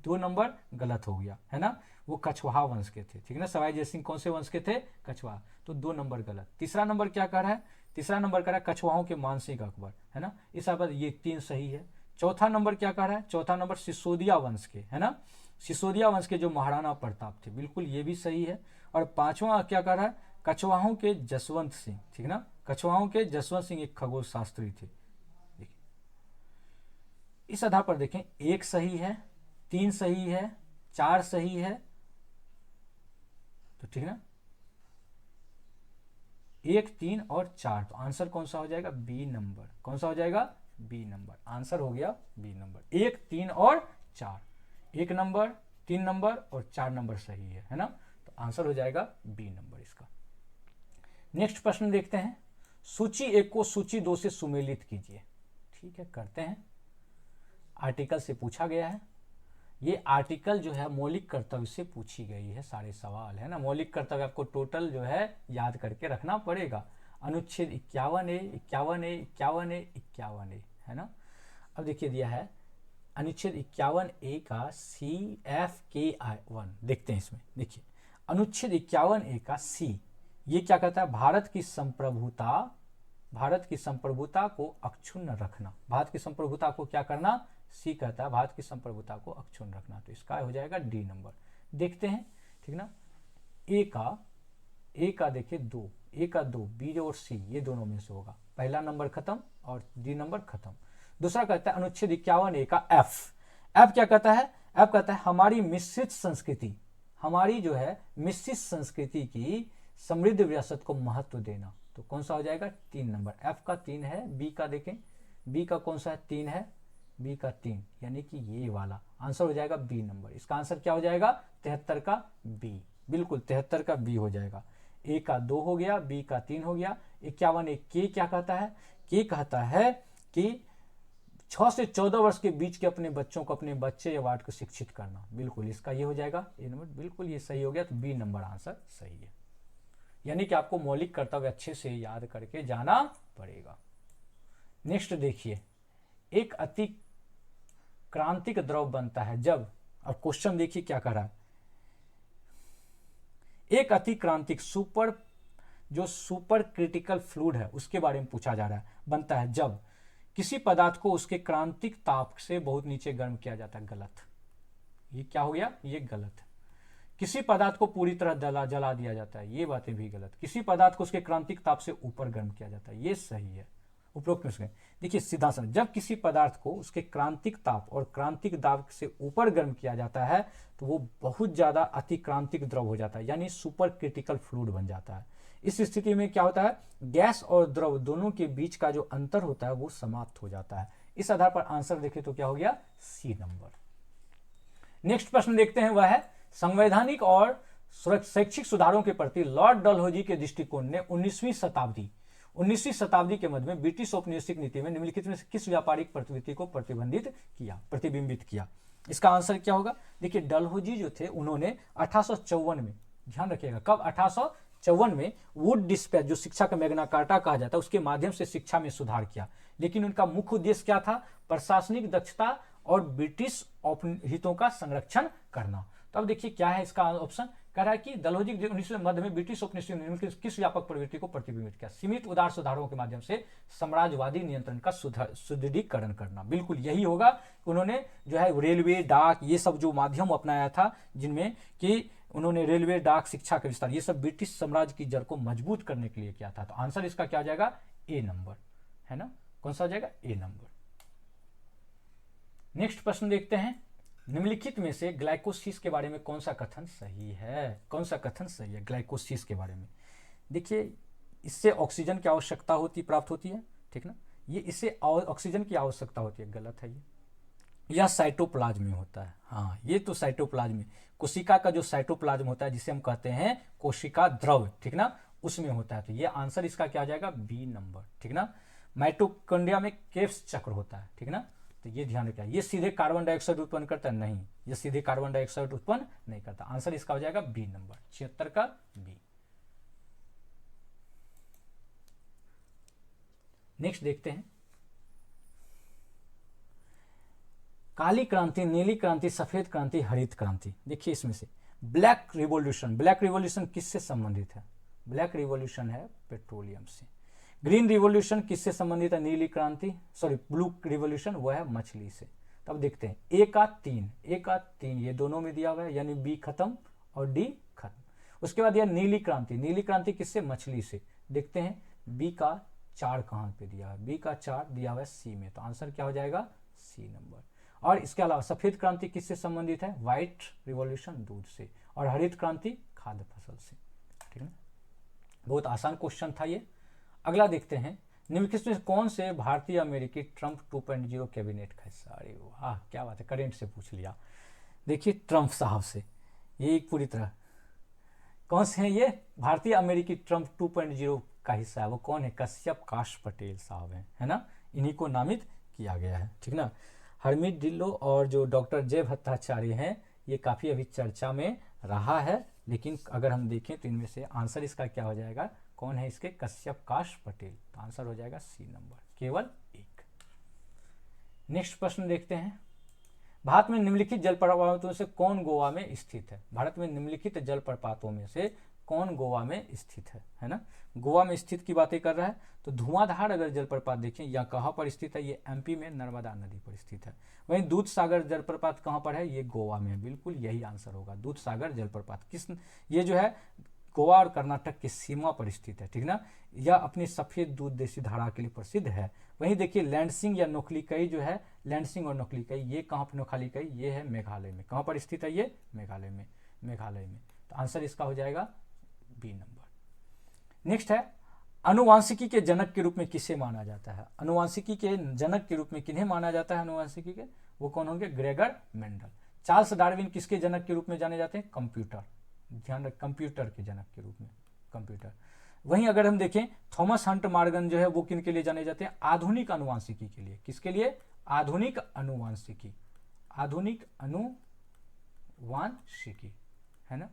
2 नंबर गलत हो गया, है ना। वो कछवाहा वंश के थे, ठीक है ना। सवाई जयसिंह कौन से वंश के थे? कछवाहा। तो 2 नंबर गलत। तीसरा नंबर क्या कर रहा है? तीसरा नंबर कर रहा है कछवाहों के मानसिंह अकबर, है ना। इस पर ये 3 सही है। चौथा नंबर क्या कर रहा है? चौथा नंबर सिसोदिया वंश के, है ना। सिसोदिया वंश के जो महाराणा प्रताप थे, बिल्कुल ये भी सही है। और 5वां क्या कर रहा है? कछवाहों के जसवंत सिंह, ठीक ना। कछवाहों के जसवंत सिंह एक खगोल शास्त्री थे। देखिए इस आधार पर देखें, 1 सही है, 3 सही है, 4 सही है, तो ठीक ना। 1, 3 और 4, तो आंसर कौन सा हो जाएगा? B number. कौन सा हो जाएगा? B number. आंसर हो गया बी नंबर। 1, 3 और 4, 1 नंबर, 3 नंबर और 4 नंबर सही है ना। तो आंसर हो जाएगा बी नंबर इसका। नेक्स्ट प्रश्न देखते हैं। सूची 1 को सूची 2 से सुमेलित कीजिए। ठीक है, करते हैं। आर्टिकल से पूछा गया है। ये आर्टिकल जो है मौलिक कर्तव्य से पूछी गई है, सारे सवाल, है ना। मौलिक कर्तव्य आपको टोटल जो है याद करके रखना पड़ेगा। अनुच्छेद 51A, 51A, 51A, 51A, है ना। अब देखिए दिया है अनुच्छेद 51A का CFKI1, देखते हैं इसमें। देखिए अनुच्छेद 51A का C, ये क्या कहता है? भारत की संप्रभुता को अक्षुण्ण रखना। भारत की संप्रभुता को क्या करना? सी कहता है भारत की संप्रभुता को अक्षुण्ण रखना। तो इसका हो जाएगा डी नंबर। देखते हैं, ठीक ना। ए का देखिए 2, ए का 2, बी और सी ये दोनों में से होगा। पहला नंबर खत्म और डी नंबर खत्म। दूसरा कहता है अनुच्छेद 51A का एफ क्या कहता है? एफ कहता है हमारी मिश्रित संस्कृति, हमारी जो है मिश्रित संस्कृति की समृद्ध विरासत को महत्व देना। तो कौन सा हो जाएगा? 3 नंबर। एफ का 3 है, बी का देखें, बी का कौन सा है? 3 है, बी का 3, यानी कि ये वाला आंसर हो जाएगा बी नंबर। इसका आंसर क्या हो जाएगा? 73 का बी, बिल्कुल 73 का बी हो जाएगा। ए का 2 हो गया, बी का 3 हो गया। 51 के क्या कहता है? के कहता है कि 6 से 14 वर्ष के बीच के अपने बच्चों को, अपने बच्चे या वार्ड को शिक्षित करना। बिल्कुल इसका ये हो जाएगा ए नंबर, बिल्कुल ये सही हो गया। तो बी नंबर आंसर सही है। यानी कि आपको मौलिक कर्तव्य अच्छे से याद करके जाना पड़ेगा। नेक्स्ट देखिए, एक अति क्रांतिक द्रव बनता है जब, अब क्वेश्चन देखिए क्या कर रहा है, एक अति क्रांतिक सुपर क्रिटिकल फ्लूइड है उसके बारे में पूछा जा रहा है। बनता है जब किसी पदार्थ को उसके क्रांतिक ताप से बहुत नीचे गर्म किया जाता है। गलत, ये क्या हो गया? ये गलत है। किसी पदार्थ को पूरी तरह जला दिया जाता है, ये बातें भी गलत। किसी पदार्थ को उसके क्रांतिक ताप से ऊपर गर्म किया जाता है, ये सही है। उपरोक्त में देखिए सीधा सा, जब किसी पदार्थ को उसके क्रांतिक ताप और क्रांतिक दाब से ऊपर गर्म किया जाता है तो वो बहुत ज्यादा अतिक्रांतिक द्रव हो जाता है, यानी सुपर क्रिटिकल फ्लूइड बन जाता है। इस स्थिति में क्या होता है? गैस और द्रव दोनों के बीच का जो अंतर होता है वो समाप्त हो जाता है। इस आधार पर आंसर देखें तो क्या हो गया? सी नंबर। नेक्स्ट प्रश्न देखते हैं, वह है संवैधानिक और शैक्षिक सुधारों के प्रति लॉर्ड डलहौजी के दृष्टिकोण ने 19वीं शताब्दी के मध्य में ब्रिटिश औपनिवेशिक नीति में निम्नलिखित में से किस व्यापारिक प्रवृत्ति को प्रतिबिंबित किया? इसका आंसर क्या होगा? देखिए डलहौजी जो थे उन्होंने 1854 में, ध्यान रखिएगा कब? 1854 में वुड डिस्पैच, जो शिक्षा का मैग्ना कार्टा कहा जाता है, उसके माध्यम से शिक्षा में सुधार किया। लेकिन उनका मुख्य उद्देश्य क्या था? प्रशासनिक दक्षता और ब्रिटिश हितों का संरक्षण करना। तो अब देखिए क्या है इसका ऑप्शन? कह रहा है कि डलहौजी 19वीं मध्य में ब्रिटिश औपनिवेशिक किस व्यापक प्रवृत्ति को प्रतिबिंबित किया? सीमित उदार सुधारों के माध्यम से साम्राज्यवादी नियंत्रण का सुदृढ़ीकरण करना। बिल्कुल यही होगा। उन्होंने जो है रेलवे, डाक, ये सब जो माध्यम अपनाया था, जिनमें कि उन्होंने रेलवे, डाक, शिक्षा का विस्तार, ये सब ब्रिटिश साम्राज्य की जड़ को मजबूत करने के लिए किया था। तो आंसर इसका क्या हो जाएगा? ए नंबर, है ना? कौन सा हो जाएगा? ए नंबर। नेक्स्ट प्रश्न देखते हैं, निम्नलिखित में से ग्लाइकोसिस के बारे में कौन सा कथन सही है? कौन सा कथन सही है ग्लाइकोसिस के बारे में? देखिए इससे ऑक्सीजन की आवश्यकता प्राप्त होती है, ठीक ना? ये इससे ऑक्सीजन की आवश्यकता होती है, गलत है ये। यह साइटोप्लाज्म में होता है। हाँ, ये तो साइटोप्लाज्म में, कोशिका का जो साइटोप्लाज्म होता है जिसे हम कहते हैं कोशिका द्रव, ठीक ना, उसमें होता है। तो ये आंसर इसका क्या आ जाएगा? बी नंबर, ठीक ना। माइटोकॉन्ड्रिया में केप्स चक्र होता है, ठीक ना। तो ये ध्यान रखिए, ये सीधे कार्बन डाइऑक्साइड उत्पन्न करता है? नहीं, ये सीधे कार्बन डाइऑक्साइड उत्पन्न नहीं करता। आंसर इसका हो जाएगा बी नंबर, 76 का बी। नेक्स्ट देखते हैं, काली क्रांति, नीली क्रांति, सफेद क्रांति, हरित क्रांति। देखिए इसमें से ब्लैक रिवॉल्यूशन किससे संबंधित है? ब्लैक रिवॉल्यूशन है पेट्रोलियम से। ग्रीन रिवॉल्यूशन किससे संबंधित है? नीली क्रांति, सॉरी ब्लू रिवॉल्यूशन वो है मछली से। तब देखते हैं, ए का 3 ये दोनों में दिया हुआ है, यानी बी खत्म और डी खत्म। उसके बाद यह नीली क्रांति किससे? मछली से। देखते हैं बी का 4 कहां पे दिया है? बी का 4 दिया हुआ है सी में। तो आंसर क्या हो जाएगा? C number. और इसके अलावा सफेद क्रांति किससे संबंधित है? व्हाइट रिवॉल्यूशन दूध से। और हरित क्रांति खाद्य फसल से, ठीक है। बहुत आसान क्वेश्चन था ये। अगला देखते हैं, निम्नलिखित में कौन से भारतीय अमेरिकी ट्रंप 2.0 कैबिनेट का हिस्सा? अरे वाह क्या बात है, करेंट से पूछ लिया। देखिए ट्रंप साहब से, ये एक पूरी तरह कौन से हैं ये? भारतीय अमेरिकी ट्रंप 2.0 का हिस्सा है। वो कौन है? कश्यप काश पटेल साहब हैं, है ना। इन्हीं को नामित किया गया है, ठीक ना। हरमीत ढिल्लो और जो डॉक्टर जय भट्टाचार्य हैं, ये काफ़ी अभी चर्चा में रहा है। लेकिन अगर हम देखें तो इनमें से आंसर इसका क्या हो जाएगा? कौन है इसके? कश्यप काश पटेल। तो आंसर हो जाएगा सी नंबर, केवल एक। नेक्स्ट प्रश्न देखते हैं, भारत में निम्नलिखित जलप्रपातों से कौन गोवा में स्थित है? भारत में निम्नलिखित जलप्रपातों में से कौन गोवा में स्थित है ना। गोवा में स्थित की बातें कर रहा है। तो धुआंधार अगर जलप्रपात देखें, यह कहाँ पर स्थित है? ये एमपी में नर्मदा नदी पर स्थित है। वहीं दूध सागर जलप्रपात कहाँ पर है? ये गोवा में है। बिल्कुल यही आंसर होगा, दूध सागर जलप्रपात। किस, ये जो है गोवा और कर्नाटक की सीमा पर स्थित है, ठीक ना। यह अपनी सफेद दूध देसी धारा के लिए प्रसिद्ध है। वहीं देखिए लैंडसिंग या नोखलीकई जो है, लैंडसिंग और नोखलीकई ये कहाँ पर, नोखलीकई ये है मेघालय में। कहाँ पर स्थित है ये? मेघालय में, मेघालय में। तो आंसर इसका हो जाएगा बी नंबर। नेक्स्ट है, अनुवांशिकी के जनक के रूप में किसे माना जाता है? अनुवांशिकी के जनक के रूप में किन्हें माना जाता है अनुवांशिकी के? वो कौन होंगे? Gregor Mendel. चार्ल्स डार्विन किसके जनक के रूप में जाने जाते हैं? कंप्यूटर, ध्यान रख, कंप्यूटर के जनक के रूप में, कंप्यूटर। वहीं अगर हम देखें थॉमस हंट मॉर्गन जो है वो किन के लिए जाने जाते हैं? आधुनिक अनुवांशिकी के लिए। किसके लिए? आधुनिक अनुवांशिकी, आधुनिक अनुवांशिकी, है ना।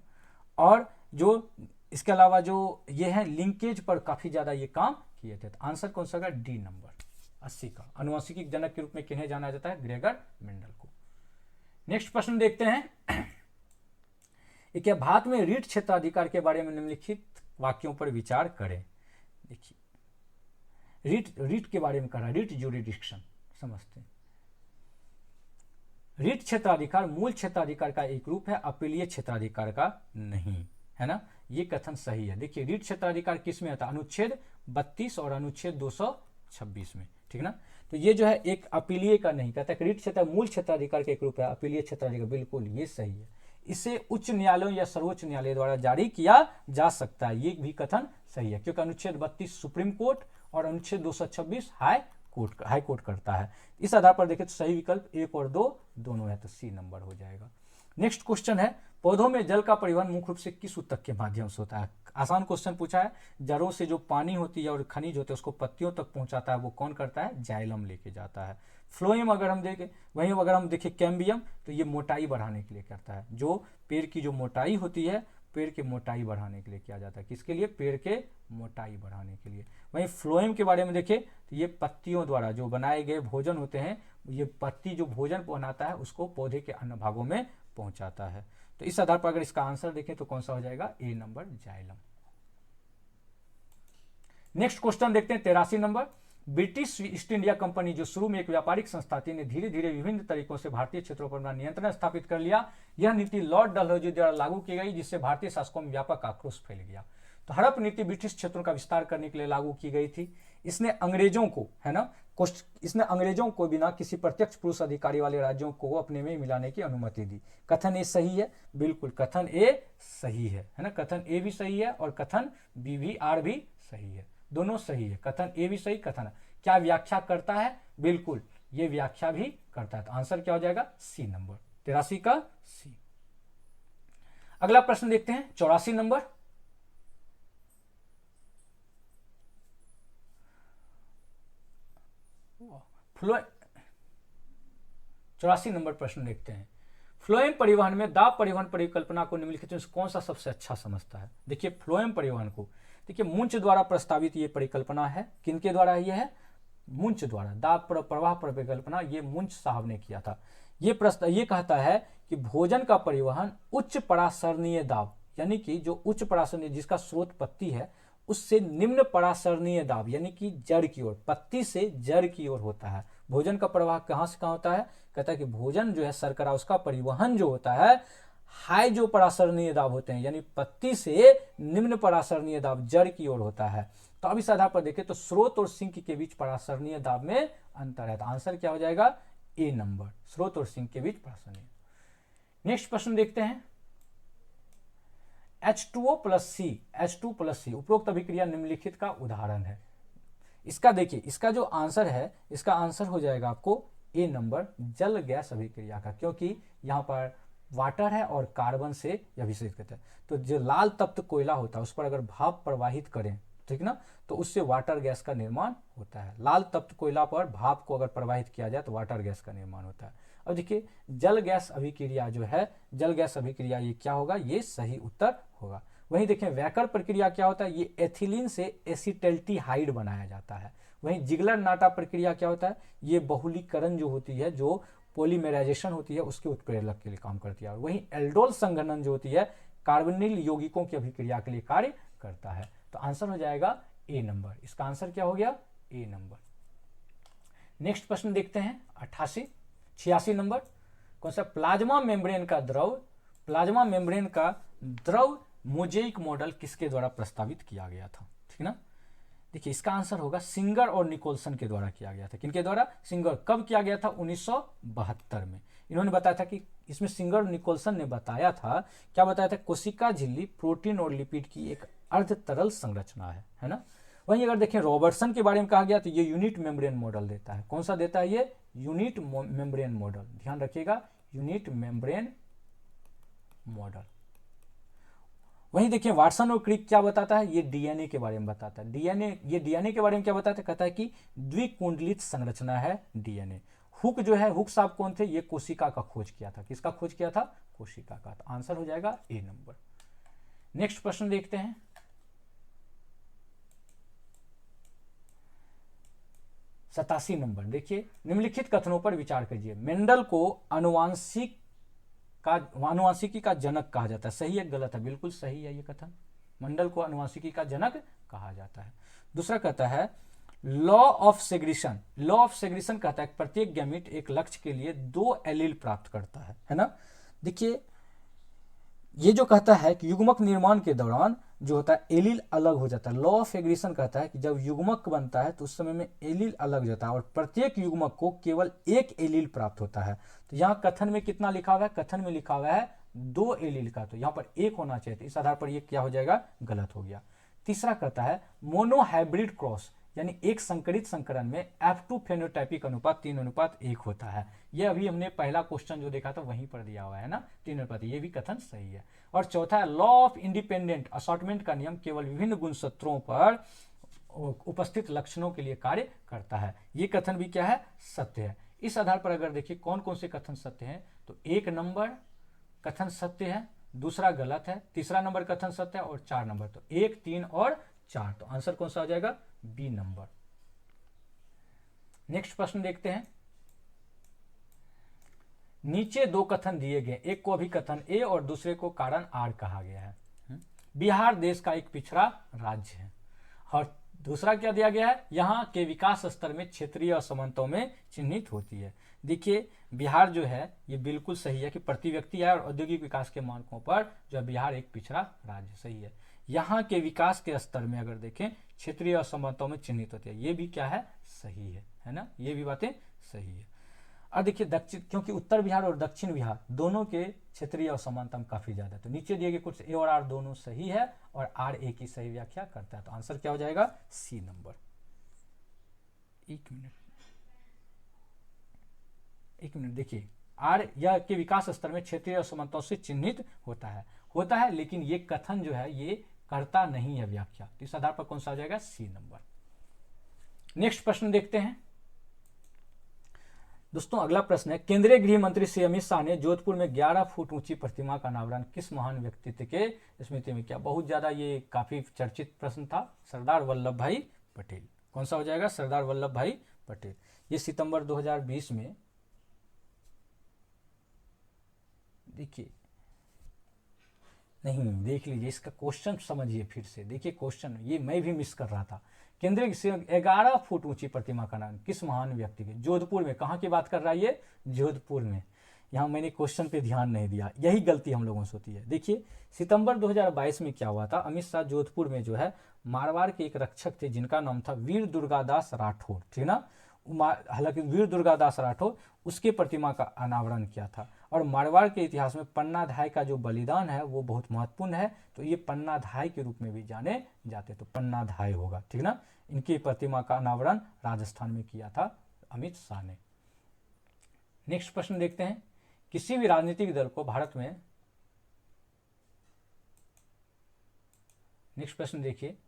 और जो इसके अलावा जो ये है लिंकेज पर काफी ज्यादा ये काम किए थे। तो आंसर कौन सा होगा? डी नंबर 80 का। अनुवांशिकी जनक के रूप में किन्हें जाना जाता है? ग्रेगर मेंडल को। नेक्स्ट प्रश्न देखते हैं, एक भारत में रीट क्षेत्राधिकार के बारे में निम्नलिखित वाक्यों पर विचार करें। देखिए रीट के बारे में कह रहा है, रीट ज्यूरिडिक्शन समझते हैं। रीट क्षेत्राधिकार मूल क्षेत्राधिकार का एक रूप है, अपीलीय क्षेत्राधिकार का नहीं, है ना। ये कथन सही है। देखिए रीट क्षेत्राधिकार किस में आता है? अनुच्छेद 32 और अनुच्छेद 226 में, ठीक ना। तो ये जो है एक अपीलीय का नहीं कहता है। रीट क्षेत्र मूल क्षेत्राधिकार का एक रूप है, अपीलीय क्षेत्राधिकार, बिल्कुल ये सही है। इसे उच्च न्यायालयों या सर्वोच्च न्यायालय द्वारा जारी किया जा सकता है, ये भी कथन सही है, क्योंकि अनुच्छेद 32 सुप्रीम कोर्ट और अनुच्छेद 226 हाई कोर्ट करता है। इस आधार पर देखें तो सही विकल्प 1 और 2 दोनों है, तो सी नंबर हो जाएगा। नेक्स्ट क्वेश्चन है, पौधों में जल का परिवहन मुख्य रूप से किस ऊतक के माध्यम से होता है? आसान क्वेश्चन पूछा है। जड़ों से जो पानी होती है और खनिज होते हैं उसको पत्तियों तक पहुंचाता है, वो कौन करता है? जाइलम लेके जाता है। फ्लोएम अगर हम देखें, वहीं अगर हम देखें कैम्बियम, तो ये मोटाई बढ़ाने के लिए करता है। जो पेड़ की जो मोटाई होती है, पेड़ की मोटाई बढ़ाने के लिए किया जाता है। किसके लिए? पेड़ के मोटाई बढ़ाने के लिए। वहीं फ्लोएम के बारे में देखें तो ये पत्तियों द्वारा जो बनाए गए भोजन होते हैं, ये पत्ती जो भोजन बनाता है उसको पौधे के अन्य भागों में पहुंचाता है। तो इस आधार पर अगर इसका आंसर देखें तो कौन सा हो जाएगा? ए नंबर, जाइलम। नेक्स्ट क्वेश्चन देखते हैं 83 number. British east India company जो शुरू में एक व्यापारिक संस्था थी ने धीरे धीरे विभिन्न तरीकों से भारतीय क्षेत्रों पर अपना नियंत्रण स्थापित कर लिया। यह नीति लॉर्ड डलहौजी द्वारा लागू की गई, जिससे भारतीय शासकों में व्यापक आक्रोश फैल गया। तो हड़प नीति ब्रिटिश क्षेत्रों का विस्तार करने के लिए लागू की गई थी। इसने अंग्रेजों को, है ना, इसने अंग्रेजों को बिना किसी प्रत्यक्ष पुरुष अधिकारी वाले राज्यों को अपने में मिलाने की अनुमति दी। कथन ए सही है? बिल्कुल कथन ए सही है ना। कथन ए भी सही है और कथन बी भी, आर भी सही है, दोनों सही है। कथन ए भी सही, कथन क्या व्याख्या करता है? बिल्कुल ये व्याख्या भी करता है। तो आंसर क्या हो जाएगा? सी नंबर, 83 का सी। अगला प्रश्न देखते हैं 84 नंबर। फ्लो 84 नंबर प्रश्न देखते हैं। फ्लोएम परिवहन में दाब परिवहन परिकल्पना को निम्नलिखित में कौन सा सबसे अच्छा समझता है? देखिए फ्लोएम परिवहन को देखिए मुंच द्वारा प्रस्तावित ये परिकल्पना है। किनके द्वारा ये है? मुंच द्वारा। दाब प्रवाह परिकल्पना ये मुंच साहब ने किया था। ये कहता है कि भोजन का परिवहन उच्च परासरणीय दाब, यानी कि जो उच्च परासरणीय जिसका स्रोत पत्ती है उससे निम्न परासरणीय दाब यानी कि जड़ की ओर, पत्ती से जड़ की ओर होता है। भोजन का प्रवाह कहां से कहां होता है? कहता है कि भोजन जो है शर्करा उसका परिवहन जो होता है हाई जो परासरणीय दाब होते हैं, यानी पत्ती से निम्न परासरणीय दाब जड़ की ओर होता है। तो अब इस आधार पर देखें तो स्रोत और सिंक के बीच परासरणीय दाब में अंतर है। तो आंसर क्या हो जाएगा? ए नंबर, स्रोत और सिंक के बीच परासरणीय। नेक्स्ट प्रश्न देखते हैं H2O प्लस सी, H2 प्लस सी उपरोक्त अभिक्रिया निम्नलिखित का उदाहरण है। इसका देखिए, इसका जो आंसर है, इसका आंसर हो जाएगा आपको ए नंबर, जल गैस अभिक्रिया का, क्योंकि यहाँ पर वाटर है और कार्बन से यह विशेष कहते हैं। तो जो लाल तप्त कोयला होता है उस पर अगर भाप प्रवाहित करें, ठीक ना, तो उससे वाटर गैस का निर्माण होता है। लाल तप्त कोयला पर भाप को अगर प्रवाहित किया जाए तो वाटर गैस का निर्माण होता है। अब देखिए जल गैस अभिक्रिया जो है, जल गैस अभिक्रिया ये क्या होगा? ये सही उत्तर होगा। वहीं देखें वैकर प्रक्रिया क्या होता है? ये एथिलीन से एसिटल्डिहाइड बनाया जाता है। वहीं जिगलर नाटा प्रक्रिया क्या होता है? ये बहुलीकरण जो होती है, जो पॉलीमराइजेशन होती है उसके उत्प्रेरक के लिए काम करती है। और वहीं एल्डोल संघनन जो होती है कार्बोनिल यौगिकों की अभिक्रिया के लिए कार्य करता है। तो आंसर हो जाएगा ए नंबर। इसका आंसर क्या हो गया? ए नंबर। नेक्स्ट प्रश्न देखते हैं 86 नंबर। कौन सा? प्लाज्मा मेम्ब्रेन का द्रव मोजेइक मॉडल किसके द्वारा प्रस्तावित किया गया था, ठीक ना। देखिए इसका आंसर होगा सिंगर और निकोलसन के द्वारा किया गया था। किनके द्वारा? सिंगर। कब किया गया था? 1972 में। इन्होंने बताया था कि इसमें सिंगर और निकोलसन ने बताया था, क्या बताया था? कोशिका झिल्ली प्रोटीन और लिपिड की एक अर्ध तरल संरचना है ना। वहीं अगर देखें रॉबर्टसन के बारे में कहा गया तो ये यूनिट मेम्ब्रेन मॉडल देता है। कौन सा देता है? ये यूनिट मेम्ब्रेन मॉडल, ध्यान रखिएगा, यूनिट मेम्ब्रेन मॉडल। वहीं देखिए वाटसन और क्रिक क्या बताता है? ये डीएनए के बारे में बताता है। डीएनए के बारे में क्या बताता है? कहता है कि द्विकुंडलित संरचना है डीएनए। हुक जो है, हुक साहब कौन थे? ये कोशिका का खोज किया था। किसका खोज किया था? कोशिका का। तो आंसर हो जाएगा ए नंबर। नेक्स्ट प्रश्न देखते हैं। सतासी नंबर। देखिए निम्नलिखित कथनों पर विचार कीजिए। मेंडल को अनुवांशिकी का जनक कहा जाता है। सही है गलत है? बिल्कुल सही है ये कथन। मेंडल को अनुवांशिकी का जनक कहा जाता है। दूसरा कहता है law of segregation. Law of segregation कहता है प्रत्येक गैमीट एक लक्ष्य के लिए 2 एलील प्राप्त करता है ना। देखिए ये जो कहता है कि युग्मक निर्माण के दौरान जो होता है एलील अलग हो जाता है। लॉ ऑफ एग्रीशन कहता है कि जब युग्मक बनता है तो उस समय में एलील अलग हो जाता है और प्रत्येक युग्मक को केवल एक एलील प्राप्त होता है। तो यहाँ कथन में कितना लिखा हुआ है? कथन में लिखा हुआ है 2 एलील का, तो यहाँ पर 1 होना चाहिए। तो इस आधार पर ये क्या हो जाएगा? गलत हो गया। तीसरा कहता है मोनोहाइब्रिड क्रॉस यानी एक संकरित संकरण में F2 फेनोटाइपिक अनुपात 3:1 होता है। ये अभी हमने पहला क्वेश्चन जो देखा था वहीं पर दिया हुआ है ना, 3:1। ये भी कथन सही है। और चौथा है लॉ ऑफ इंडिपेंडेंट असॉर्टमेंट का नियम केवल विभिन्न गुणसूत्रों पर उपस्थित लक्षणों के लिए कार्य करता है। ये कथन भी क्या है? सत्य है। इस आधार पर अगर देखिए कौन कौन से कथन सत्य हैं, तो 1 नंबर कथन सत्य है, दूसरा गलत है, तीसरा नंबर कथन सत्य है और 4 नंबर। तो 1, 3 और 4। तो आंसर कौन सा हो जाएगा? B number. नेक्स्ट प्रश्न देखते हैं। नीचे 2 कथन दिए गए, एक को अभिकथन ए और दूसरे को कारण आर कहा गया है। बिहार देश का एक पिछड़ा राज्य है और दूसरा क्या दिया गया है? यहाँ के विकास स्तर में क्षेत्रीय असमानताओं में चिन्हित होती है। देखिए बिहार जो है ये बिल्कुल सही है कि प्रति व्यक्ति आय और औद्योगिक विकास के मानकों पर जो बिहार एक पिछड़ा राज्य, सही है। यहाँ के विकास के स्तर में अगर देखें क्षेत्रीय असमानताओं में चिन्हित होती है, ये भी क्या है? सही है ना, ये भी बातें सही है। और देखिए दक्षिण, क्योंकि उत्तर बिहार और दक्षिण बिहार दोनों के क्षेत्रीय असमानता काफी ज्यादा है, तो नीचे दिए गए कुछ ए और आर दोनों सही है और आर ए की सही व्याख्या करता है। तो आंसर क्या हो जाएगा? C number. एक मिनट देखिए आर या के विकास स्तर में क्षेत्रीय असमानताओं से चिन्हित होता है, लेकिन ये कथन जो है ये करता नहीं है व्याख्या। तो इस आधार पर कौन सा हो जाएगा? C number. नेक्स्ट प्रश्न देखते हैं दोस्तों। अगला प्रश्न है केंद्रीय गृह मंत्री श्री अमित शाह ने जोधपुर में 11 फुट ऊंची प्रतिमा का अनावरण किस महान व्यक्तित्व के स्मृति में किया? बहुत ज्यादा ये काफी चर्चित प्रश्न था। सरदार वल्लभ भाई पटेल। कौन सा हो जाएगा? सरदार वल्लभ भाई पटेल। ये सितंबर 2020 में, देखिए नहीं देख लीजिए इसका क्वेश्चन समझिए फिर से। देखिए क्वेश्चन ये मैं भी मिस कर रहा था। केंद्रीय 11 फुट ऊंची प्रतिमा का नाम किस महान व्यक्ति के? जोधपुर में। कहाँ की बात कर रहा है ये? जोधपुर में। यहाँ मैंने क्वेश्चन पे ध्यान नहीं दिया, यही गलती हम लोगों से होती है। देखिए सितंबर 2022 में क्या हुआ था? अमित शाह जोधपुर में जो है मारवाड़ के एक रक्षक थे जिनका नाम था वीर दुर्गादास राठौर, ठीक ना। हालांकि वीर दुर्गादास राठौर उसके प्रतिमा का अनावरण किया था। और मारवाड़ के इतिहास में पन्नाधाय का जो बलिदान है वो बहुत महत्वपूर्ण है, तो ये पन्नाधाय के रूप में भी जाने जाते, तो पन्नाधाय होगा, ठीक ना। इनकी प्रतिमा का अनावरण राजस्थान में किया था अमित शाह ने। नेक्स्ट प्रश्न देखते हैं। किसी भी राजनीतिक दल को भारत में, नेक्स्ट प्रश्न देखिए,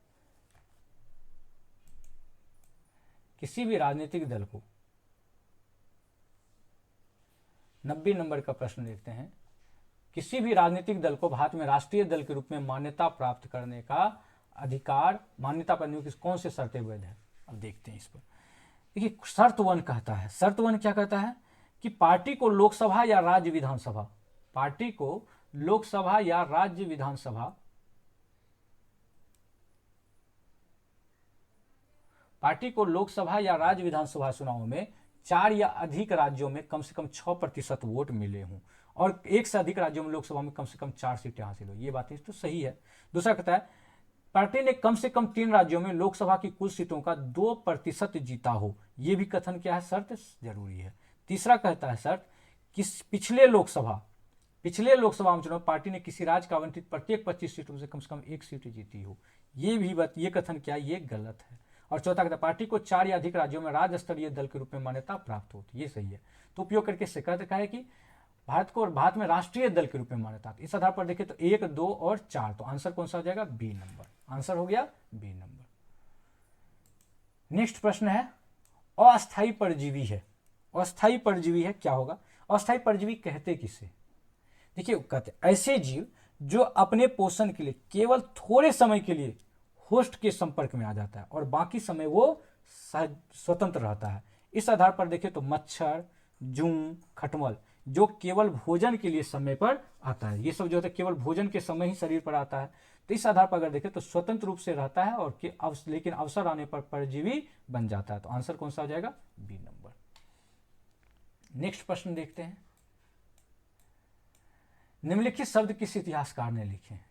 किसी भी राजनीतिक दल को 90 नंबर का प्रश्न देखते हैं। किसी भी राजनीतिक दल को भारत में राष्ट्रीय दल के रूप में मान्यता प्राप्त करने का अधिकार, मान्यता पाने की कौन से शर्तें वैध है? अब देखते हैं इस पर। देखिए शर्त 1 कहता है, शर्त 1 क्या कहता है कि पार्टी को लोकसभा या राज्य विधानसभा, पार्टी को लोकसभा या राज्य विधानसभा, पार्टी को लोकसभा या राज्य विधानसभा चुनावों में 4 या अधिक राज्यों में कम से कम 6% वोट मिले हों और एक से अधिक राज्यों में लोकसभा में कम से कम 4 सीटें हासिल हो। ये बातें तो सही है। दूसरा कहता है पार्टी ने कम से कम 3 राज्यों में लोकसभा की कुल सीटों का 2% जीता हो। ये भी कथन क्या है, शर्त जरूरी है। तीसरा कहता है शर्त पिछले लोकसभा में चुनाव पार्टी ने किसी राज्य का आवंटित प्रत्येक 25 सीटों से कम 1 सीट जीती हो। ये भी बात, ये कथन क्या है, ये गलत है। और चौथा कहता है पार्टी को 4 या अधिक राज्यों में राज्य स्तरीय दल के रूप में मान्यता प्राप्त होती, ये सही है। तो उपयोग करके इससे कहता है कि भारत में राष्ट्रीय दल के रूप में मान्यता। इस आधार पर देखें तो 1, 2 और 4, तो आंसर कौन सा हो जाएगा, बी नंबर। आंसर हो गया बी नंबर। नेक्स्ट प्रश्न है अस्थायी परजीवी है। अस्थायी परजीवी है, क्या होगा? अस्थायी परजीवी कहते किसे? देखिए कहते ऐसे जीव जो अपने पोषण के लिए केवल थोड़े समय के लिए होस्ट के संपर्क में आ जाता है और बाकी समय वो स्वतंत्र रहता है। इस आधार पर देखें तो मच्छर, जूं, खटमल जो केवल भोजन के लिए समय पर आता है, ये सब जो होता है केवल भोजन के समय ही शरीर पर आता है। तो इस आधार पर अगर देखें तो स्वतंत्र रूप से रहता है और लेकिन अवसर आने पर परजीवी बन जाता है। तो आंसर कौन सा हो जाएगा, बी नंबर। नेक्स्ट प्रश्न देखते हैं। निम्नलिखित शब्द किस इतिहासकार ने लिखे हैं?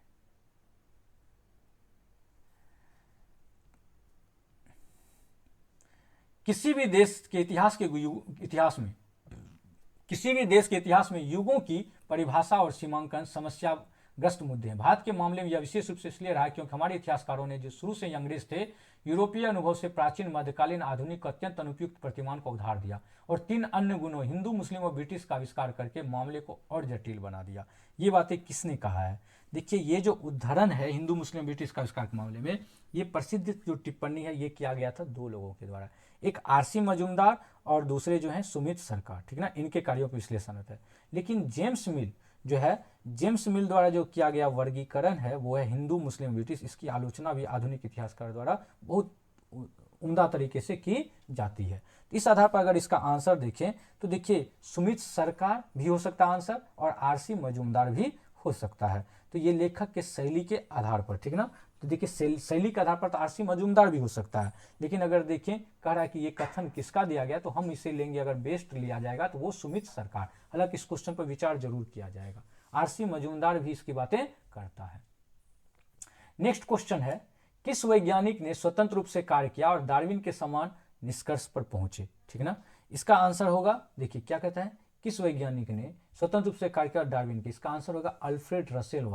किसी भी देश के इतिहास में युगों की परिभाषा और सीमांकन समस्याग्रस्त मुद्दे हैं। भारत के मामले में यह विशेष रूप से इसलिए रहा क्योंकि हमारे इतिहासकारों ने जो शुरू से अंग्रेज थे यूरोपीय अनुभव से प्राचीन, मध्यकालीन, आधुनिक अत्यंत अनुपयुक्त प्रतिमान को उधार दिया और 3 अन्य गुणों हिंदू, मुस्लिम और ब्रिटिश का आविष्कार करके मामले को और जटिल बना दिया। ये बातें किसने कहा है? देखिए ये जो उद्धरण है हिंदू, मुस्लिम, ब्रिटिश का आविष्कार के मामले में, ये प्रसिद्ध जो टिप्पणी है ये किया गया था 2 लोगों के द्वारा, एक आरसी मजूमदार और दूसरे जो है सुमित सरकार, ठीक ना। इनके कार्यों का विश्लेषण होता है। लेकिन जेम्स मिल द्वारा जो किया गया वर्गीकरण है वो है हिंदू, मुस्लिम, ब्रिटिश। इसकी आलोचना भी आधुनिक इतिहासकार द्वारा बहुत उम्दा तरीके से की जाती है। इस आधार पर अगर इसका आंसर देखें तो देखिए सुमित सरकार भी हो सकता है आंसर और आरसी मजूमदार भी हो सकता है। तो ये लेखक के शैली के आधार पर, ठीक ना। तो देखिए शैली के आधार पर तो आरसी मजूमदार भी हो सकता है, लेकिन अगर देखें कह रहा है कि ये कथन किसका दिया गया तो हम इसे लेंगे, अगर बेस्ट लिया जाएगा तो वो सुमित सरकार। हालांकि इस क्वेश्चन पर विचार जरूर किया जाएगा। आरसी मजूमदार भी इसकी बातें करता है। नेक्स्ट क्वेश्चन है किस वैज्ञानिक ने स्वतंत्र रूप से कार्य किया और डार्विन के समान निष्कर्ष पर पहुंचे, ठीक ना। इसका आंसर होगा, देखिए क्या कहता है, किस वैज्ञानिक ने स्वतंत्र रूप से कार्य किया डार्विन के, इसका आंसर होगा अल्फ्रेड रसेल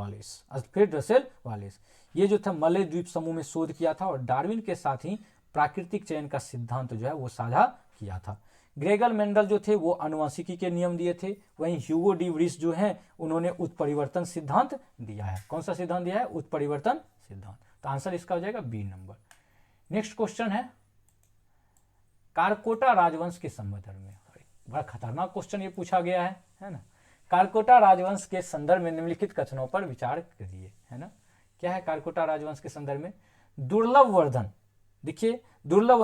वालेस। ये जो था मलय द्वीप समूह में शोध किया था और डार्विन के साथ ही प्राकृतिक चयन का सिद्धांत जो है वो साझा किया था। ग्रेगर मेंडल जो थे वो आनुवंशिकी के नियम दिए थे। वहीं ह्यूगो डी व्रिस जो है उन्होंने उत्परिवर्तन सिद्धांत दिया है। कौन सा सिद्धांत दिया है, उत्परिवर्तन सिद्धांत। तो आंसर इसका हो जाएगा बी नंबर। नेक्स्ट क्वेश्चन है कारकोटा राजवंश के संदर्भ में, बड़ा खतरनाक क्वेश्चन ये पूछा गया है ना। कारकोटा राजवंश के संदर्भ में निम्नलिखित कथनों पर विचार करिए, है ना। क्या है कारकोटा राजवंश के संदर्भ में? दुर्लभ वर्धन, देखिए दुर्लभ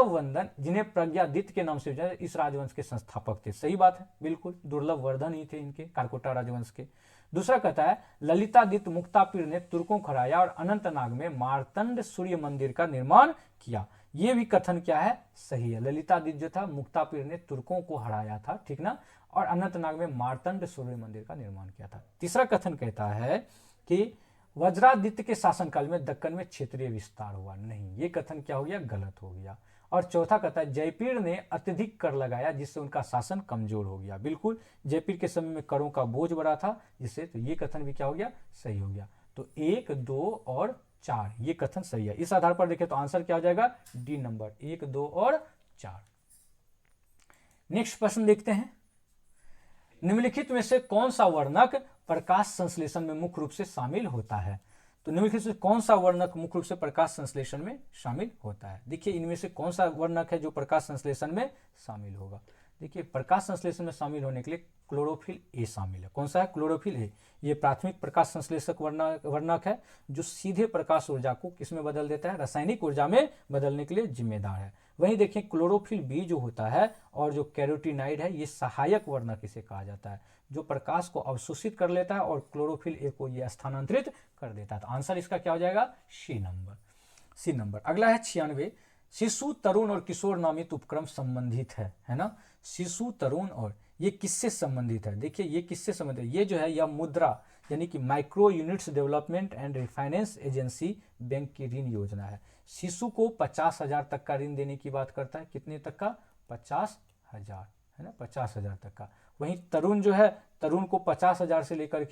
वर्धन जिन्हें प्रज्ञादित्य के नाम से जाने इस राजवंश के संस्थापक थे। सही बात है, बिल्कुल दुर्लभ वर्धन ही थे इनके, कारकोटा राजवंश के। दूसरा कहता है ललितादित्य मुक्तापीर ने तुर्कों को हराया और अनंतनाग में मार्तंड सूर्य मंदिर का निर्माण किया। ये भी कथन क्या है, सही है। ललितादित्य जो था मुक्तापीर ने तुर्कों को हराया था, ठीक ना, और अनंतनाग में मार्तंड सूर्य मंदिर का निर्माण किया था। तीसरा कथन कहता है कि वज्रादित्य के शासनकाल में दक्कन में क्षेत्रीय विस्तार हुआ, नहीं, ये कथन क्या हो गया, गलत हो गया। और चौथा कहता है जयपीर ने अत्यधिक कर लगाया जिससे उनका शासन कमजोर हो गया, बिल्कुल जयपीर के समय में करों का बोझ बढ़ा था जिससे, तो ये कथन भी क्या हो गया, सही हो गया। तो 1, 2 और 4 ये कथन सही है। इस आधार पर देखें तो आंसर क्या हो जाएगा, डी नंबर, 1, 2 और 4। नेक्स्ट प्रश्न देखते हैं निम्नलिखित में से कौन सा वर्णक प्रकाश संश्लेषण में मुख्य रूप से शामिल होता है? तो निम्नलिखित से कौन सा वर्णक मुख्य रूप से प्रकाश संश्लेषण में शामिल होता है? देखिए इनमें से कौन सा वर्णक है जो प्रकाश संश्लेषण में शामिल होगा? देखिए प्रकाश संश्लेषण में शामिल होने के लिए क्लोरोफिल ए शामिल है। कौन सा है, क्लोरोफिल ए। ये प्राथमिक प्रकाश संश्लेषक वर्णक है जो सीधे प्रकाश ऊर्जा को किसमें बदल देता है, रासायनिक ऊर्जा में बदलने के लिए जिम्मेदार है। वहीं देखिए क्लोरोफिल बी जो होता है और जो कैरोटीनाइड है ये सहायक वर्णक इसे कहा जाता है, जो प्रकाश को अवशोषित कर लेता है और क्लोरोफिल ए को ये स्थानांतरित कर देता है। तो आंसर इसका क्या हो जाएगा, सी नंबर। अगला है 96, शिशु, तरुण और किशोर नामित उपक्रम संबंधित है ना। शिशु, तरुण और ये किससे संबंधित है? देखिए ये किससे संबंधित है, ये जो है यह मुद्रा यानी कि micro units development and refinance agency bank की ऋण योजना है। शिशु को 50,000 तक का ऋण देने की बात करता है। कितने तक का? 50,000, है ना, 50,000 तक का। वहीं तरुण जो है, तरुण को 50,000 से लेकर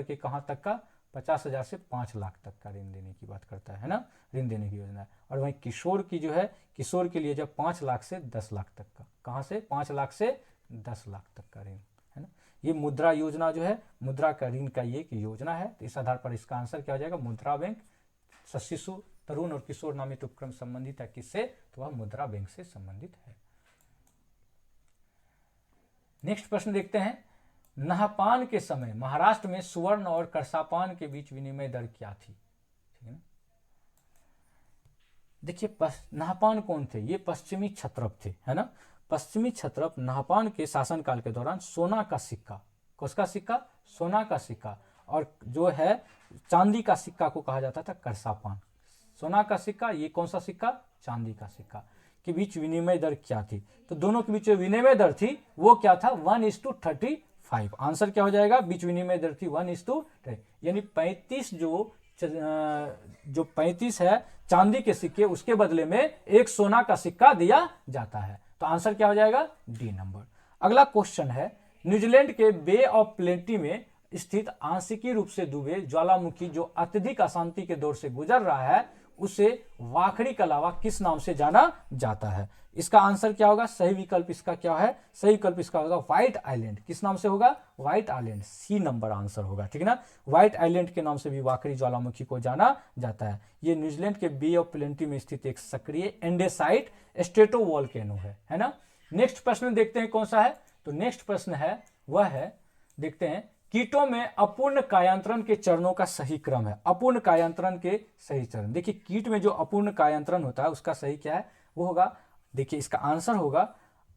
के कहाँ तक का? 50,000 से 5 लाख तक का ऋण देने की बात करता है ना, ऋण देने की योजना है। और वहीं किशोर की जो है, किशोर के लिए जब 5 लाख से 10 लाख तक का, कहाँ से? 5 लाख से 10 लाख तक का ऋण, है ना। ये मुद्रा योजना जो है, मुद्रा का ऋण का ये एक योजना है। तो इस आधार पर इसका आंसर क्या हो जाएगा? मुद्रा बैंक। शिशु, तरुण और किशोर नामित उपक्रम संबंधित है किससे? तो वह मुद्रा बैंक से संबंधित है। नेक्स्ट प्रश्न देखते हैं। नहापान के समय महाराष्ट्र में सुवर्ण और करसापान के बीच विनिमय दर क्या थी? ठीक है ना। देखिए नहापान कौन थे? ये पश्चिमी क्षत्रप थे, है ना। पश्चिमी क्षत्रप नहापान के शासनकाल के दौरान सोना का सिक्का, किसका सिक्का? सोना का सिक्का, और जो है चांदी का सिक्का को कहा जाता था करसापान। सोना का सिक्का, ये कौन सा सिक्का? चांदी का सिक्का के बीच विनिमय दर क्या थी? तो दोनों के बीच जो विनिमय दर थी वो क्या था? 1:35। आंसर क्या हो जाएगा? बीच विनिमय दर थी 1:30, यानी 35 जो 35 है चांदी के सिक्के, उसके बदले में एक सोना का सिक्का दिया जाता है। तो आंसर क्या हो जाएगा? D number. अगला क्वेश्चन है, न्यूजीलैंड के बे ऑफ प्लेंटी में स्थित आंशिकी रूप से डूबे ज्वालामुखी जो अत्यधिक अशांति के दौर से गुजर रहा है, उसे वाखड़ी के अलावा किस नाम से जाना जाता है? इसका आंसर क्या होगा? सही विकल्प इसका क्या है? सही विकल्प इसका होगा व्हाइट आइलैंड। किस नाम से होगा? White island. C number answer होगा, ठीक है ना। व्हाइट आइलैंड के नाम से भी वाखड़ी ज्वालामुखी को जाना जाता है। ये न्यूजीलैंड के बे ऑफ प्लेंटी में स्थित एक सक्रिय एंडेसाइट स्ट्रेटोवोल्केनो है ना। नेक्स्ट प्रश्न देखते हैं कौन सा है। तो नेक्स्ट प्रश्न है वह है, देखते हैं, कीटों में अपूर्ण कायांतरण के चरणों का सही क्रम है। अपूर्ण कायांतरण के सही चरण, देखिए कीट में जो अपूर्ण कायांतरण होता है उसका सही क्या है? वो होगा, देखिए इसका आंसर होगा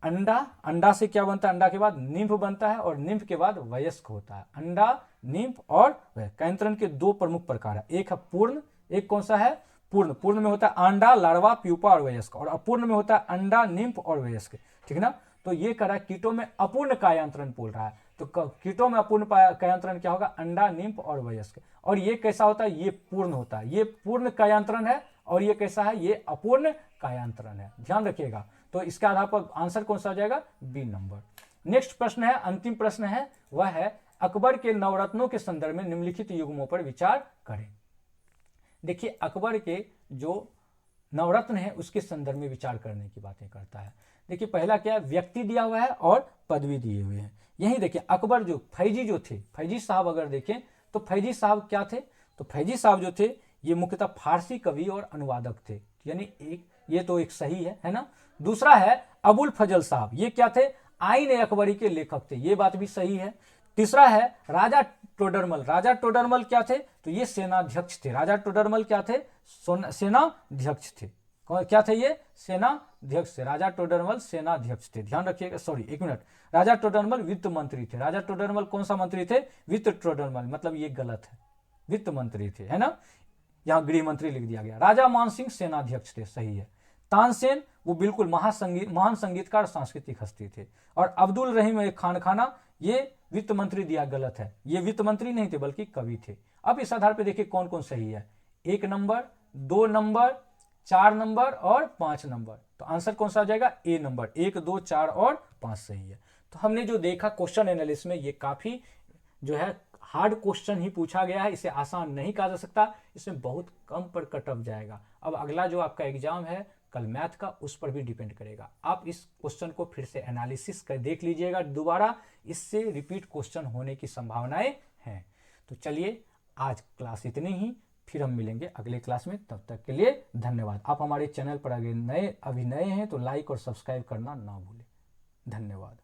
अंडा। अंडा से क्या बनता है? अंडा के बाद निम्फ बनता है और निम्फ के बाद वयस्क होता है। अंडा, निम्फ और कायांतरण के दो प्रमुख प्रकार है, एक है पूर्ण, एक कौन सा है? पूर्ण। पूर्ण में होता है अंडा, लार्वा, प्यूपा और वयस्क, और अपूर्ण में होता है अंडा, निम्फ और वयस्क, ठीक है ना। तो ये कह रहा है कीटों में अपूर्ण कायांतरण बोल रहा है। तो कीटों में अपूर्ण कायांतरण क्या होगा? अंडा, निम्फ और वयस्क। और ये कैसा होता है? ये पूर्ण होता है। ये पूर्ण कायांतरण है और ये कैसा है? ये अपूर्ण कायांतरण है, ध्यान रखिएगा। तो इसके आधार पर आंसर कौन सा हो जाएगा? B number. नेक्स्ट प्रश्न है, अंतिम प्रश्न है, वह है अकबर के नवरत्नों के संदर्भ में निम्नलिखित युग्मों पर विचार करें। देखिए अकबर के जो नवरत्न है उसके संदर्भ में विचार करने की बातें करता है। देखिए पहला क्या है? व्यक्ति दिया हुआ है और पदवी दिए हुए हैं। यही देखिए अकबर जो फैजी जो थे, फैजी साहब अगर देखें तो फैजी साहब क्या थे? तो फैजी साहब जो थे ये मुख्यतः फारसी कवि और अनुवादक थे, यानी एक ये तो एक सही है ना। दूसरा है अबुल फजल साहब, ये क्या थे? आईन अकबरी के लेखक थे, ये बात भी सही है। तीसरा है राजा टोडरमल। राजा टोडरमल क्या थे? तो ये सेनाध्यक्ष थे। राजा टोडरमल क्या थे? सेनाध्यक्ष थे। क्या थे ये? सेनाध्यक्ष थे। राजा टोडरमल सेनाध्यक्ष थे, ध्यान रखिएगा। सॉरी एक मिनट, राजा टोडरमल वित्त मंत्री थे। राजा टोडरमल कौन सा मंत्री थे? वित्त टोडरमल, मतलब ये गलत है, वित्त मंत्री थे, है ना। यहां गृह मंत्री लिख दिया गया। राजा मानसिंह सेनाध्यक्ष थे, सही है। तानसेन वो बिल्कुल महान संगीतकार सांस्कृतिक हस्ती थे। और अब्दुल रहीम खान ये वित्त मंत्री दिया, गलत है, ये वित्त मंत्री नहीं थे बल्कि कवि थे। अब इस आधार पर देखिए कौन कौन सही है। 1 नंबर, 2 नंबर, 4 नंबर और 5 नंबर। तो आंसर कौन सा आ जाएगा? ए नंबर। 1, 2, 4 और 5 सही है। तो हमने जो देखा क्वेश्चन एनालिसिस में, ये काफी जो है हार्ड क्वेश्चन ही पूछा गया है, इसे आसान नहीं कहा जा सकता, इसमें बहुत कम पर कटअप जाएगा। अब अगला जो आपका एग्जाम है कल मैथ का, उस पर भी डिपेंड करेगा। आप इस क्वेश्चन को फिर से एनालिसिस कर देख लीजिएगा दोबारा, इससे रिपीट क्वेश्चन होने की संभावनाएं हैं। तो चलिए आज क्लास इतनी ही, फिर हम मिलेंगे अगले क्लास में। तब तक के लिए धन्यवाद। आप हमारे चैनल पर अभी नए हैं तो लाइक और सब्सक्राइब करना ना भूलें। धन्यवाद।